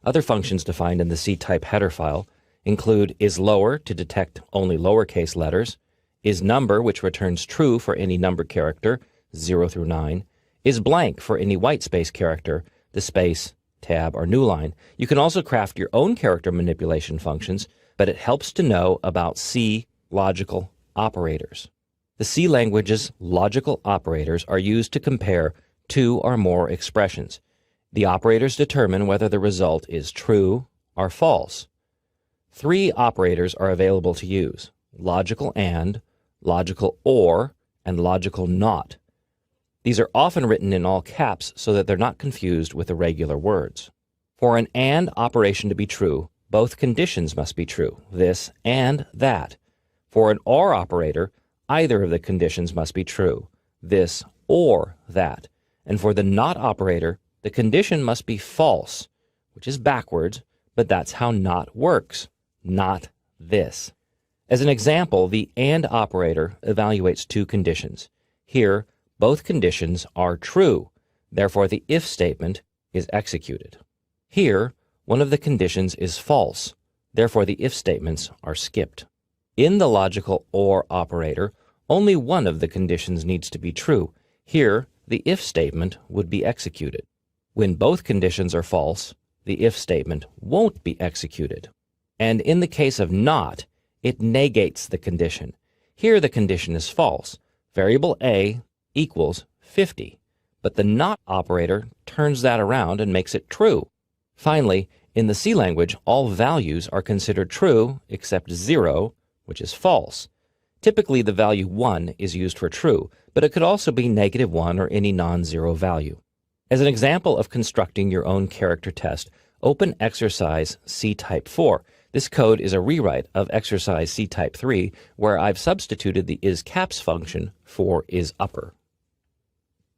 Other functions defined in the C-type header file include isLower to detect only lowercase letters, isNumber, which returns true for any number character, 0 through 9, isBlank for any whitespace character, the space, tab, or new line. You can also craft your own character manipulation functions, but it helps to know about C logical operators. The C language's logical operators are used to compare two or more expressions. The operators determine whether the result is true or false. 3 operators are available to use: logical AND, logical OR, and logical NOT. These are often written in all caps so that they're not confused with irregular words. For an AND operation to be true, both conditions must be true, this and that. For an OR operator, either of the conditions must be true, this or that. And for the NOT operator, the condition must be false, which is backwards, but that's how NOT works, not this. As an example, the AND operator evaluates 2 conditions. Here, both conditions are true, therefore the if statement is executed. Here, one of the conditions is false, therefore the if statements are skipped. In the logical OR operator, only one of the conditions needs to be true. Here, the if statement would be executed. When both conditions are false, the if statement won't be executed. And in the case of NOT, it negates the condition. Here the condition is false. Variable A equals 50, but the NOT operator turns that around and makes it true. Finally, in the C language, all values are considered true except 0, which is false. Typically, the value 1 is used for true, but it could also be -1 or any non-zero value. As an example of constructing your own character test, open exercise C-type 4. This code is a rewrite of exercise C-type 3, where I've substituted the isCaps function for isUpper.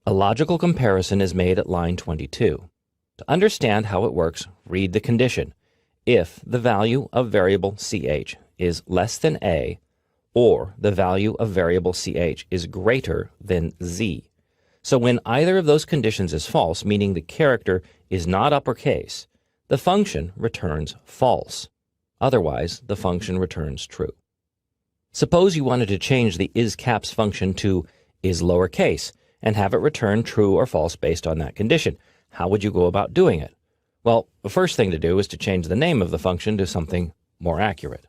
A logical comparison is made at line 22. To understand how it works, read the condition. If the value of variable ch is less than a, or the value of variable ch is greater than z. So when either of those conditions is false, meaning the character is not uppercase, the function returns false. Otherwise, the function returns true. Suppose you wanted to change the isCaps function to isLowercase and have it return true or false based on that condition. How would you go about doing it? Well, the first thing to do is to change the name of the function to something more accurate.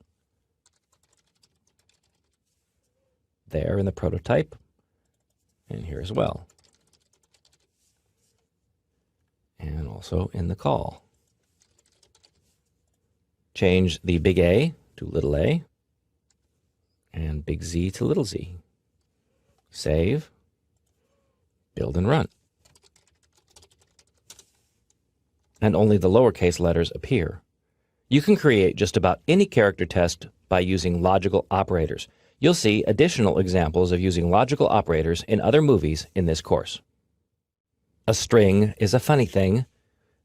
There in the prototype, and here as well. And also in the call. Change the big A to little a, and big Z to little z. Save, build and run. And only the lowercase letters appear. You can create just about any character test by using logical operators. You'll see additional examples of using logical operators in other movies in this course. A string is a funny thing.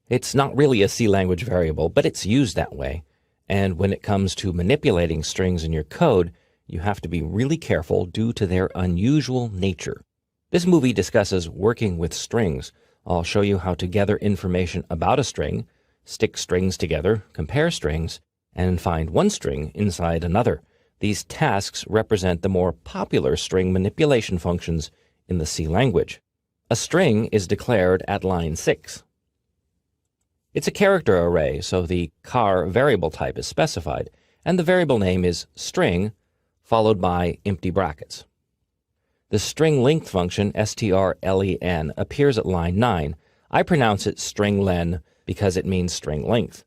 It's not really a C language variable, but it's used that way. And when it comes to manipulating strings in your code, you have to be really careful due to their unusual nature. This movie discusses working with strings, I'll show you how to gather information about a string, stick strings together, compare strings, and find one string inside another. These tasks represent the more popular string manipulation functions in the C language. A string is declared at line 6. It's a character array, so the char variable type is specified, and the variable name is string, followed by empty brackets. The string length function, strlen, appears at line 9. I pronounce it stringlen because it means string length.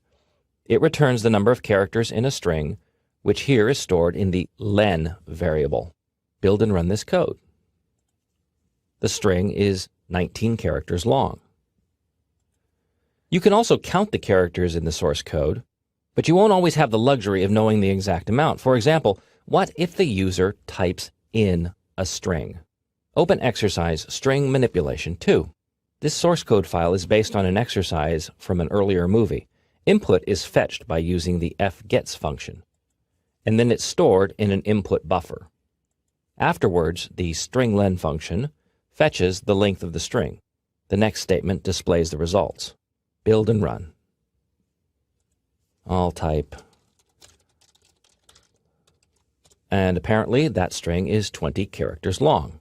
It returns the number of characters in a string, which here is stored in the len variable. Build and run this code. The string is 19 characters long. You can also count the characters in the source code, but you won't always have the luxury of knowing the exact amount. For example, what if the user types in a string? Open exercise string manipulation 2. This source code file is based on an exercise from an earlier movie. Input is fetched by using the fgets function, and then it's stored in an input buffer. Afterwards, the stringlen function fetches the length of the string. The next statement displays the results. Build and run. I'll type, and apparently that string is 20 characters long.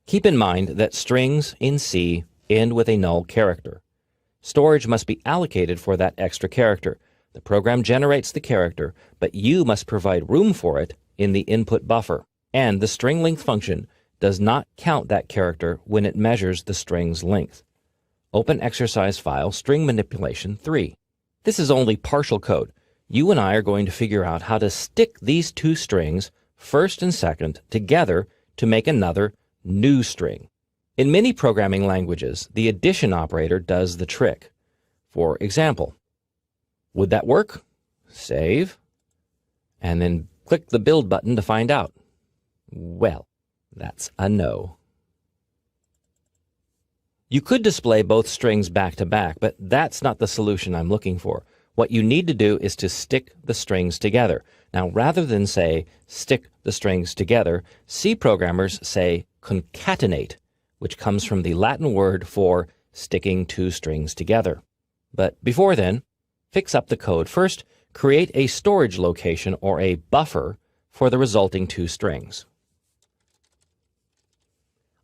Keep in mind that strings in C end with a null character. Storage must be allocated for that extra character. The program generates the character, but you must provide room for it in the input buffer. And the string length function does not count that character when it measures the string's length. Open exercise file string manipulation 3. This is only partial code. You and I are going to figure out how to stick these two strings, first and second, together to make another new string. In many programming languages, the addition operator does the trick. For example, would that work? Save, and then click the build button to find out. Well, that's a no. You could display both strings back to back, but that's not the solution I'm looking for. What you need to do is to stick the strings together. Now, rather than say stick the strings together, C programmers say concatenate, which comes from the Latin word for sticking two strings together. But before then, fix up the code. First, create a storage location or a buffer for the resulting two strings.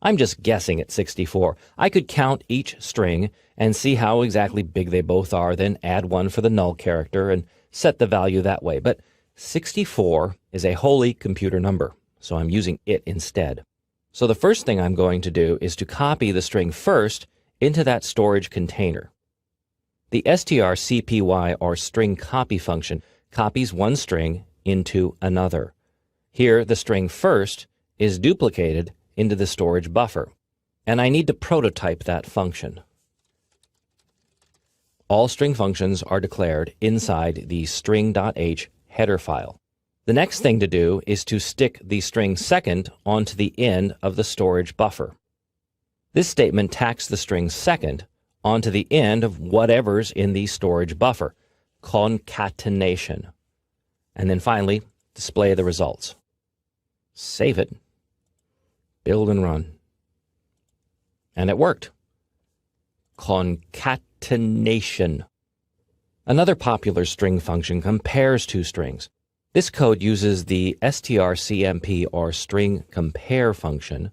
I'm just guessing at 64. I could count each string and see how exactly big they both are, then add one for the null character and set the value that way. But 64 is a holy computer number, so I'm using it instead. So the first thing I'm going to do is to copy the string first into that storage container. The strcpy, or string copy function, copies one string into another. Here, the string first is duplicated into the storage buffer, and I need to prototype that function. All string functions are declared inside the string.h header file. The next thing to do is to stick the string second onto the end of the storage buffer. This statement tacks the string second onto the end of whatever's in the storage buffer, concatenation, and then finally display the results. Save it, build and run. And it worked. Concatenation. Another popular string function compares two strings. This code uses the strcmp, or string compare function,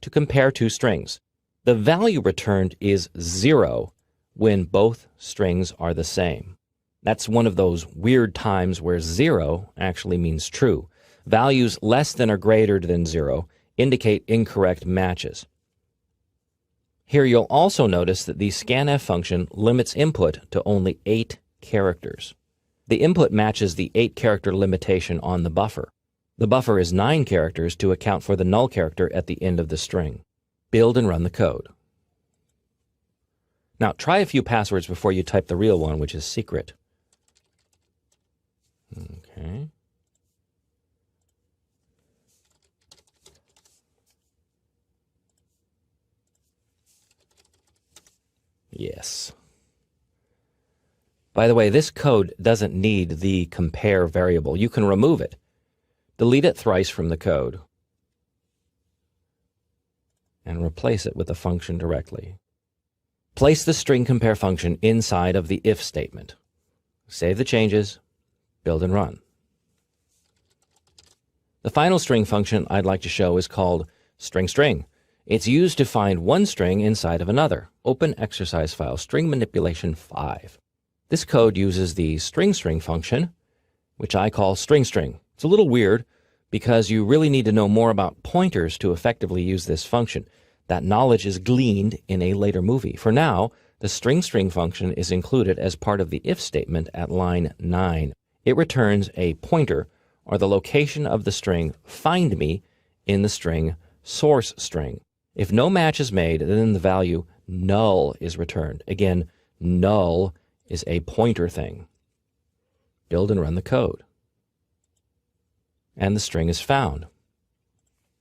to compare two strings. The value returned is 0 when both strings are the same. That's one of those weird times where 0 actually means true. Values less than or greater than 0 indicate incorrect matches. Here you'll also notice that the scanf function limits input to only 8 characters. The input matches the 8-character limitation on the buffer. The buffer is 9 characters to account for the null character at the end of the string. Build and run the code. Now try a few passwords before you type the real one, which is secret. Okay. Yes. By the way, this code doesn't need the compare variable. You can remove it. Delete it thrice from the code and replace it with the function directly. Place the string compare function inside of the if statement. Save the changes, build and run. The final string function I'd like to show is called string. It's used to find one string inside of another. Open exercise file, string manipulation 5. This code uses the string function, which I call string. It's a little weird because you really need to know more about pointers to effectively use this function. That knowledge is gleaned in a later movie. For now, the string function is included as part of the if statement at line 9. It returns a pointer, or the location of the string find me in the string source string. If no match is made, then the value null is returned. Again, null is a pointer thing. Build and run the code. And the string is found.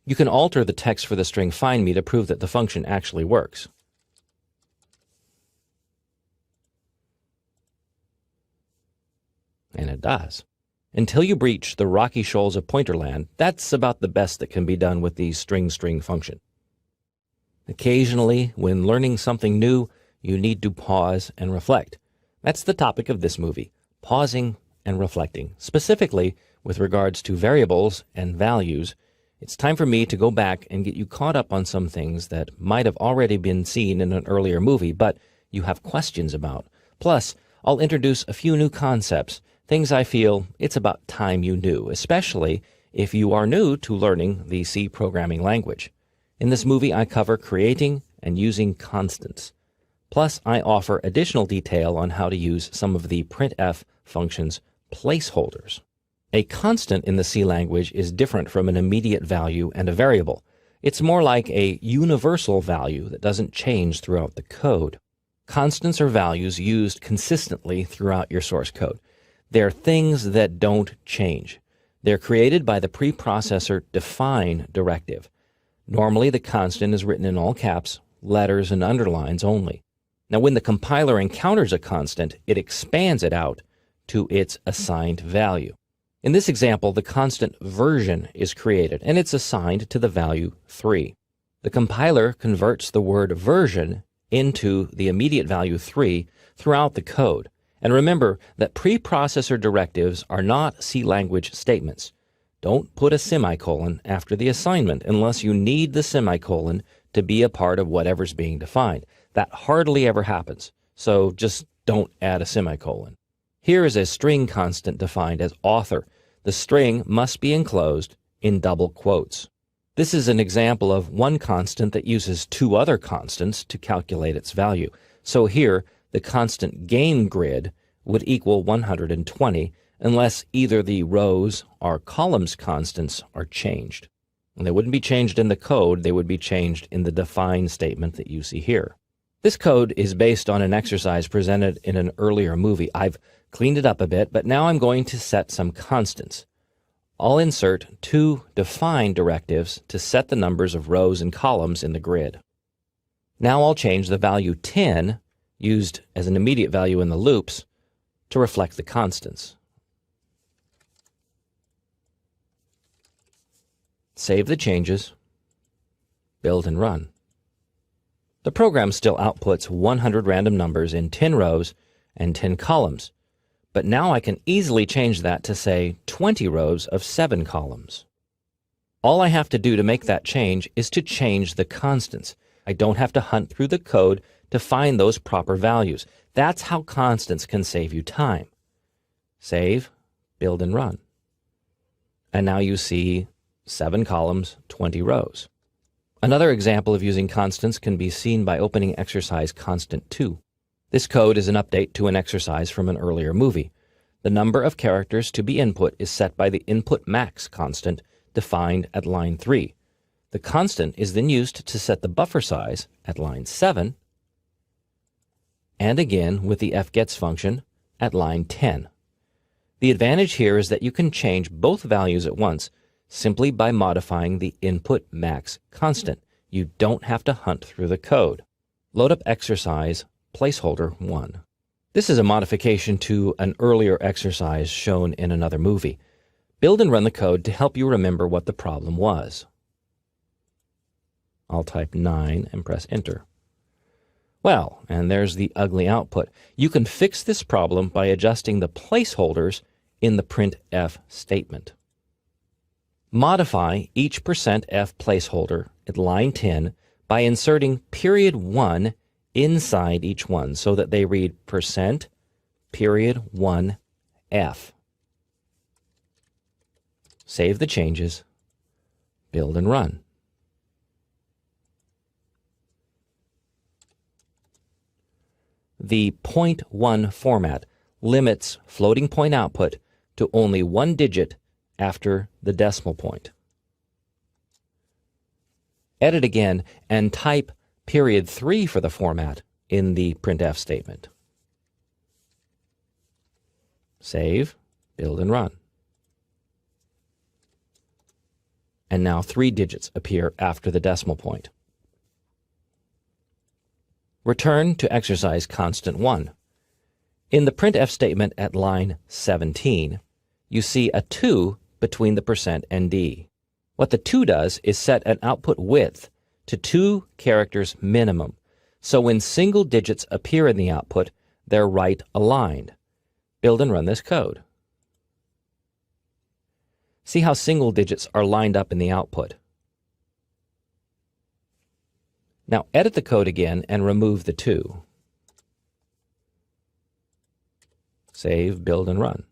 You can alter the text for the string find me to prove that the function actually works. And it does. Until you breach the rocky shoals of Pointerland, that's about the best that can be done with the string function. Occasionally, when learning something new, you need to pause and reflect. That's the topic of this movie, pausing and reflecting. Specifically, with regards to variables and values, it's time for me to go back and get you caught up on some things that might have already been seen in an earlier movie, but you have questions about. Plus, I'll introduce a few new concepts, things I feel it's about time you knew, especially if you are new to learning the C programming language. In this movie, I cover creating and using constants. Plus, I offer additional detail on how to use some of the printf function's placeholders. A constant in the C language is different from an immediate value and a variable. It's more like a universal value that doesn't change throughout the code. Constants are values used consistently throughout your source code. They're things that don't change. They're created by the preprocessor define directive. Normally, the constant is written in all caps, letters, and underlines only. Now, when the compiler encounters a constant, it expands it out to its assigned value. In this example, the constant version is created, and it's assigned to the value 3. The compiler converts the word version into the immediate value 3 throughout the code. And remember that preprocessor directives are not C language statements. Don't put a semicolon after the assignment unless you need the semicolon to be a part of whatever's being defined. That hardly ever happens, so just don't add a semicolon. Here is a string constant defined as author. The string must be enclosed in double quotes. This is an example of one constant that uses two other constants to calculate its value. So here, the constant gain grid would equal 120 unless either the rows or columns constants are changed. And they wouldn't be changed in the code, they would be changed in the define statement that you see here. This code is based on an exercise presented in an earlier movie. I've cleaned it up a bit, but now I'm going to set some constants. I'll insert two define directives to set the numbers of rows and columns in the grid. Now I'll change the value 10, used as an immediate value in the loops, to reflect the constants. Save the changes, build and run. The program still outputs 100 random numbers in 10 rows and 10 columns, but now I can easily change that to, say, 20 rows of 7 columns. All I have to do to make that change is to change the constants. I don't have to hunt through the code to find those proper values. That's how constants can save you time. Save, build and run. And now you see 7 columns, 20 rows. Another example of using constants can be seen by opening exercise constant 2. This code is an update to an exercise from an earlier movie. The number of characters to be input is set by the input max constant defined at line 3. The constant is then used to set the buffer size at line 7, and again with the fgets function at line 10. The advantage here is that you can change both values at once simply by modifying the input max constant. You don't have to hunt through the code. Load up exercise placeholder 1. This is a modification to an earlier exercise shown in another movie. Build and run the code to help you remember what the problem was. I'll type 9 and press enter. Well, and there's the ugly output. You can fix this problem by adjusting the placeholders in the printf statement. Modify each %f placeholder at line 10 by inserting period 1 inside each one so that they read %1f. Save the changes, build and run. The .1 format limits floating point output to only one digit after the decimal point. Edit again and type period 3 for the format in the printf statement. Save, build and run. And now 3 digits appear after the decimal point. Return to exercise constant 1. In the printf statement at line 17, you see a 2 between the % and d. What the 2 does is set an output width to 2 characters minimum, so when single digits appear in the output, they're right aligned. Build and run this code. See how single digits are lined up in the output. Now edit the code again and remove the 2. Save, build, and run.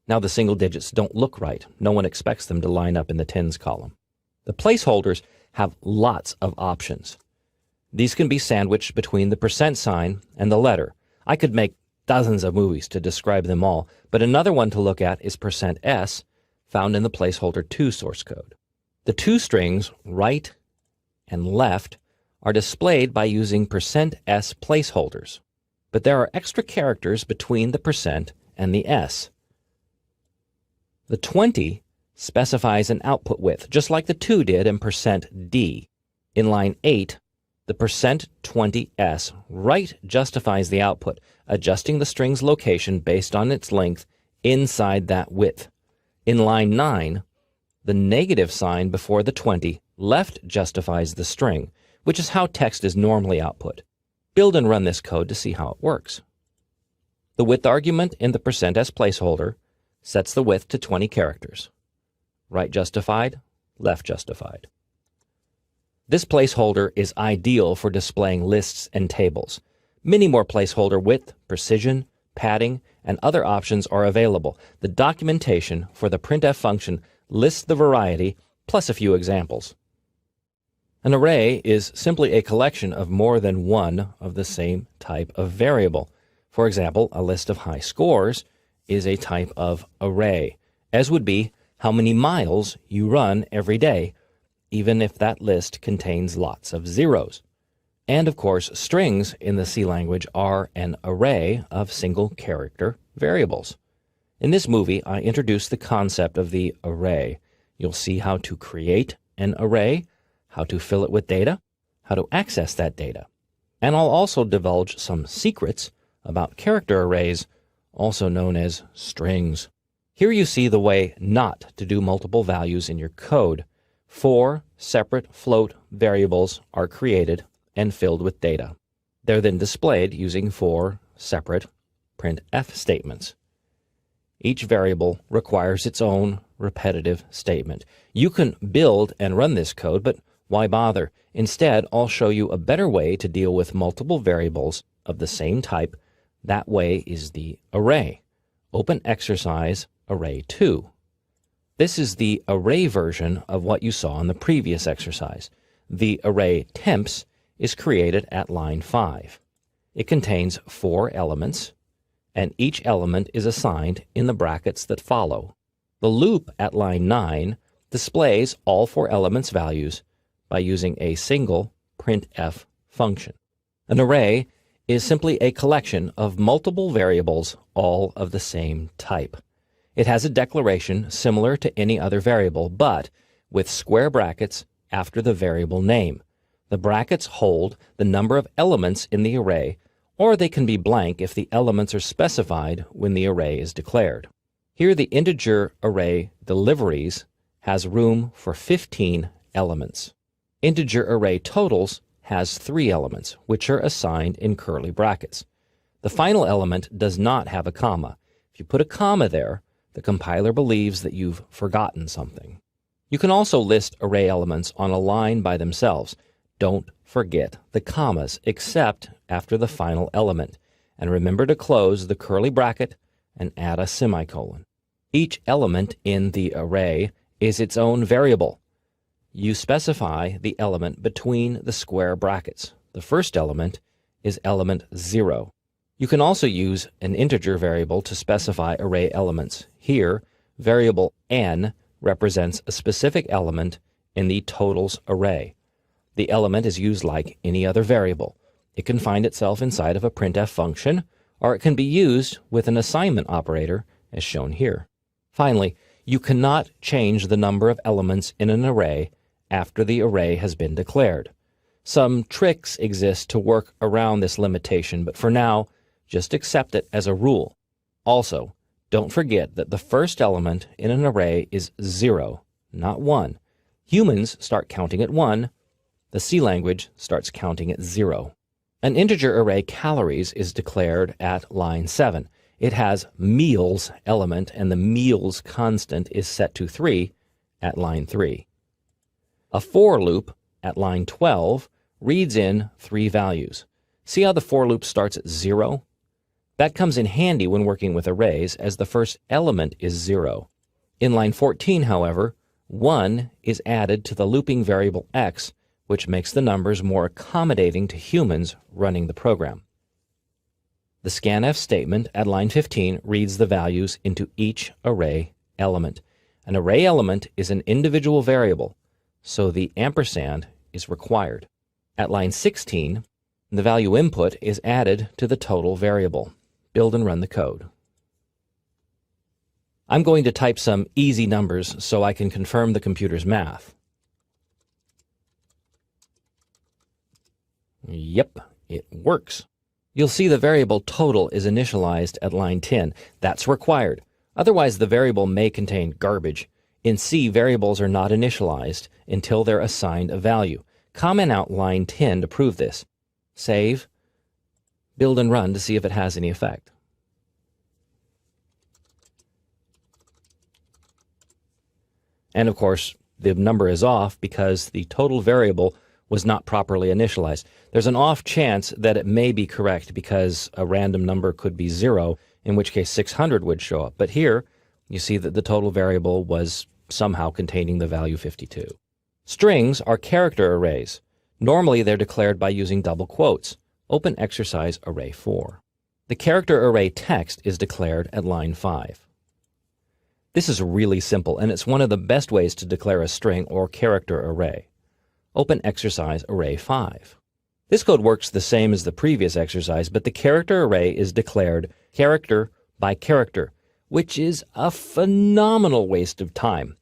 Now the single digits don't look right. No one expects them to line up in the tens column. The placeholders have lots of options. These can be sandwiched between the % sign and the letter. I could make dozens of movies to describe them all, but another one to look at is %s, found in the placeholder 2 source code. The 2 strings, right and left, are displayed by using %s placeholders, but there are extra characters between the % and the s. The 20 specifies an output width, just like the 2 did in %d. In line 8, the %20s right justifies the output, adjusting the string's location based on its length inside that width. In line 9, the negative sign before the 20 left justifies the string, which is how text is normally output. Build and run this code to see how it works. The width argument in the %s placeholder sets the width to 20 characters. Right justified, left justified. This placeholder is ideal for displaying lists and tables. Many more placeholder width, precision, padding, and other options are available. The documentation for the printf function lists the variety, plus a few examples. An array is simply a collection of more than one of the same type of variable. For example, a list of high scores is a type of array, as would be how many miles you run every day, even if that list contains lots of zeros. And of course, strings in the C language are an array of single-character variables. In this movie, I introduced the concept of the array. You'll see how to create an array, how to fill it with data, how to access that data. And I'll also divulge some secrets about character arrays, also known as strings. Here you see the way not to do multiple values in your code. 4 separate float variables are created and filled with data. They're then displayed using 4 separate printf statements. Each variable requires its own repetitive statement. You can build and run this code, but why bother? Instead, I'll show you a better way to deal with multiple variables of the same type. That way is the array. Open exercise array 2. This is the array version of what you saw in the previous exercise. The array temps is created at line 5. It contains 4 elements, and each element is assigned in the brackets that follow. The loop at line 9 displays all 4 elements' values by using a single printf function. An array is simply a collection of multiple variables, all of the same type. It has a declaration similar to any other variable, but with square brackets after the variable name. The brackets hold the number of elements in the array, or they can be blank if the elements are specified when the array is declared. Here the integer array deliveries has room for 15 elements. Integer array totals has 3 elements, which are assigned in curly brackets. The final element does not have a comma. If you put a comma there, the compiler believes that you've forgotten something. You can also list array elements on a line by themselves. Don't forget the commas, except after the final element. And remember to close the curly bracket and add a semicolon. Each element in the array is its own variable. You specify the element between the square brackets. The first element is element 0. You can also use an integer variable to specify array elements. Here, variable n represents a specific element in the totals array. The element is used like any other variable. It can find itself inside of a printf function, or it can be used with an assignment operator, as shown here. Finally, you cannot change the number of elements in an array after the array has been declared. Some tricks exist to work around this limitation, but for now, just accept it as a rule. Also, don't forget that the first element in an array is 0, not 1. Humans start counting at 1. The C language starts counting at 0. An integer array calories is declared at line 7. It has meals element, and the meals constant is set to 3 at line 3. A for loop at line 12 reads in 3 values. See how the for loop starts at 0? That comes in handy when working with arrays, as the first element is 0. In line 14, however, 1 is added to the looping variable x, which makes the numbers more accommodating to humans running the program. The scanf statement at line 15 reads the values into each array element. An array element is an individual variable, so the ampersand is required. At line 16, the value input is added to the total variable. Build and run the code. I'm going to type some easy numbers so I can confirm the computer's math. Yep, it works. You'll see the variable total is initialized at line 10. That's required. Otherwise, the variable may contain garbage. In C, variables are not initialized until they're assigned a value. Comment out line 10 to prove this. Save, build and run to see if it has any effect. And of course, the number is off because the total variable was not properly initialized. There's an off chance that it may be correct because a random number could be 0, in which case 600 would show up. But here, you see that the total variable was somehow containing the value 52. Strings are character arrays. Normally, they're declared by using double quotes. Open exercise array 4. The character array text is declared at line 5. This is really simple, and it's one of the best ways to declare a string or character array. Open exercise array 5. This code works the same as the previous exercise, but the character array is declared character by character, which is a phenomenal waste of time.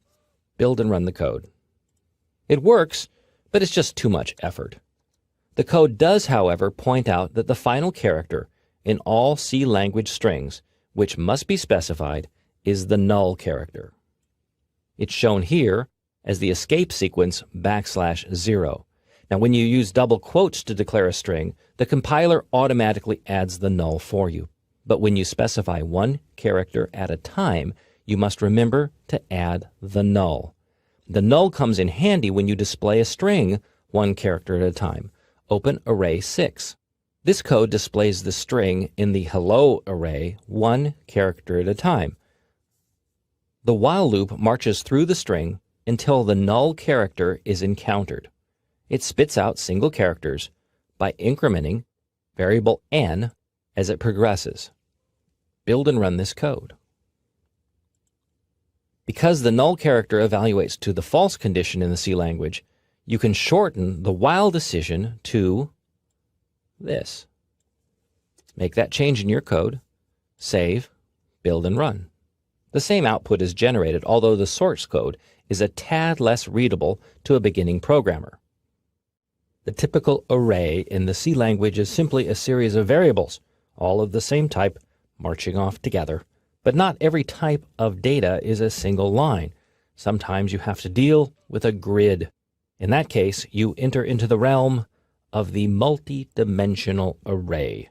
Build and run the code. It works, but it's just too much effort. The code does, however, point out that the final character in all C language strings, which must be specified, is the null character. It's shown here as the escape sequence \0. Now, when you use double quotes to declare a string, the compiler automatically adds the null for you. But when you specify one character at a time, you must remember to add the null. The null comes in handy when you display a string one character at a time. Open array 6. This code displays the string in the hello array one character at a time. The while loop marches through the string until the null character is encountered. It spits out single characters by incrementing variable n as it progresses. Build and run this code. Because the null character evaluates to the false condition in the C language, you can shorten the while decision to this. Make that change in your code, save, build and run. The same output is generated, although the source code is a tad less readable to a beginning programmer. The typical array in the C language is simply a series of variables, all of the same type, marching off together. But not every type of data is a single line. Sometimes you have to deal with a grid. In that case, you enter into the realm of the multi-dimensional array.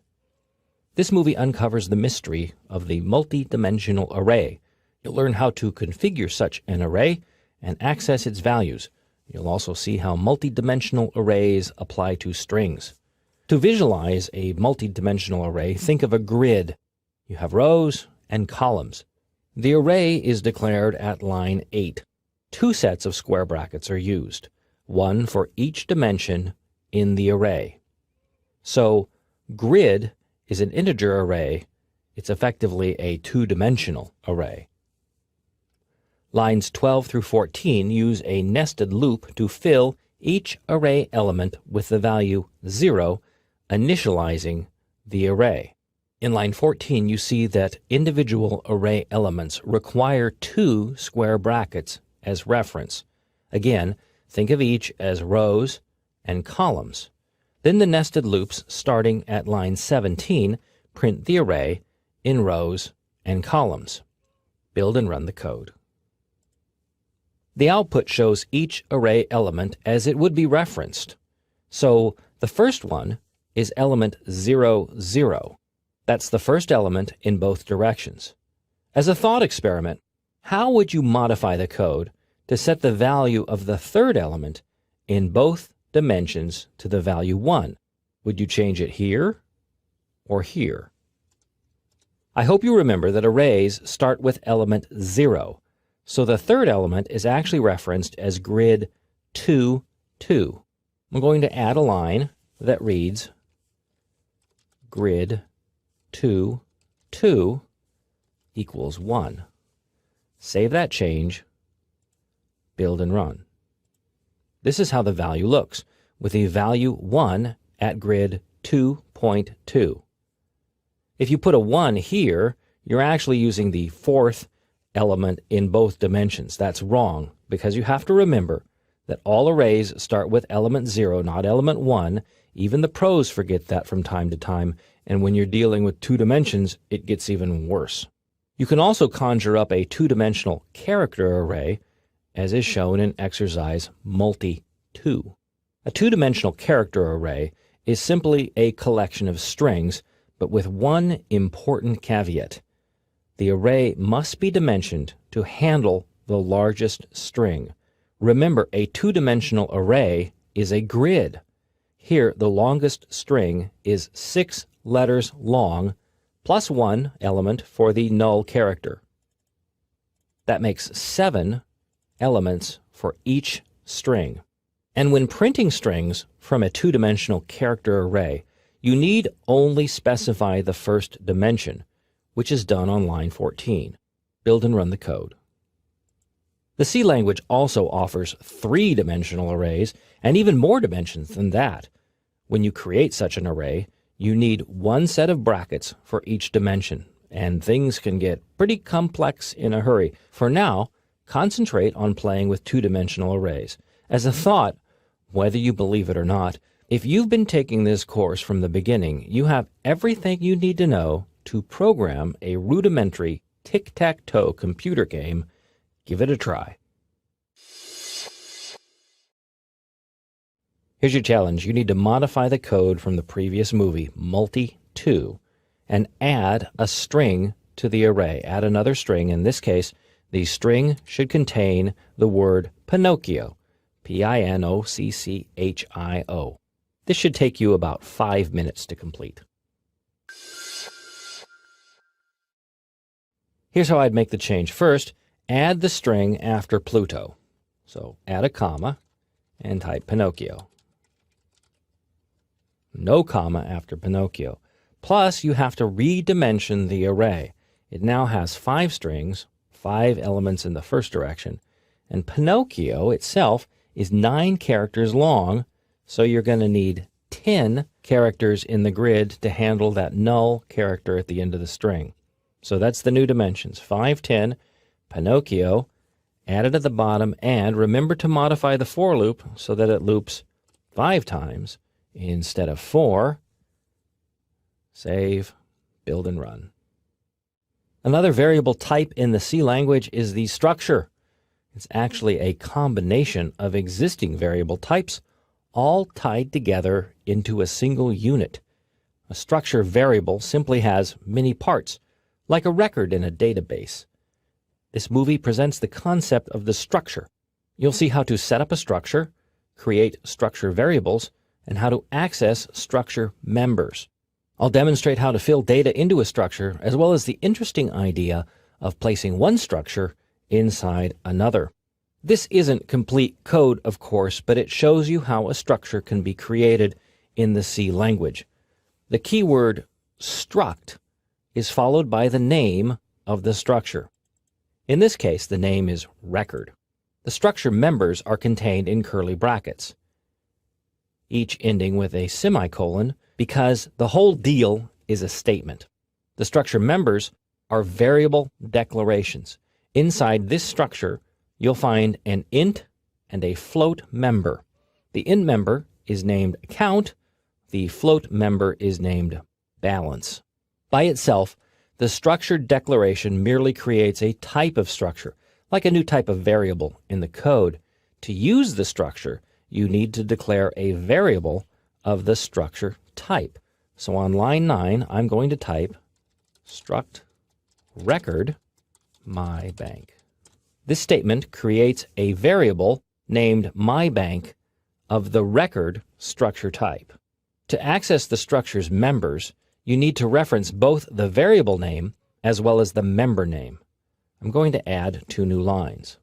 This movie uncovers the mystery of the multi-dimensional array. You'll learn how to configure such an array and access its values. You'll also see how multi-dimensional arrays apply to strings. To visualize a multi-dimensional array, think of a grid. You have rows and columns. The array is declared at line 8. 2 sets of square brackets are used, one for each dimension in the array. So, grid is an integer array. It's effectively a 2-dimensional array. Lines 12 through 14 use a nested loop to fill each array element with the value 0, initializing the array. In line 14, you see that individual array elements require 2 square brackets as reference. Again, think of each as rows and columns. Then the nested loops starting at line 17 print the array in rows and columns. Build and run the code. The output shows each array element as it would be referenced. So the first one is element 0, 0. That's the first element in both directions. As a thought experiment, how would you modify the code to set the value of the third element in both dimensions to the value 1? Would you change it here or here? I hope you remember that arrays start with element 0, so the third element is actually referenced as grid 2, 2. I'm going to add a line that reads grid 2, 2 equals 1. Save that change, build and run. This is how the value looks, with a value 1 at grid 2.2. If you put a 1 here, you're actually using the fourth element in both dimensions. That's wrong, because you have to remember that all arrays start with element 0, not element 1. Even the pros forget that from time to time, and when you're dealing with 2 dimensions, it gets even worse. You can also conjure up a 2-dimensional character array, as is shown in exercise multi-2. A 2-dimensional character array is simply a collection of strings, but with one important caveat. The array must be dimensioned to handle the largest string. Remember, a 2-dimensional array is a grid. Here, the longest string is 6 letters long, plus 1 element for the null character. That makes 7 elements for each string. And when printing strings from a 2-dimensional character array, you need only specify the first dimension, which is done on line 14. Build and run the code. The C language also offers 3-dimensional arrays and even more dimensions than that. When you create such an array, you need 1 set of brackets for each dimension, and things can get pretty complex in a hurry. For now, concentrate on playing with 2-dimensional arrays. As a thought, whether you believe it or not, if you've been taking this course from the beginning, you have everything you need to know to program a rudimentary tic-tac-toe computer game. Give it a try. Here's your challenge. You need to modify the code from the previous movie, multi-2, and add a string to the array. Add another string. In this case, the string should contain the word Pinocchio, P-I-N-O-C-C-H-I-O. This should take you about 5 minutes to complete. Here's how I'd make the change. First, add the string after Pluto. So add a comma and type Pinocchio. No comma after Pinocchio. Plus, you have to redimension the array. It now has 5 strings, 5 elements in the first direction, and Pinocchio itself is 9 characters long, so you're going to need 10 characters in the grid to handle that null character at the end of the string. So that's the new dimensions, 5, 10, Pinocchio, added at the bottom, and remember to modify the for loop so that it loops 5 times instead of 4. Save, build, and run. Another variable type in the C language is the structure. It's actually a combination of existing variable types, all tied together into a single unit. A structure variable simply has many parts, like a record in a database. This movie presents the concept of the structure. You'll see how to set up a structure, create structure variables, and how to access structure members. I'll demonstrate how to fill data into a structure, as well as the interesting idea of placing one structure inside another. This isn't complete code, of course, but it shows you how a structure can be created in the C language. The keyword struct is followed by the name of the structure. In this case, the name is record. The structure members are contained in curly brackets, each ending with a semicolon, because the whole deal is a statement. The structure members are variable declarations. Inside this structure, you'll find an int and a float member. The int member is named account. The float member is named balance. By itself, the structured declaration merely creates a type of structure, like a new type of variable in the code. To use the structure, you need to declare a variable of the structure type. So on line 9, I'm going to type struct record mybank. This statement creates a variable named mybank of the record structure type. To access the structure's members, you need to reference both the variable name as well as the member name. I'm going to add 2 new lines.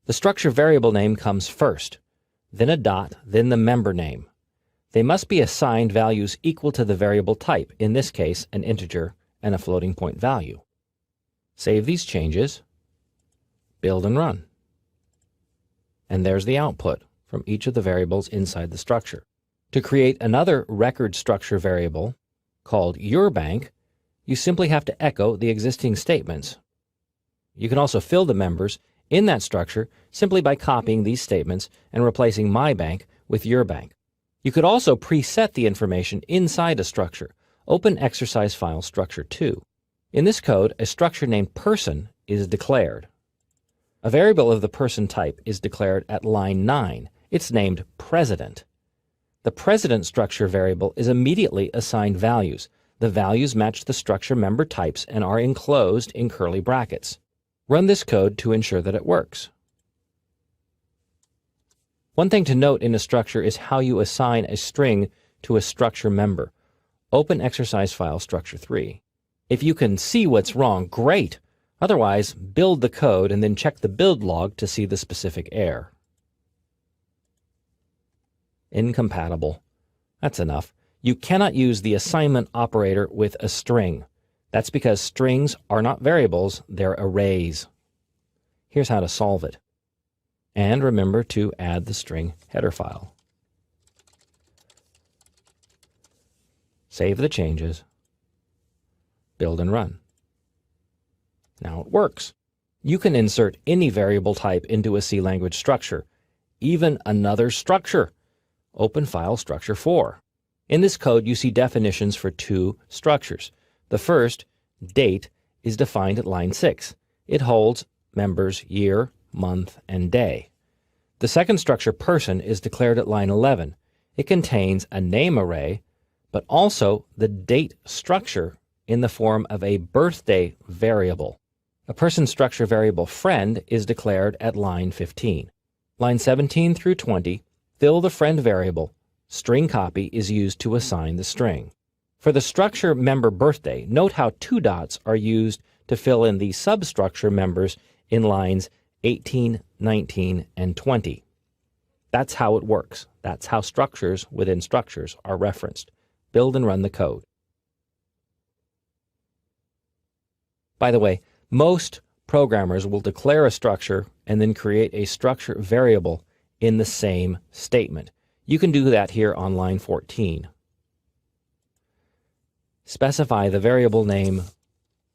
The structure variable name comes first, then a dot, then the member name. They must be assigned values equal to the variable type, in this case an integer and a floating point value. Save these changes, build and run. And there's the output from each of the variables inside the structure. To create another record structure variable called yourbank, you simply have to echo the existing statements. You can also fill the members in that structure simply by copying these statements and replacing mybank with yourbank. You could also preset the information inside a structure. Open exercise file structure 2. In this code, a structure named person is declared. A variable of the person type is declared at line 9. It's named president. The president structure variable is immediately assigned values. The values match the structure member types and are enclosed in curly brackets. Run this code to ensure that it works. One thing to note in a structure is how you assign a string to a structure member. Open exercise file structure 3. If you can see what's wrong, great. Otherwise, build the code and then check the build log to see the specific error. Incompatible. That's enough. You cannot use the assignment operator with a string. That's because strings are not variables, they're arrays. Here's how to solve it. And remember to add the string header file. Save the changes. Build and run. Now it works. You can insert any variable type into a C language structure, even another structure. Open file structure 4. In this code, you see definitions for 2 structures. The first, date, is defined at line 6. It holds members year, month, and day. The second structure, person, is declared at line 11. It contains a name array, but also the date structure in the form of a birthday variable. A person structure variable friend is declared at line 15. Line 17 through 20, fill the friend variable. String copy is used to assign the string. For the structure member birthday, note how 2 dots are used to fill in the substructure members in lines 18, 19, and 20. That's how it works. That's how structures within structures are referenced. Build and run the code. By the way, most programmers will declare a structure and then create a structure variable in the same statement. You can do that here on line 14. Specify the variable name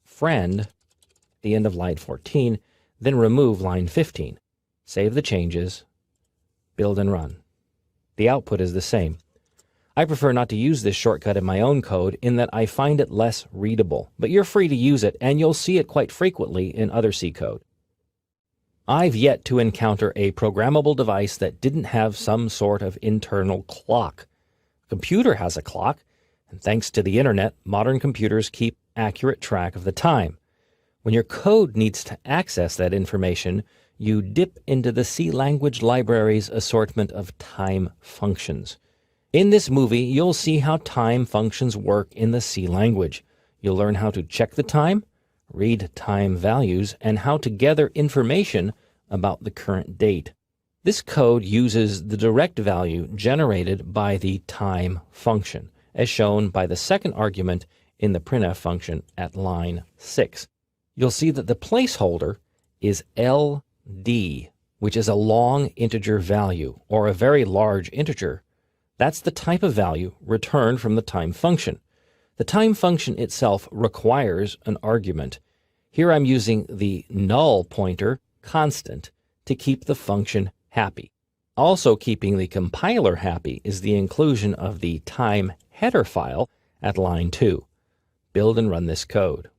friend at the end of line 14, then remove line 15. Save the changes, build and run. The output is the same. I prefer not to use this shortcut in my own code in that I find it less readable, but you're free to use it and you'll see it quite frequently in other C code. I've yet to encounter a programmable device that didn't have some sort of internal clock. A computer has a clock, and thanks to the internet, modern computers keep accurate track of the time. When your code needs to access that information, you dip into the C language library's assortment of time functions. In this movie, you'll see how time functions work in the C language. You'll learn how to check the time, read time values, and how to gather information about the current date. This code uses the direct value generated by the time function, as shown by the second argument in the printf function at line 6. You'll see that the placeholder is LD, which is a long integer value, or a very large integer. That's the type of value returned from the time function. The time function itself requires an argument. Here I'm using the null pointer constant to keep the function happy. Also keeping the compiler happy is the inclusion of the time header file at line 2. Build and run this code.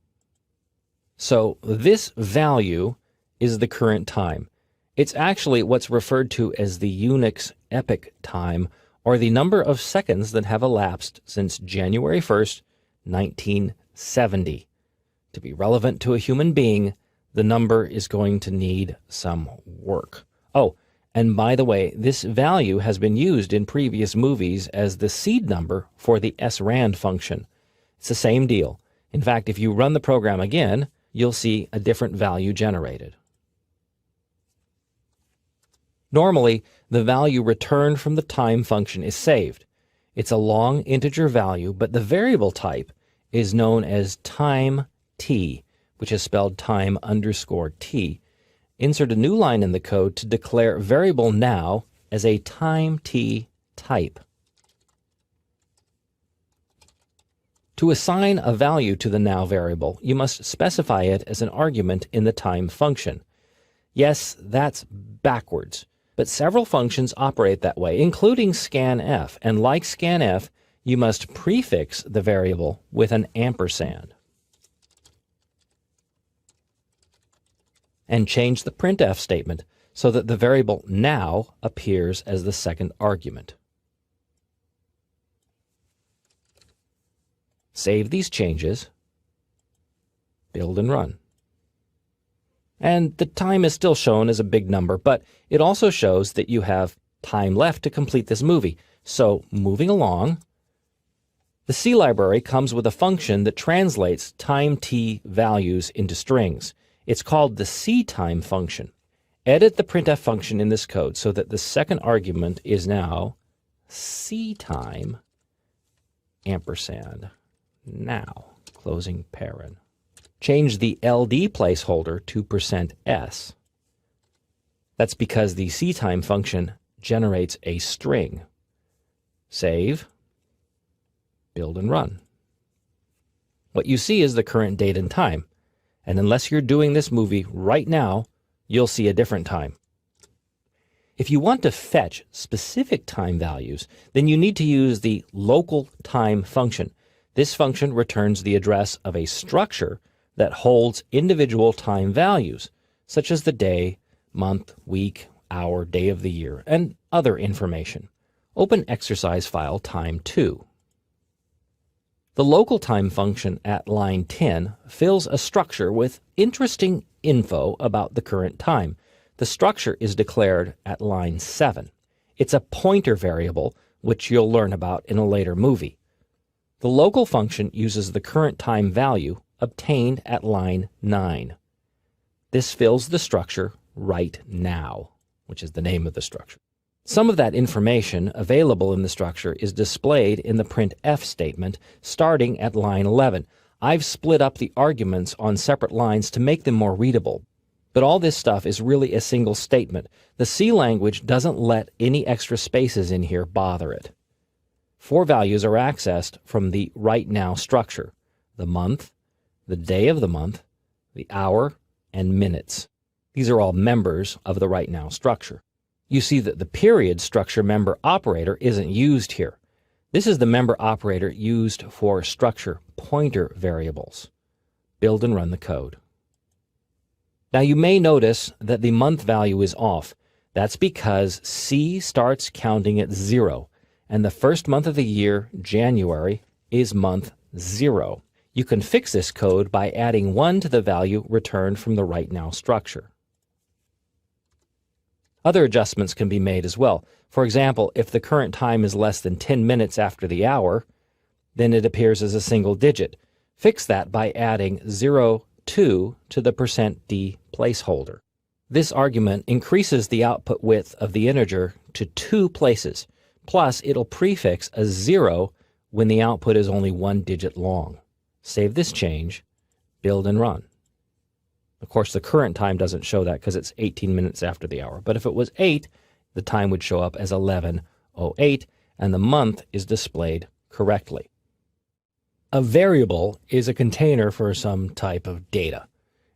So this value is the current time. It's actually what's referred to as the Unix epoch time, or the number of seconds that have elapsed since January 1st, 1970. To be relevant to a human being, the number is going to need some work. Oh, and by the way, this value has been used in previous movies as the seed number for the srand function. It's the same deal. In fact, if you run the program again, you'll see a different value generated. Normally, the value returned from the time function is saved. It's a long integer value, but the variable type is known as time t, which is spelled time underscore t. Insert a new line in the code to declare variable now as a time t type. To assign a value to the now variable, you must specify it as an argument in the time function. Yes, that's backwards, but several functions operate that way, including scanf, and like scanf, you must prefix the variable with an ampersand. And change the printf statement so that the variable now appears as the second argument. Save these changes, build and run. And the time is still shown as a big number, but it also shows that you have time left to complete this movie. So moving along, the C library comes with a function that translates time t values into strings. It's called the ctime function. Edit the printf function in this code so that the second argument is now ctime ampersand now, closing paren. Change the LD placeholder to %s. That's because the ctime function generates a string. Save, build and run. What you see is the current date and time, and unless you're doing this movie right now, you'll see a different time. If you want to fetch specific time values, then you need to use the local time function. This function returns the address of a structure that holds individual time values, such as the day, month, week, hour, day of the year, and other information. Open exercise file time2. The local time function at line 10 fills a structure with interesting info about the current time. The structure is declared at line 7. It's a pointer variable, which you'll learn about in a later movie. The local function uses the current time value obtained at line 9. This fills the structure right now, which is the name of the structure. Some of that information available in the structure is displayed in the printf statement starting at line 11. I've split up the arguments on separate lines to make them more readable. But all this stuff is really a single statement. The C language doesn't let any extra spaces in here bother it. 4 values are accessed from the right now structure: the month, the day of the month, the hour, and minutes. These are all members of the right now structure. You see that the period structure member operator isn't used here. This is the member operator used for structure pointer variables. Build and run the code. Now you may notice that the month value is off. That's because C starts counting at 0, and the first month of the year, January, is month 0. You can fix this code by adding 1 to the value returned from the right now structure. Other adjustments can be made as well. For example, if the current time is less than 10 minutes after the hour, then it appears as a single digit. Fix that by adding 02 to the %d placeholder. This argument increases the output width of the integer to 2 places, plus it'll prefix a 0 when the output is only 1 digit long. Save this change, build and run. Of course, the current time doesn't show that because it's 18 minutes after the hour. But if it was 8, the time would show up as 11:08, and the month is displayed correctly. A variable is a container for some type of data.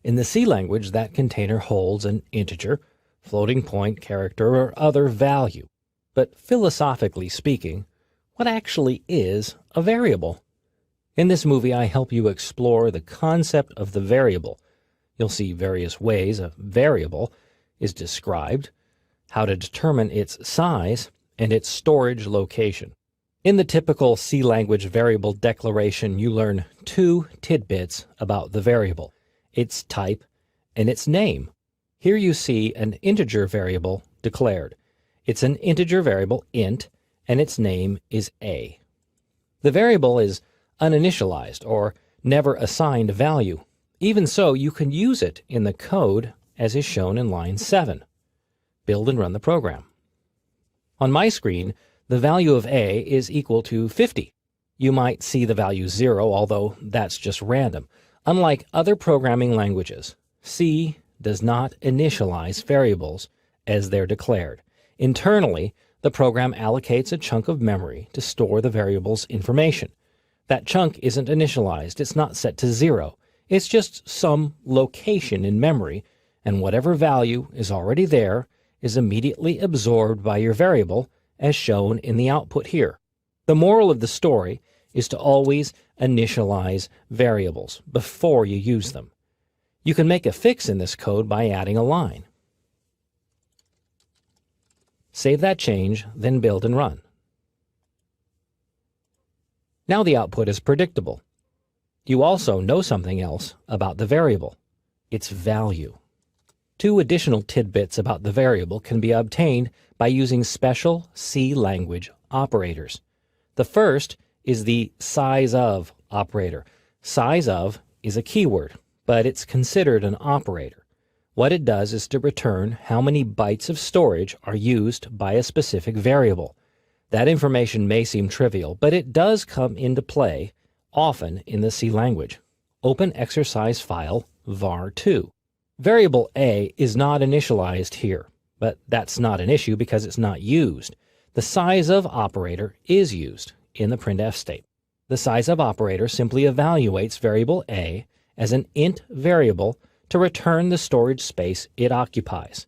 In the C language, that container holds an integer, floating point, character, or other value. But philosophically speaking, what actually is a variable? In this movie, I help you explore the concept of the variable. You'll see various ways a variable is described, how to determine its size, and its storage location. In the typical C language variable declaration, you learn 2 tidbits about the variable: its type and its name. Here you see an integer variable declared. It's an integer variable, int, and its name is a. The variable is uninitialized or never assigned a value. Even so, you can use it in the code as is shown in line 7. Build and run the program. On my screen, the value of a is equal to 50. You might see the value 0, although that's just random. Unlike other programming languages, C does not initialize variables as they're declared. Internally, the program allocates a chunk of memory to store the variable's information. That chunk isn't initialized. It's not set to 0. It's just some location in memory, and whatever value is already there is immediately absorbed by your variable, as shown in the output here. The moral of the story is to always initialize variables before you use them. You can make a fix in this code by adding a line. Save that change, then build and run. Now the output is predictable. You also know something else about the variable: its value. 2 additional tidbits about the variable can be obtained by using special C language operators. The first is the size of operator. Size of is a keyword, but it's considered an operator. What it does is to return how many bytes of storage are used by a specific variable. That information may seem trivial, but it does come into play often in the C language. Open exercise file var2. Variable a is not initialized here, but that's not an issue because it's not used. The size of operator is used in the printf state. The size of operator simply evaluates variable a as an int variable to return the storage space it occupies.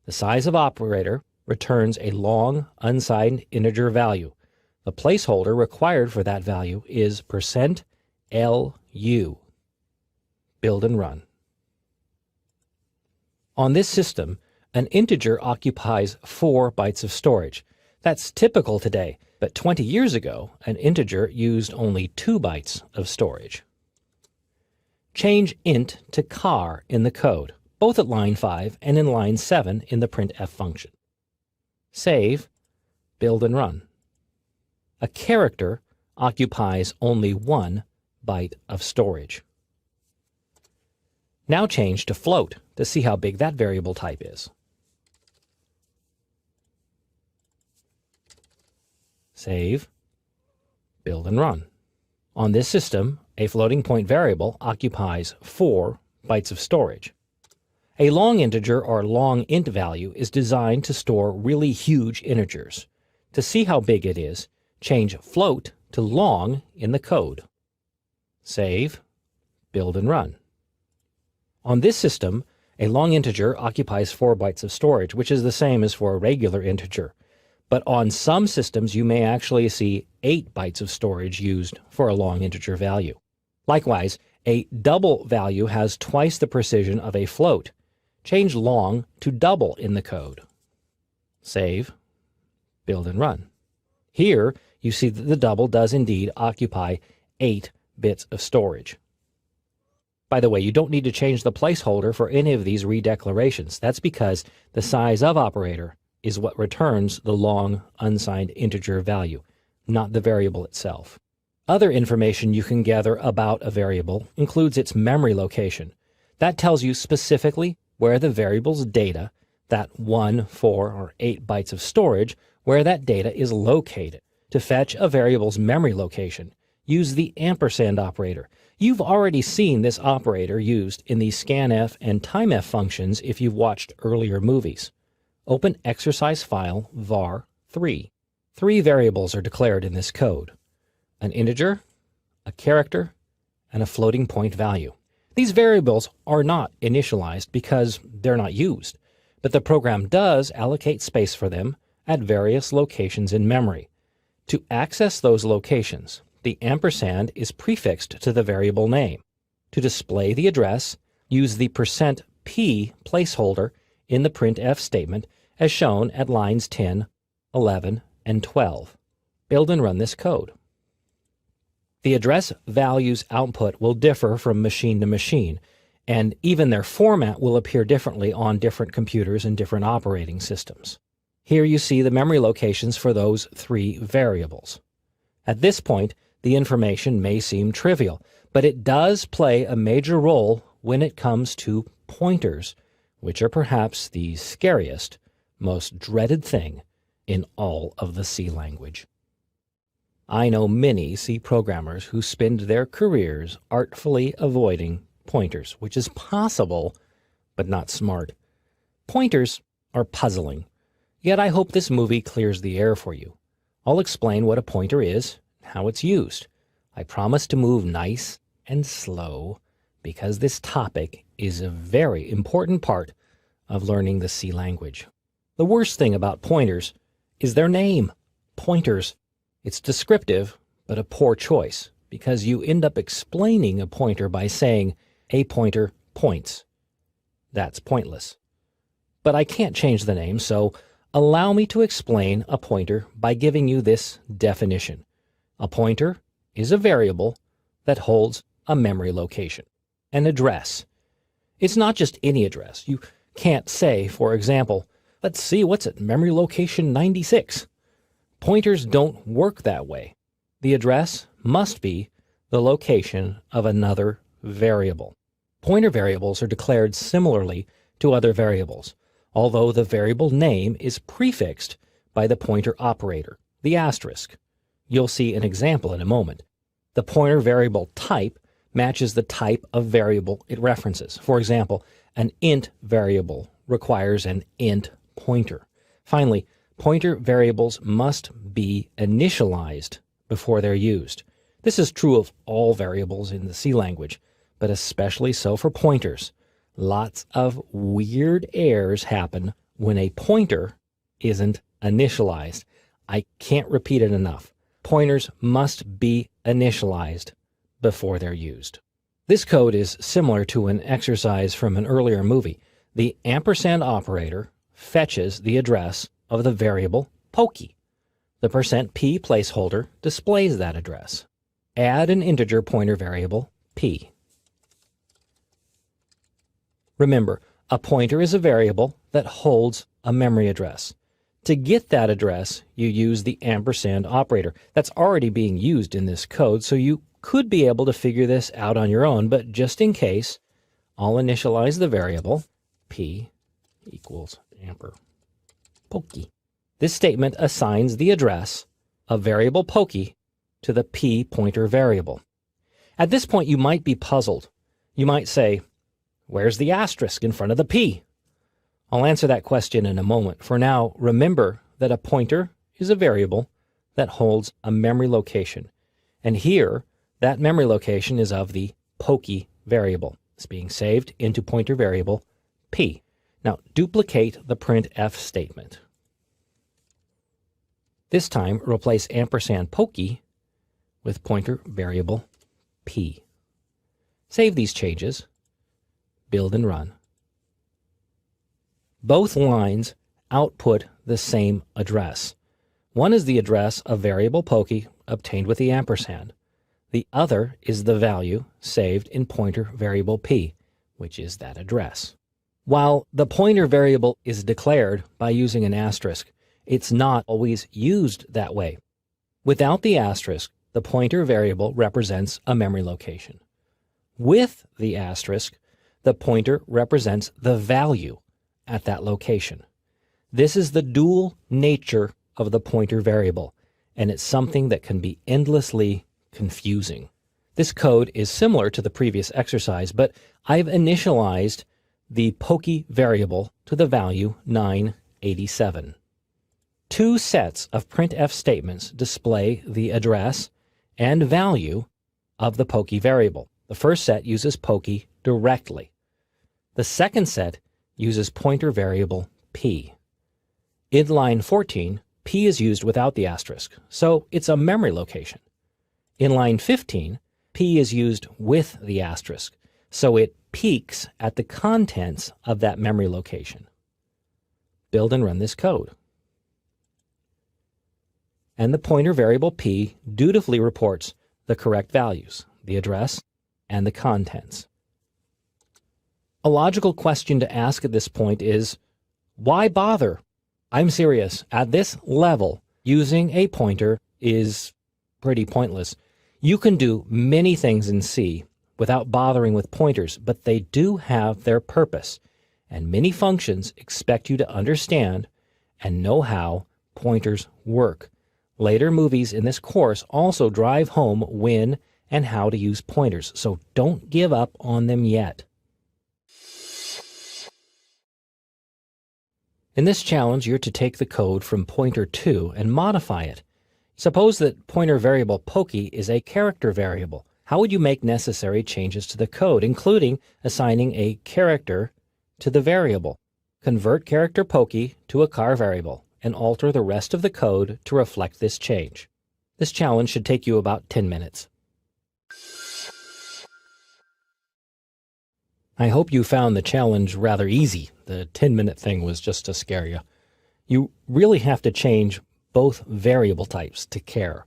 The size of operator returns a long, unsigned integer value. The placeholder required for that value is %lu. Build and run. On this system, an integer occupies 4 bytes of storage. That's typical today, but 20 years ago, an integer used only 2 bytes of storage. Change int to char in the code, both at line 5 and in line 7 in the printf function. Save, build and run. A character occupies only 1 byte of storage. Now change to float to see how big that variable type is. Save, build and run. On this system, a floating point variable occupies 4 bytes of storage. A long integer or long int value is designed to store really huge integers. To see how big it is, change float to long in the code. Save, build and run. On this system, a long integer occupies 4 bytes of storage, which is the same as for a regular integer. But on some systems, you may actually see 8 bytes of storage used for a long integer value. Likewise, a double value has twice the precision of a float. change long to double in the code. Save, build and run. Here, you see that the double does indeed occupy 8 bits of storage. By the way, you don't need to change the placeholder for any of these redeclarations. That's because the size of operator is what returns the long unsigned integer value, not the variable itself. Other information you can gather about a variable includes its memory location. That tells you specifically where the variable's data, that 1, 4, or 8 bytes of storage, where that data is located. To fetch a variable's memory location, use the ampersand operator. You've already seen this operator used in the scanf and timef functions if you've watched earlier movies. Open exercise file var3. 3 variables are declared in this code: an integer, a character, and a floating point value. These variables are not initialized because they're not used, but the program does allocate space for them at various locations in memory. To access those locations, the ampersand is prefixed to the variable name. To display the address, use the %p placeholder in the printf statement as shown at lines 10, 11, and 12. Build and run this code. The address values output will differ from machine to machine, and even their format will appear differently on different computers and different operating systems. Here you see the memory locations for those 3 variables. At this point, the information may seem trivial, but it does play a major role when it comes to pointers, which are perhaps the scariest, most dreaded thing in all of the C language. I know many C programmers who spend their careers artfully avoiding pointers, which is possible, but not smart. Pointers are puzzling, yet I hope this movie clears the air for you. I'll explain what a pointer is, how it's used. I promise to move nice and slow because this topic is a very important part of learning the C language. The worst thing about pointers is their name, pointers. It's descriptive, but a poor choice because you end up explaining a pointer by saying a pointer points. That's pointless. But I can't change the name, so allow me to explain a pointer by giving you this definition. A pointer is a variable that holds a memory location, an address. It's not just any address. You can't say, for example, let's see what's at memory location 96. Pointers don't work that way. The address must be the location of another variable. Pointer variables are declared similarly to other variables, although the variable name is prefixed by the pointer operator, the asterisk. You'll see an example in a moment. The pointer variable type matches the type of variable it references. For example, an int variable requires an int pointer. Finally, pointer variables must be initialized before they're used. This is true of all variables in the C language, but especially so for pointers. Lots of weird errors happen when a pointer isn't initialized. I can't repeat it enough. Pointers must be initialized before they're used. This code is similar to an exercise from an earlier movie. The ampersand operator fetches the address of the variable pokey. The %p placeholder displays that address. Add an integer pointer variable p. Remember, a pointer is a variable that holds a memory address. To get that address, you use the ampersand operator. That's already being used in this code, so you could be able to figure this out on your own, but just in case, I'll initialize the variable p equals amper pokey. This statement assigns the address of variable pokey to the p pointer variable. At this point, you might be puzzled. You might say, where's the asterisk in front of the p? I'll answer that question in a moment. For now, remember that a pointer is a variable that holds a memory location. And here, that memory location is of the pokey variable. It's being saved into pointer variable p. Now, duplicate the printf statement. This time, replace ampersand pokey with pointer variable p. Save these changes, build and run. Both lines output the same address. One is the address of variable pokey obtained with the ampersand. The other is the value saved in pointer variable p, which is that address. While the pointer variable is declared by using an asterisk, it's not always used that way. Without the asterisk, the pointer variable represents a memory location. With the asterisk, the pointer represents the value at that location. This is the dual nature of the pointer variable, and it's something that can be endlessly confusing. This code is similar to the previous exercise, but I've initialized the pokey variable to the value 987. Two sets of printf statements display the address and value of the pokey variable. The first set uses pokey directly. The second set uses pointer variable p. In line 14, p is used without the asterisk, so it's a memory location. In line 15, p is used with the asterisk, so it peeks at the contents of that memory location. Build and run this code. And the pointer variable p dutifully reports the correct values, the address, and the contents. A logical question to ask at this point is, why bother? I'm serious. At this level, using a pointer is pretty pointless. You can do many things in C without bothering with pointers, but they do have their purpose, and many functions expect you to understand and know how pointers work. Later movies in this course also drive home when and how to use pointers, so don't give up on them yet. In this challenge, you're to take the code from pointer 2 and modify it. Suppose that pointer variable pokey is a character variable. How would you make necessary changes to the code, including assigning a character to the variable? Convert character pokey to a char variable and alter the rest of the code to reflect this change. This challenge should take you about 10 minutes. I hope you found the challenge rather easy. The 10-minute thing was just to scare you. You really have to change both variable types to char.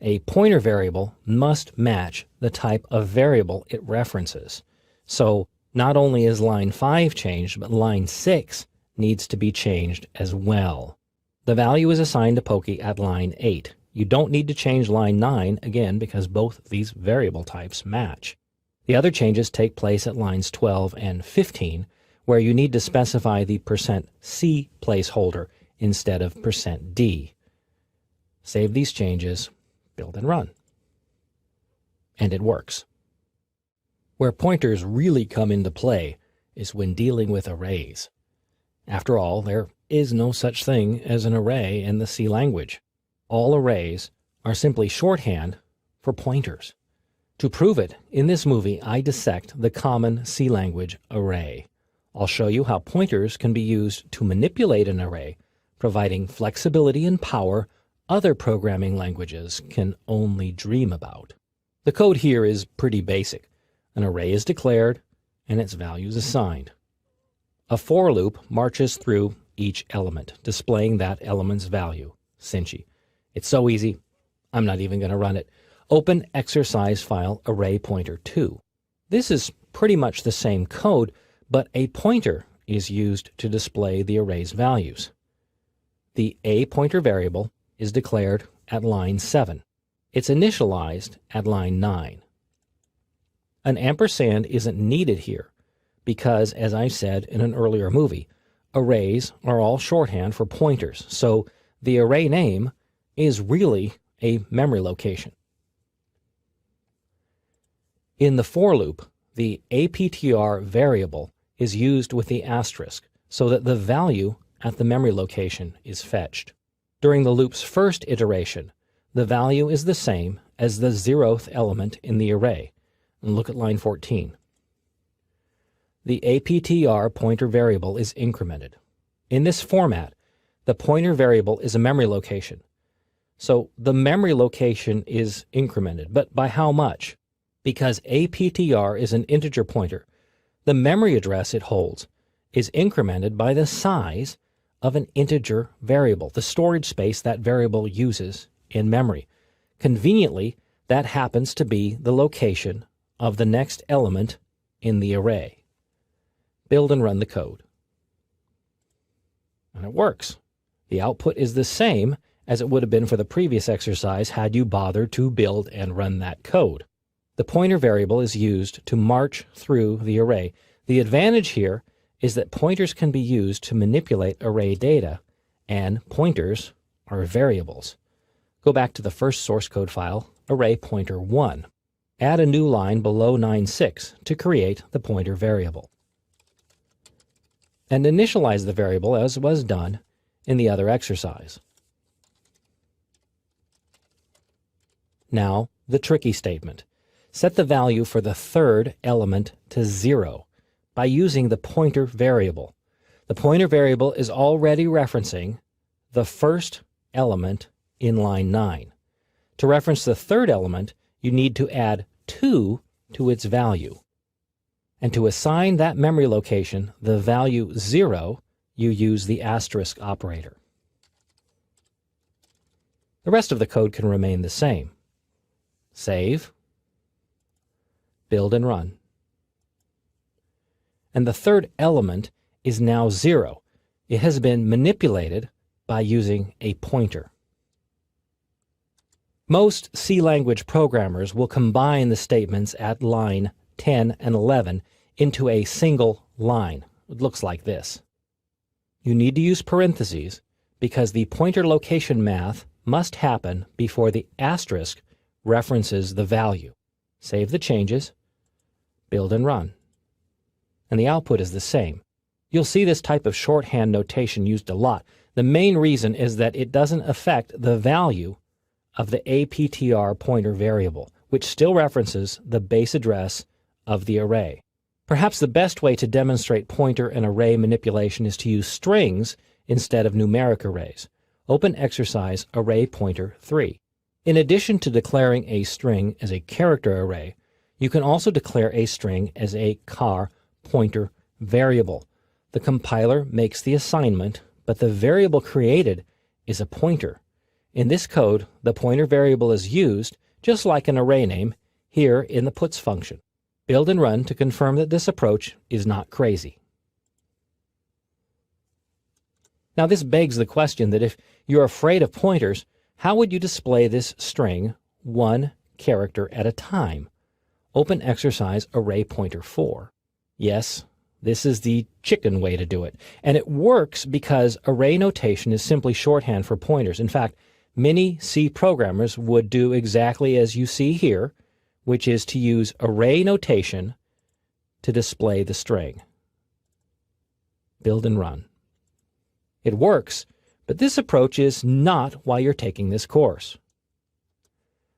A pointer variable must match the type of variable it references. So not only is line 5 changed, but line 6 needs to be changed as well. The value is assigned to pokey at line 8. You don't need to change line 9 again because both of these variable types match. The other changes take place at lines 12 and 15, where you need to specify the %C placeholder instead of %D. Save these changes, build and run. And it works. Where pointers really come into play is when dealing with arrays. After all, there is no such thing as an array in the C language. All arrays are simply shorthand for pointers. To prove it, in this movie I dissect the common C language array. I'll show you how pointers can be used to manipulate an array, providing flexibility and power other programming languages can only dream about. The code here is pretty basic. An array is declared and its values assigned. A for loop marches through each element, displaying that element's value, Cincy. It's so easy, I'm not even going to run it. Open exercise file array pointer 2. This is pretty much the same code, but a pointer is used to display the array's values. The a pointer variable is declared at line 7. It's initialized at line 9. An ampersand isn't needed here because, as I said in an earlier movie, arrays are all shorthand for pointers, so the array name is really a memory location. In the for loop, the APTR variable is used with the asterisk so that the value at the memory location is fetched. During the loop's first iteration, the value is the same as the 0th element in the array. And look at line 14. The APTR pointer variable is incremented. In this format, the pointer variable is a memory location. So the memory location is incremented, but by how much? Because APTR is an integer pointer, the memory address it holds is incremented by the size of an integer variable, the storage space that variable uses in memory. Conveniently, that happens to be the location of the next element in the array. Build and run the code. And it works. The output is the same as it would have been for the previous exercise had you bothered to build and run that code. The pointer variable is used to march through the array. The advantage here is that pointers can be used to manipulate array data, and pointers are variables. Go back to the first source code file, array pointer 1. Add a new line below 9.6 to create the pointer variable. And initialize the variable as was done in the other exercise. Now, the tricky statement. Set the value for the third element to 0 by using the pointer variable. The pointer variable is already referencing the first element in line 9. To reference the third element, you need to add 2 to its value. And to assign that memory location the value 0, you use the asterisk operator. The rest of the code can remain the same. Save, build and run. And the third element is now 0. It has been manipulated by using a pointer. Most C language programmers will combine the statements at line 10 and 11 into a single line. It looks like this. You need to use parentheses because the pointer location math must happen before the asterisk references the value. Save the changes, build and run. And the output is the same. You'll see this type of shorthand notation used a lot. The main reason is that it doesn't affect the value of the APTR pointer variable, which still references the base address of the array. Perhaps the best way to demonstrate pointer and array manipulation is to use strings instead of numeric arrays. Open exercise array pointer 3. In addition to declaring a string as a character array, you can also declare a string as a char pointer variable. The compiler makes the assignment, but the variable created is a pointer. In this code, the pointer variable is used, just like an array name, here in the puts function. Build and run to confirm that this approach is not crazy. Now this begs the question that if you're afraid of pointers, how would you display this string one character at a time? Open exercise array pointer 4. Yes, this is the chicken way to do it. And it works because array notation is simply shorthand for pointers. In fact, many C programmers would do exactly as you see here, which is to use array notation to display the string. Build and run. It works, but this approach is not why you're taking this course.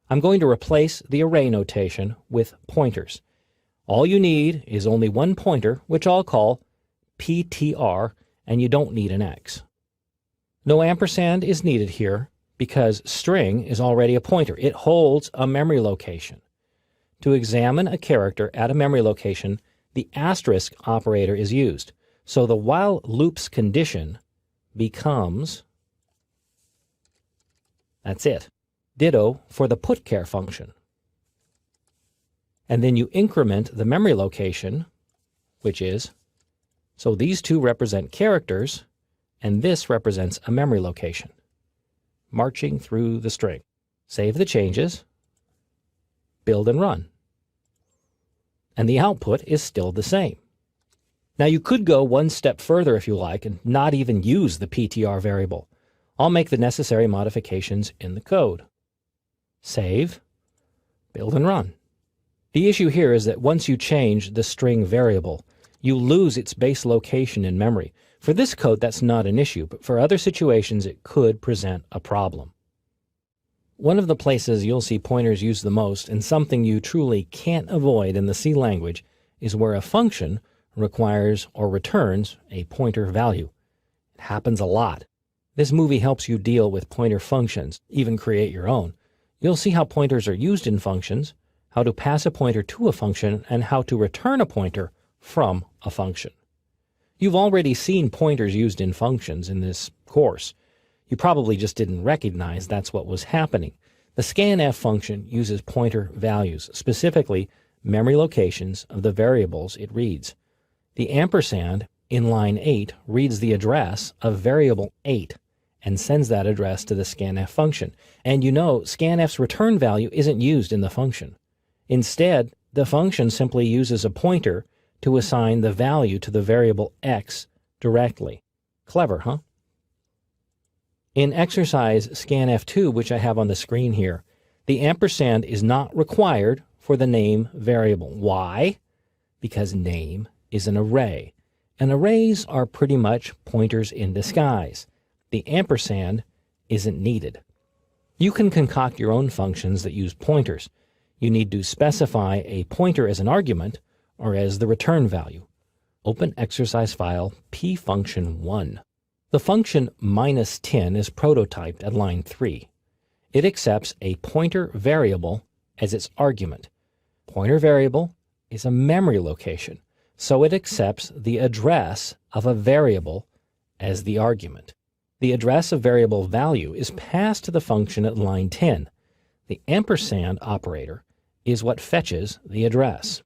I'm going to replace the array notation with pointers. All you need is only one pointer, which I'll call PTR, and you don't need an X. No ampersand is needed here because string is already a pointer. It holds a memory location. To examine a character at a memory location, the asterisk operator is used. So the while loops condition becomes, that's it. Ditto for the putchar function. And then you increment the memory location, which is, so these two represent characters, and this represents a memory location, marching through the string. Save the changes, build and run. And the output is still the same. Now you could go one step further if you like and not even use the PTR variable. I'll make the necessary modifications in the code. Save, build and run. The issue here is that once you change the string variable, you lose its base location in memory. For this code, that's not an issue, but for other situations, it could present a problem. One of the places you'll see pointers used the most, and something you truly can't avoid in the C language, is where a function requires or returns a pointer value. It happens a lot. This movie helps you deal with pointer functions, even create your own. You'll see how pointers are used in functions, how to pass a pointer to a function, and how to return a pointer from a function. You've already seen pointers used in functions in this course. You probably just didn't recognize that's what was happening. The scanf function uses pointer values, specifically memory locations of the variables it reads. The ampersand in line 8 reads the address of variable 8 and sends that address to the scanf function. And you know scanf's return value isn't used in the function. Instead, the function simply uses a pointer to assign the value to the variable x directly. Clever, huh? In exercise scanf2, which I have on the screen here, the ampersand is not required for the name variable. Why? Because name is an array, and arrays are pretty much pointers in disguise. The ampersand isn't needed. You can concoct your own functions that use pointers. You need to specify a pointer as an argument or as the return value. Open exercise file pfunction1. The function -10 is prototyped at line 3. It accepts a pointer variable as its argument. Pointer variable is a memory location, so it accepts the address of a variable as the argument. The address of variable value is passed to the function at line 10. The ampersand operator is what fetches the address.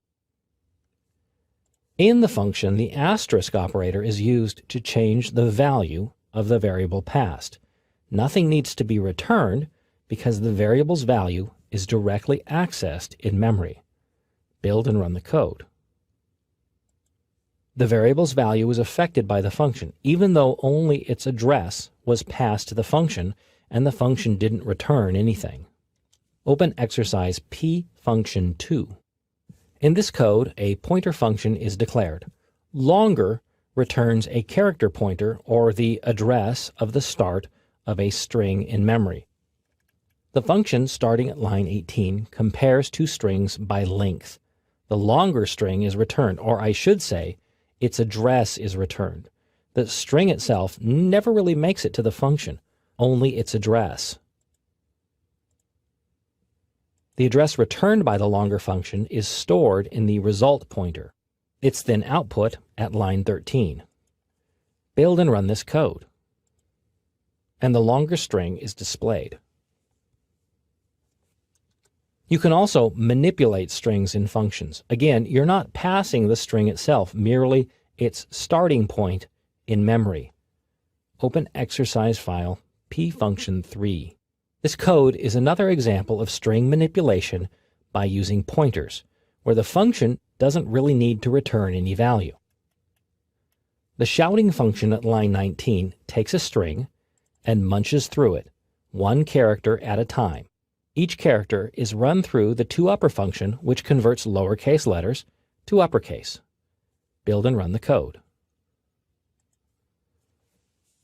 In the function, the asterisk operator is used to change the value of the variable passed. Nothing needs to be returned because the variable's value is directly accessed in memory. Build and run the code. The variable's value is affected by the function, even though only its address was passed to the function and the function didn't return anything. Open exercise pfunction2. In this code, a pointer function is declared. Longer returns a character pointer or the address of the start of a string in memory. The function starting at line 18 compares two strings by length. The longer string is returned, or I should say, its address is returned. The string itself never really makes it to the function, only its address. The address returned by the longer function is stored in the result pointer. It's then output at line 13. Build and run this code. And the longer string is displayed. You can also manipulate strings in functions. Again, you're not passing the string itself, merely its starting point in memory. Open exercise file pfunction3. This code is another example of string manipulation by using pointers, where the function doesn't really need to return any value. The shouting function at line 19 takes a string and munches through it, one character at a time. Each character is run through the toUpper function, which converts lowercase letters to uppercase. Build and run the code.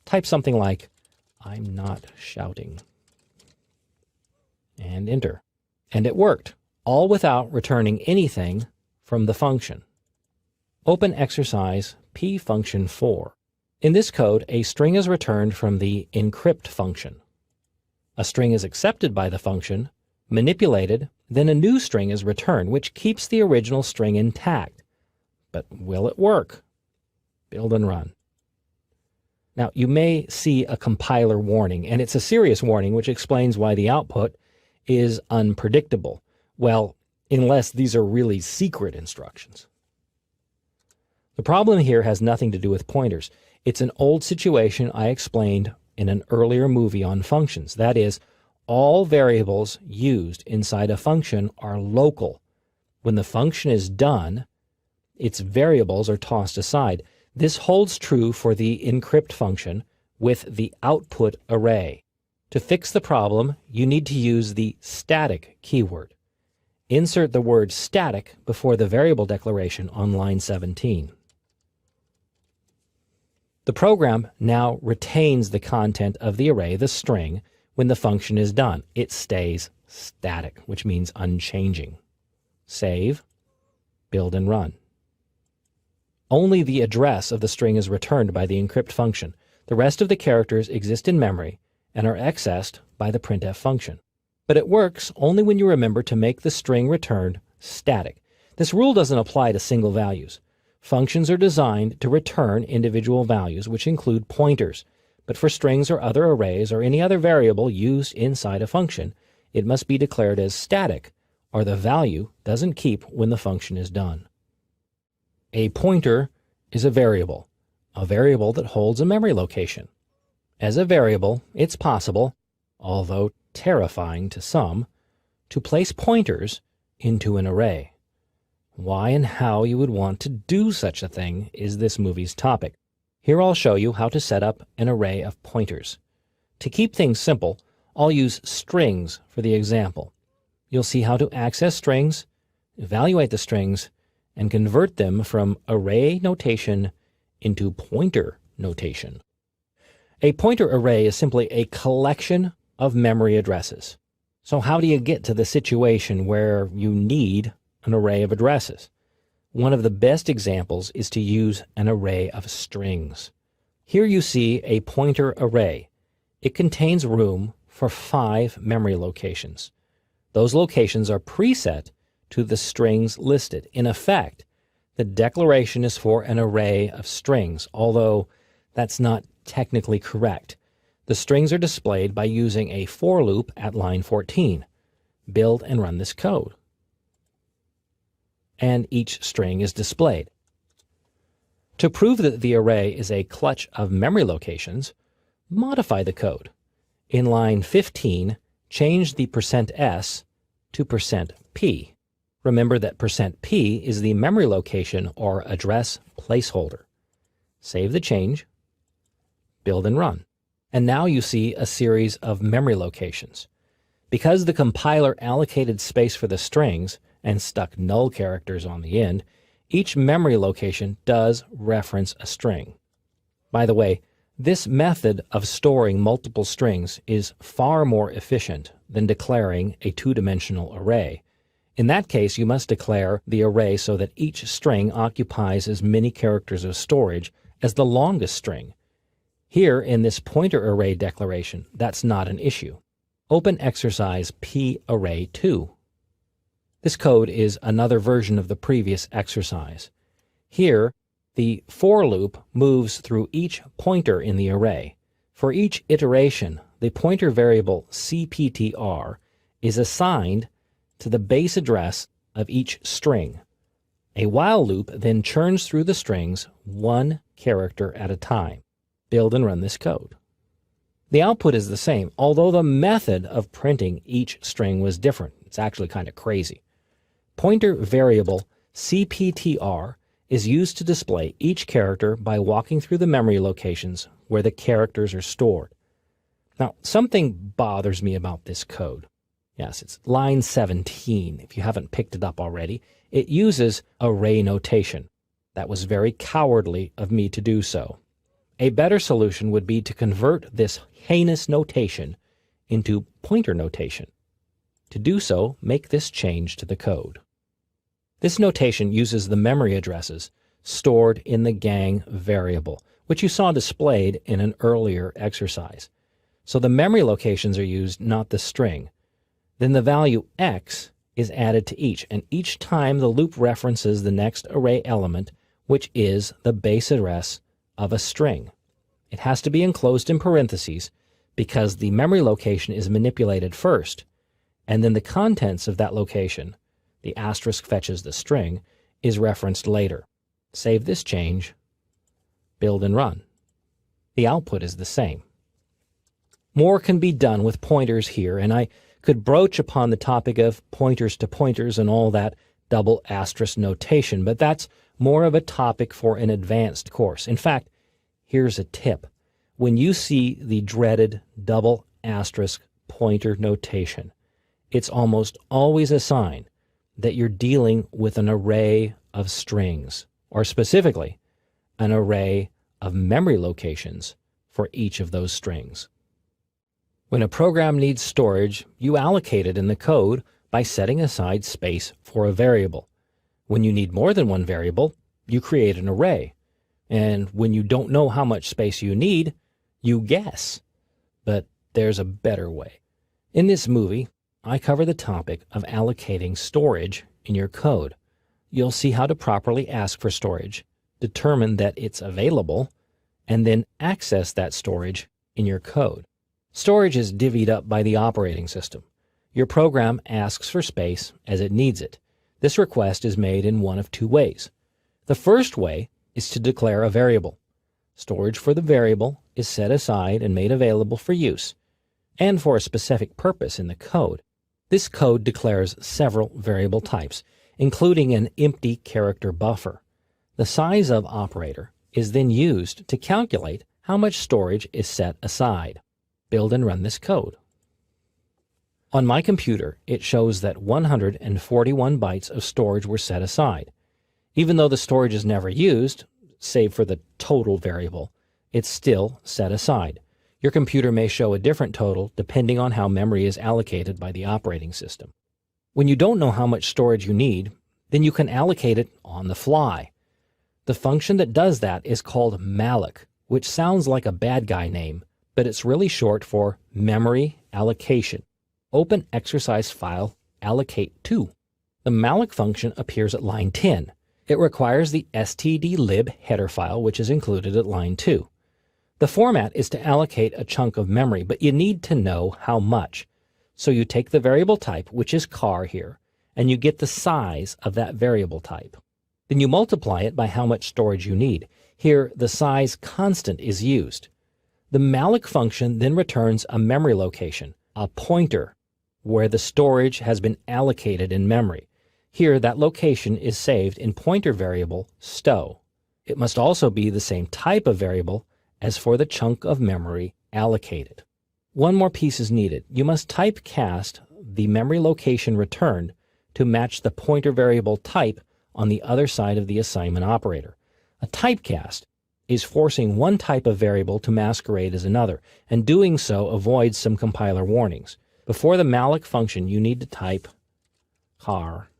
Type something like, "I'm not shouting," and enter. And it worked, all without returning anything from the function. Open exercise pfunction4. In this code, a string is returned from the encrypt function. A string is accepted by the function, manipulated, then a new string is returned, which keeps the original string intact. But will it work? Build and run. Now, you may see a compiler warning, and it's a serious warning which explains why the output is unpredictable. Well, unless these are really secret instructions. The problem here has nothing to do with pointers. It's an old situation I explained in an earlier movie on functions. That is, all variables used inside a function are local. When the function is done, its variables are tossed aside. This holds true for the encrypt function with the output array. To fix the problem, you need to use the static keyword. Insert the word static before the variable declaration on line 17. The program now retains the content of the array, the string, when the function is done. It stays static, which means unchanging. Save, build and run. Only the address of the string is returned by the encrypt function. The rest of the characters exist in memory and are accessed by the printf function. But it works only when you remember to make the string returned static. This rule doesn't apply to single values. Functions are designed to return individual values, which include pointers. But for strings or other arrays or any other variable used inside a function, it must be declared as static, or the value doesn't keep when the function is done. A pointer is a variable that holds a memory location. As a variable, it's possible, although terrifying to some, to place pointers into an array. Why and how you would want to do such a thing is this movie's topic. Here I'll show you how to set up an array of pointers. To keep things simple, I'll use strings for the example. You'll see how to access strings, evaluate the strings, and convert them from array notation into pointer notation. A pointer array is simply a collection of memory addresses. So how do you get to the situation where you need an array of addresses? One of the best examples is to use an array of strings. Here you see a pointer array. It contains room for 5 memory locations. Those locations are preset to the strings listed. In effect, the declaration is for an array of strings, although that's not technically correct. The strings are displayed by using a for loop at line 14. Build and run this code. And each string is displayed. To prove that the array is a clutch of memory locations, modify the code. In line 15, change the %s to %p. Remember that %p is the memory location or address placeholder. Save the change, build and run. And now you see a series of memory locations. Because the compiler allocated space for the strings and stuck null characters on the end, each memory location does reference a string. By the way, this method of storing multiple strings is far more efficient than declaring a two-dimensional array. In that case, you must declare the array so that each string occupies as many characters of storage as the longest string. Here, in this pointer array declaration, that's not an issue. Open exercise p-array2. This code is another version of the previous exercise. Here, the for loop moves through each pointer in the array. For each iteration, the pointer variable cptr is assigned to the base address of each string. A while loop then churns through the strings one character at a time. Build and run this code. The output is the same, although the method of printing each string was different. It's actually kind of crazy. Pointer variable cptr is used to display each character by walking through the memory locations where the characters are stored. Now, something bothers me about this code. Yes, it's line 17, if you haven't picked it up already. It uses array notation. That was very cowardly of me to do so. A better solution would be to convert this heinous notation into pointer notation. To do so, make this change to the code. This notation uses the memory addresses stored in the gang variable, which you saw displayed in an earlier exercise. So the memory locations are used, not the string. Then the value x is added to each, and each time the loop references the next array element, which is the base address of a string. It has to be enclosed in parentheses because the memory location is manipulated first, and then the contents of that location, the asterisk fetches the string, is referenced later. Save this change, build and run. The output is the same. More can be done with pointers here, and I could broach upon the topic of pointers to pointers and all that double asterisk notation, but that's more of a topic for an advanced course. In fact, here's a tip. When you see the dreaded double asterisk pointer notation, it's almost always a sign that you're dealing with an array of strings, or specifically, an array of memory locations for each of those strings. When a program needs storage, you allocate it in the code by setting aside space for a variable. When you need more than one variable, you create an array. And when you don't know how much space you need, you guess. But there's a better way. In this movie, I cover the topic of allocating storage in your code. You'll see how to properly ask for storage determine that it's available, and then access that storage in your code. Storage is divvied up by the operating system. Your program asks for space as it needs it. This request is made in one of two ways. The first way is to declare a variable. Storage for the variable is set aside and made available for use, and for a specific purpose in the code. This code declares several variable types, including an empty character buffer. The size of operator is then used to calculate how much storage is set aside. Build and run this code. On my computer, it shows that 141 bytes of storage were set aside. Even though the storage is never used, save for the total variable, it's still set aside. Your computer may show a different total depending on how memory is allocated by the operating system. When you don't know how much storage you need, then you can allocate it on the fly. The function that does that is called malloc, which sounds like a bad guy name, but it's really short for memory allocation. Open exercise file allocate2. The malloc function appears at line 10. It requires the stdlib header file, which is included at line 2. The format is to allocate a chunk of memory, but you need to know how much. So you take the variable type, which is char here, and you get the size of that variable type. Then you multiply it by how much storage you need. Here, the size constant is used. The malloc function then returns a memory location, a pointer, where the storage has been allocated in memory. Here, that location is saved in pointer variable stow. It must also be the same type of variable as for the chunk of memory allocated. One more piece is needed. You must typecast the memory location returned to match the pointer variable type on the other side of the assignment operator. A typecast is forcing one type of variable to masquerade as another, and doing so avoids some compiler warnings. Before the malloc function, you need to type char.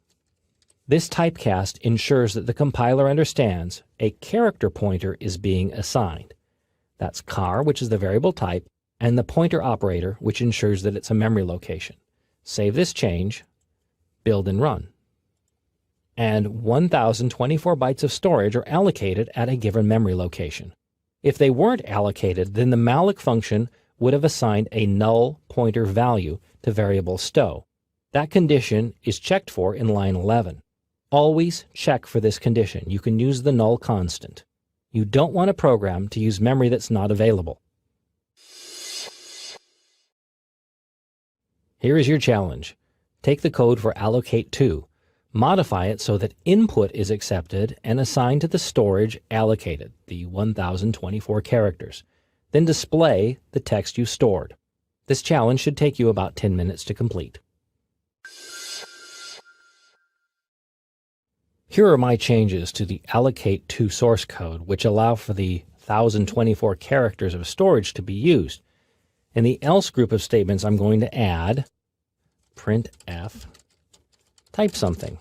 This typecast ensures that the compiler understands a character pointer is being assigned. That's char, which is the variable type, and the pointer operator, which ensures that it's a memory location. Save this change, build and run. And 1024 bytes of storage are allocated at a given memory location. If they weren't allocated, then the malloc function would have assigned a null pointer value to variable stow. That condition is checked for in line 11. Always check for this condition. You can use the null constant. You don't want a program to use memory that's not available. Here is your challenge. Take the code for allocate2, modify it so that input is accepted and assigned to the storage allocated, the 1024 characters. Then display the text you stored. This challenge should take you about 10 minutes to complete. Here are my changes to the allocate2 source code, which allow for the 1024 characters of storage to be used. In the else group of statements, I'm going to add printf type something.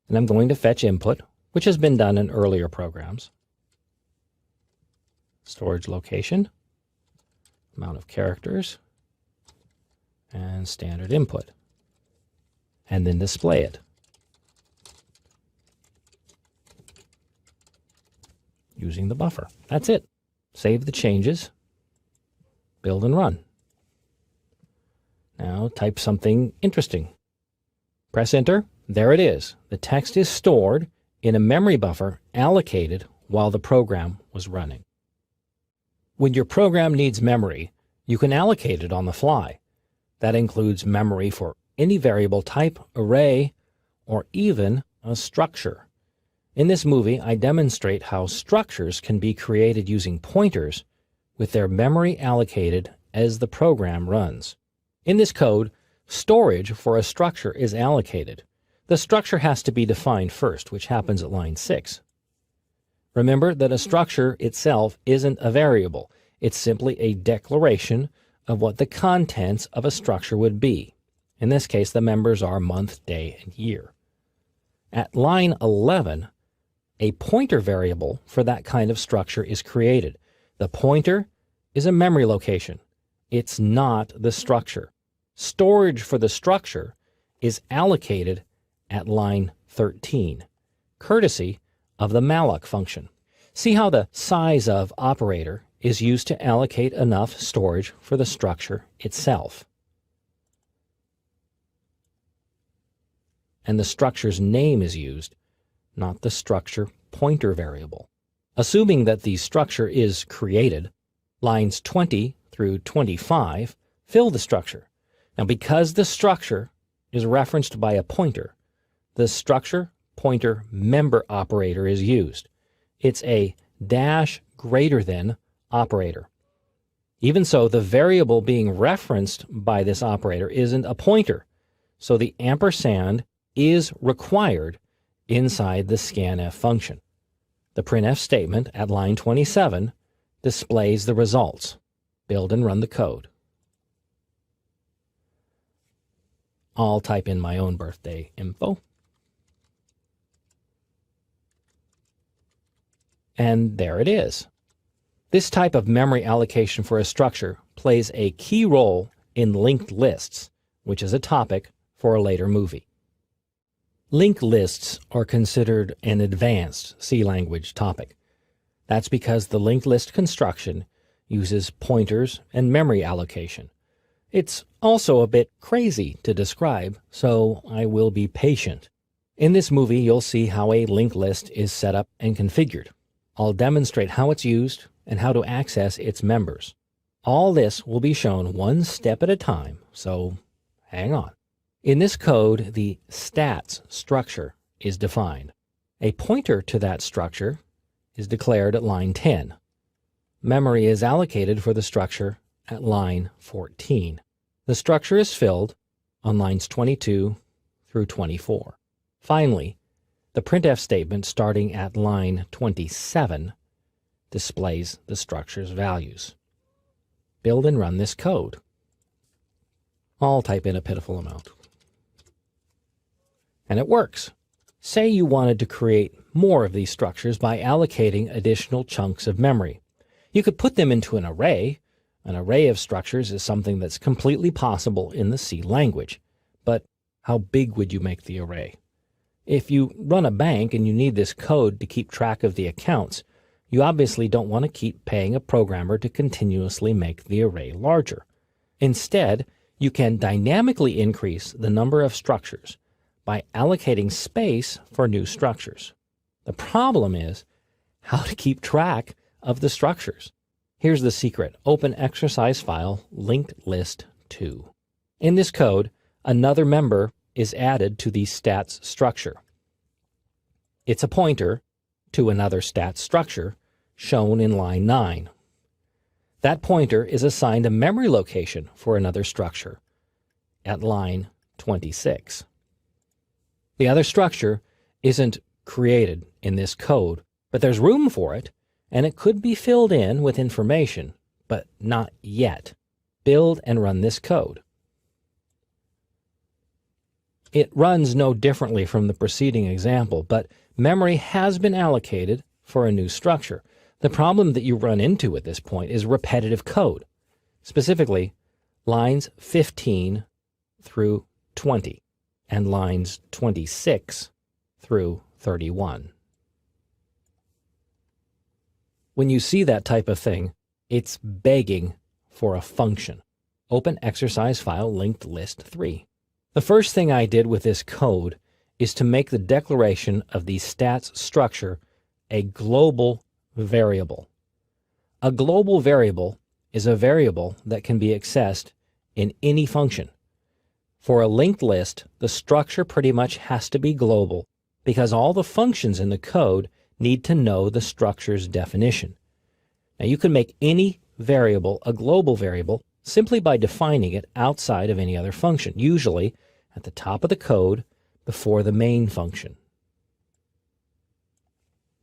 And I'm going to fetch input, which has been done in earlier programs. Storage location, amount of characters, and standard input. And then display it. Using the buffer. That's it. Save the changes, build and run. Now type something interesting. Press enter. There it is. The text is stored in a memory buffer allocated while the program was running. When your program needs memory, you can allocate it on the fly. That includes memory for any variable type, array, or even a structure. In this movie, I demonstrate how structures can be created using pointers with their memory allocated as the program runs. In this code, storage for a structure is allocated. The structure has to be defined first, which happens at line 6. Remember that a structure itself isn't a variable. It's simply a declaration of what the contents of a structure would be. In this case, the members are month, day, and year. At line 11, a pointer variable for that kind of structure is created. The pointer is a memory location. It's not the structure. Storage for the structure is allocated at line 13. Courtesy of the malloc function. See how the size of operator is used to allocate enough storage for the structure itself. And the structure's name is used, not the structure pointer variable. Assuming that the structure is created, lines 20 through 25 fill the structure. Now, because the structure is referenced by a pointer, the structure pointer member operator is used. It's a dash greater than operator. Even so, the variable being referenced by this operator isn't a pointer, so the ampersand is required inside the scanf function. The printf statement at line 27 displays the results. Build and run the code. I'll type in my own birthday info. And there it is. This type of memory allocation for a structure plays a key role in linked lists, which is a topic for a later movie. Linked lists are considered an advanced C language topic. That's because the linked list construction uses pointers and memory allocation. It's also a bit crazy to describe, so I will be patient. In this movie, you'll see how a linked list is set up and configured. I'll demonstrate how it's used and how to access its members. All this will be shown one step at a time, so hang on. In this code, the stats structure is defined. A pointer to that structure is declared at line 10. Memory is allocated for the structure at line 14. The structure is filled on lines 22 through 24. Finally, the printf statement starting at line 27 displays the structure's values. Build and run this code. I'll type in a pitiful amount. And it works. Say you wanted to create more of these structures by allocating additional chunks of memory. You could put them into an array. An array of structures is something that's completely possible in the C language. But how big would you make the array? If you run a bank and you need this code to keep track of the accounts, you obviously don't want to keep paying a programmer to continuously make the array larger. Instead, you can dynamically increase the number of structures by allocating space for new structures. The problem is how to keep track of the structures. Here's the secret. Open exercise file linked list 2. In this code, another member is added to the stats structure. It's a pointer to another stats structure shown in line 9. That pointer is assigned a memory location for another structure at line 26. The other structure isn't created in this code, but there's room for it, and it could be filled in with information, but not yet. Build and run this code. It runs no differently from the preceding example, but memory has been allocated for a new structure. The problem that you run into at this point is repetitive code, specifically lines 15 through 20 and lines 26 through 31. When you see that type of thing, it's begging for a function. Open exercise file linked list 3. The first thing I did with this code is to make the declaration of the stats structure a global variable. A global variable is a variable that can be accessed in any function. For a linked list, the structure pretty much has to be global because all the functions in the code need to know the structure's definition. Now, you can make any variable a global variable simply by defining it outside of any other function, usually at the top of the code before the main function.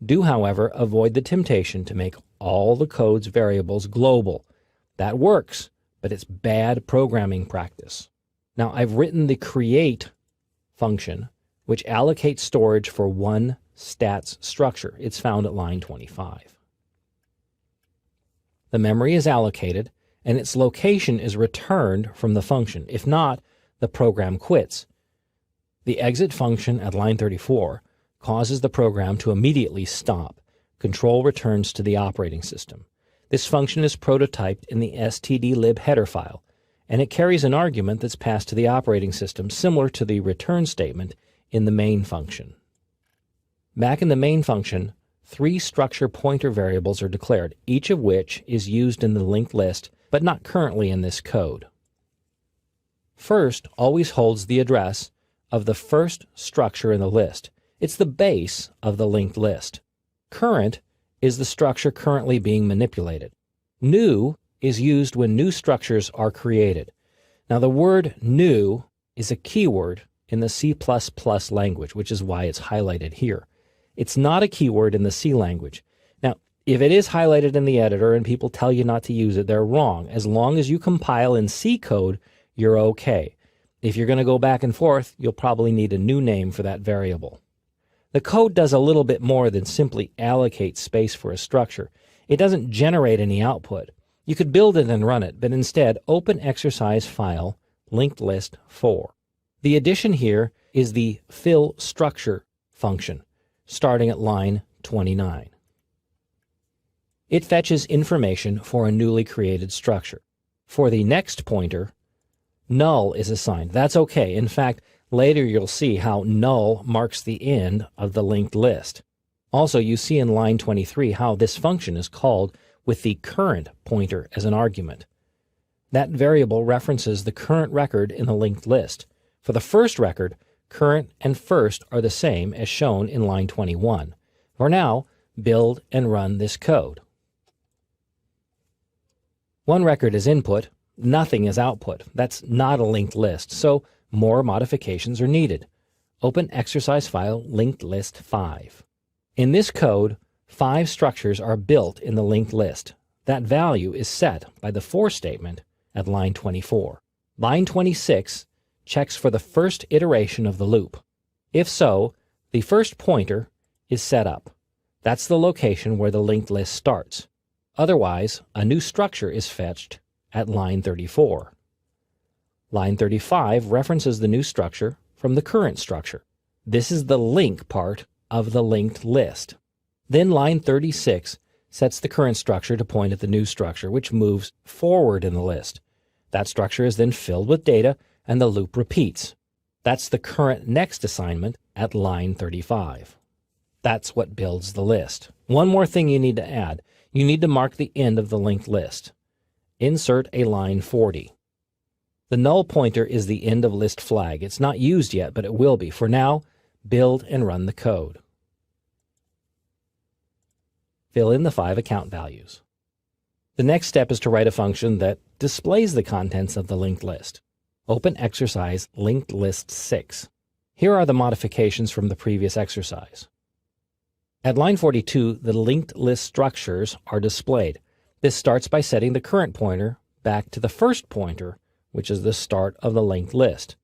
Do, however, avoid the temptation to make all the code's variables global. That works, but it's bad programming practice. Now, I've written the create function, which allocates storage for one stats structure. It's found at line 25. The memory is allocated, and its location is returned from the function. If not, the program quits. The exit function at line 34 causes the program to immediately stop. Control returns to the operating system. This function is prototyped in the stdlib header file, and it carries an argument that's passed to the operating system similar to the return statement in the main function. Back in the main function, 3 structure pointer variables are declared, each of which is used in the linked list, but not currently in this code. First always holds the address of the first structure in the list. It's the base of the linked list. Current is the structure currently being manipulated. New is used when new structures are created. Now the word new is a keyword in the C++ language, which is why it's highlighted here. It's not a keyword in the C language. Now, if it is highlighted in the editor and people tell you not to use it, they're wrong. As long as you compile in C code, you're okay. If you're going to go back and forth, you'll probably need a new name for that variable. The code does a little bit more than simply allocate space for a structure. It doesn't generate any output. You could build it and run it, but instead open exercise file linked list 4. The addition here is the fill structure function, starting at line 29. It fetches information for a newly created structure. For the next pointer, null is assigned. That's okay. In fact, later you'll see how null marks the end of the linked list. Also, you see in line 23 how this function is called with the current pointer as an argument. That variable references the current record in the linked list. For the first record, current and first are the same as shown in line 21. For now, build and run this code. One record is input, nothing is output. That's not a linked list, so more modifications are needed. Open exercise file linked list 5. In this code, 5 structures are built in the linked list. That value is set by the for statement at line 24. Line 26 checks for the first iteration of the loop. If so, the first pointer is set up. That's the location where the linked list starts. Otherwise, a new structure is fetched at line 34. Line 35 references the new structure from the current structure. This is the link part of the linked list. Then line 36 sets the current structure to point at the new structure, which moves forward in the list. That structure is then filled with data, and the loop repeats. That's the current next assignment at line 35. That's what builds the list. One more thing you need to add. You need to mark the end of the linked list. Insert a line 40. The null pointer is the end of list flag. It's not used yet, but it will be. For now, build and run the code. Fill in the 5 account values. The next step is to write a function that displays the contents of the linked list. Open exercise linked list 6. Here are the modifications from the previous exercise. At line 42, the linked list structures are displayed. This starts by setting the current pointer back to the first pointer, which is the start of the linked list.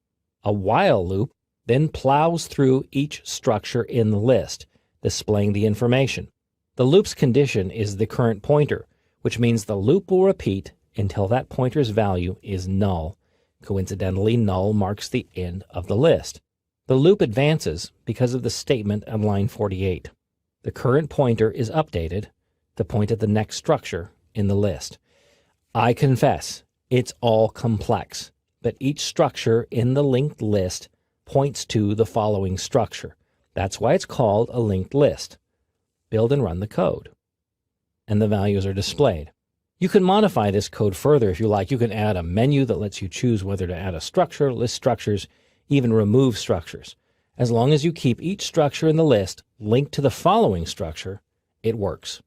A while loop then plows through each structure in the list, displaying the information. The loop's condition is the current pointer, which means the loop will repeat until that pointer's value is null. Coincidentally, null marks the end of the list. The loop advances because of the statement on line 48. The current pointer is updated to point at the next structure in the list. I confess, it's all complex, but each structure in the linked list points to the following structure. That's why it's called a linked list. Build and run the code. And the values are displayed. You can modify this code further if you like. You can add a menu that lets you choose whether to add a structure, list structures, even remove structures. As long as you keep each structure in the list linked to the following structure, it works.